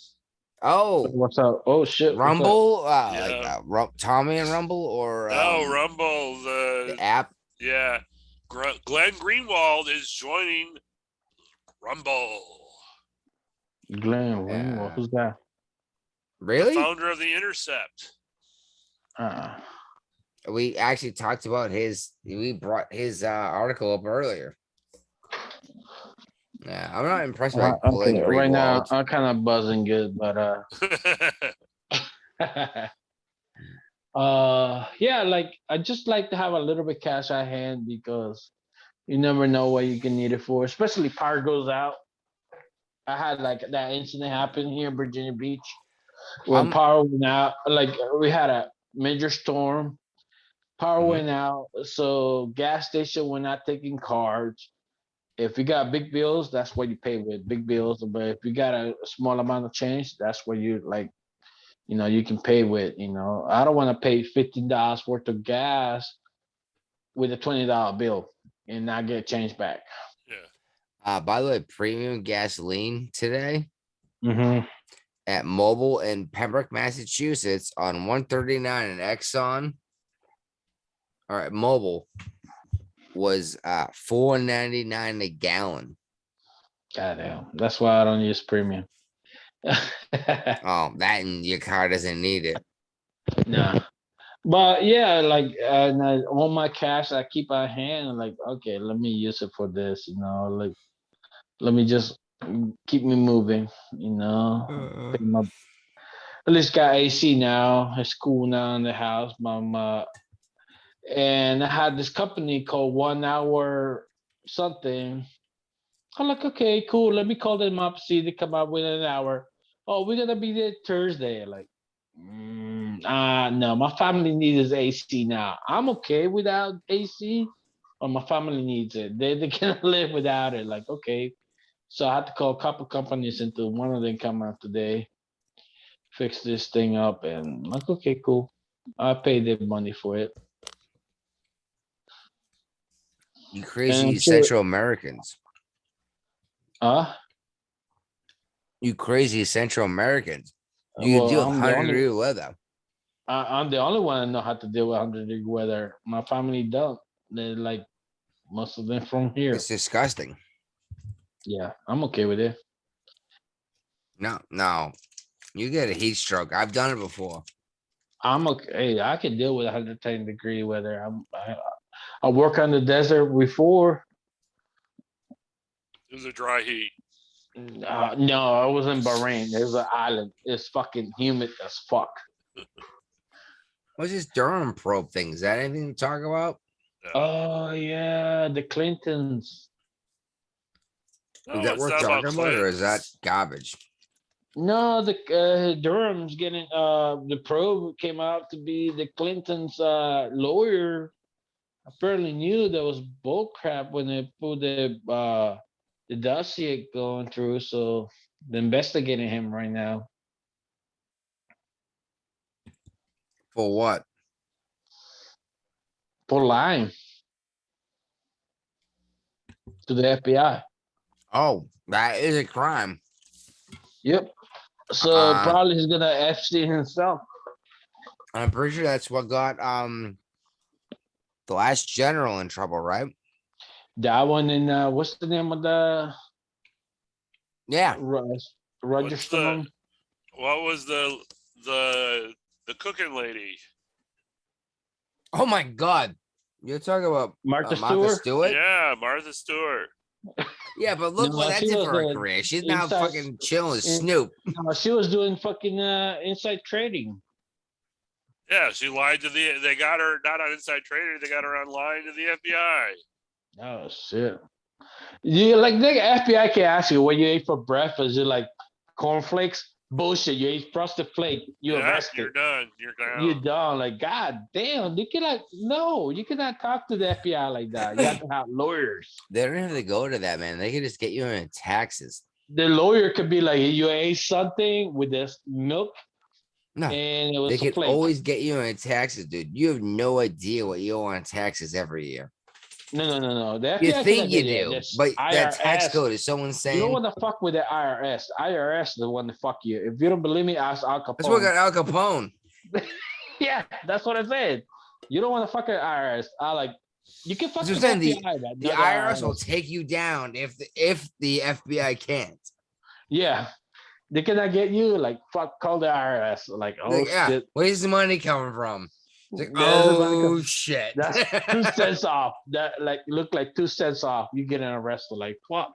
oh What's up? Oh shit! Rumble, Yeah. Tommy and Rumble or No, Rumble. the app. Yeah. Glenn Greenwald is joining Rumble. Glenn, Yeah. who's that? The Really? founder of The Intercept. We actually talked about we brought his article up earlier. Yeah, I'm not impressed by Glenn Okay, right now Greenwald. I'm kind of buzzing good, but yeah, like I just like to have a little bit cash at hand because you never know what you can need it for, especially power goes out. I had like that incident happen here in Virginia Beach when power went out. Like we had a major storm, power went out, so gas station were not taking cards. If you got big bills, that's what you pay with big bills. But if you got a small amount of change, that's what you like. You can pay with. I don't want to pay $15 worth of gas with a $20 bill and not get change back. Yeah. By the way, premium gasoline today Mm-hmm. at Mobile in Pembroke, Massachusetts on 139 and Exxon. All right, Mobile was $4.99 a gallon. Goddamn. That's why I don't use premium. Oh, that and your car doesn't need it. Nah. But yeah, like and all my cash I keep on hand, like, okay, let me use it for this, like let me just keep me moving, Pay my, at least got AC now, it's cool now in the house. And I had this company called 1 hour something. I'm like, okay, cool. Let me call them up, see they come up within an hour. Oh, we're gonna be there Thursday. Like, no, my family needs AC now. I'm okay without AC, or my family needs it. They cannot live without it. Like, okay. So I had to call a couple companies until one of them come out today, fix this thing up, and like, okay, cool. I pay the money for it. You And crazy I'm sure, Central Americans. uh, You crazy Central Americans. You well, deal with 100-degree weather. I'm the only one that know how to deal with 100-degree weather. My family don't. They're like most of them from here. It's disgusting. Yeah, I'm okay with it. No. You get a heat stroke. I've done it before. I'm okay. Hey, I can deal with 110-degree weather. I work on the desert before. It was a dry heat. No, I was in Bahrain. It was an island. It's fucking humid as fuck. What's this Durham probe thing? Is that anything to talk about? Oh yeah, the Clintons. No, Is that it's worth not about talking about, or is that Clintons. garbage? No, the Durham's getting the probe came out to be the Clintons lawyer apparently knew there was bull crap when they put the dossier going through, so they're investigating him right now. For what? For lying to the FBI. Oh, that is a crime. Yep. So Uh, probably he's gonna Epstein himself. I'm pretty sure that's what got the last general in trouble, right? That one in what's the name of the Yeah. Roger What's the Stone? what was the cooking lady? Oh my God. You're talking about Martha Martha Stewart? Stewart? Yeah, Martha Stewart. Yeah, but look what No, that she did was for her the career. She's now inside. fucking chilling with In, Snoop. no, she was doing fucking inside trading. Yeah, she lied to they got her not on inside trading, they got her on lying to the FBI. Oh shit. You like the FBI can ask you what you ate for breakfast. You're like cornflakes. Bullshit. You ate frosted flake. You Yeah, arrested. you're done. You're You down. done. Like god damn. You cannot. No, you cannot talk to the FBI like that. You have to have lawyers. They don't have to go to that, man. They can just get you in taxes. The lawyer could be like, you ate something with this milk, No, and it they was a can flake. always get you in taxes, dude. You have no idea what you owe on taxes every year. No. The You FBI think cannot you get you. do, This but that tax IRS. code is so You don't insane. want to fuck with the IRS. IRS is the one to fuck you. If you don't believe me, ask Al Capone. That's what got Al Capone. Yeah, that's what I said. You don't want to fuck with IRS. I like you can fuck with That's what I'm the saying. FBI. The IRS will take you down if the FBI can't. Yeah, they cannot get you. Like fuck, call the IRS. Like oh Like, yeah, shit, where's the money coming from? It's like, there's the money oh come. shit. That's 2 cents off. That like look like 2 cents off. You getting arrested? Like fuck,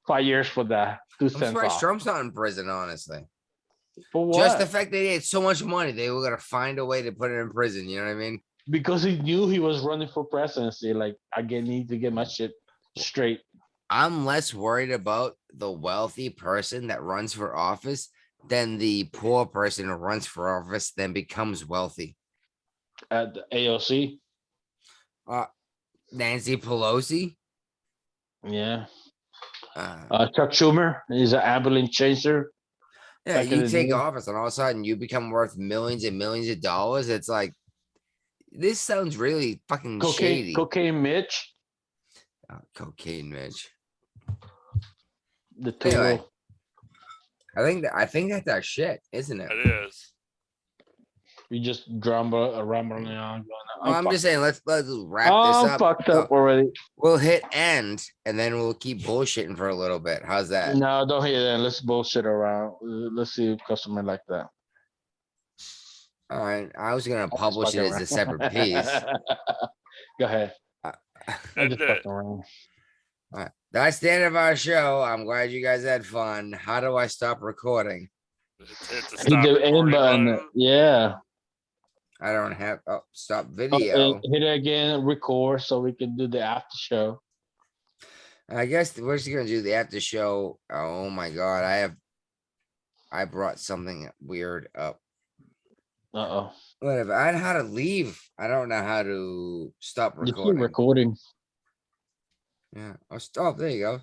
5 years for that. 2 I'm cents surprised off. Trump's not in prison, honestly. For what? Just the fact that he had so much money, they were gonna find a way to put it in prison. You know what I mean? Because he knew he was running for presidency. Like need to get my shit straight. I'm less worried about the wealthy person that runs for office than the poor person who runs for office then becomes wealthy. At the AOC. Nancy Pelosi. Yeah. Uh, Chuck Schumer is an ambulance chaser. yeah, Back in you the take day. office and all of a sudden you become worth millions and millions of dollars. It's like this sounds really fucking shady. Cocaine Mitch. Cocaine, Mitch. The Anyway, total. I think that's our shit, isn't it? It is. We just rambling on. Well, I'm just saying, let's wrap this I'm up. fucked up already. We'll hit end and then we'll keep bullshitting for a little bit. How's that? No, don't hear that. Let's bullshit around. Let's see if customer like that. All right, I was gonna I'm just publish it fucking as a around. separate piece. Go ahead. Uh, I'm just And, fucking around. All right, that's the end of our show. I'm glad you guys had fun. How do I stop recording? hit the Hit stop the end recording button. button. Yeah. I don't have, stop Oh, video. and hit it again. Record so we can do the after show. I guess we're just gonna do the after show. Oh my god, I brought something weird up. Uh-oh. Whatever. I know how to leave. I don't know how to stop You keep recording. recording. Yeah. Oh, stop. There you go.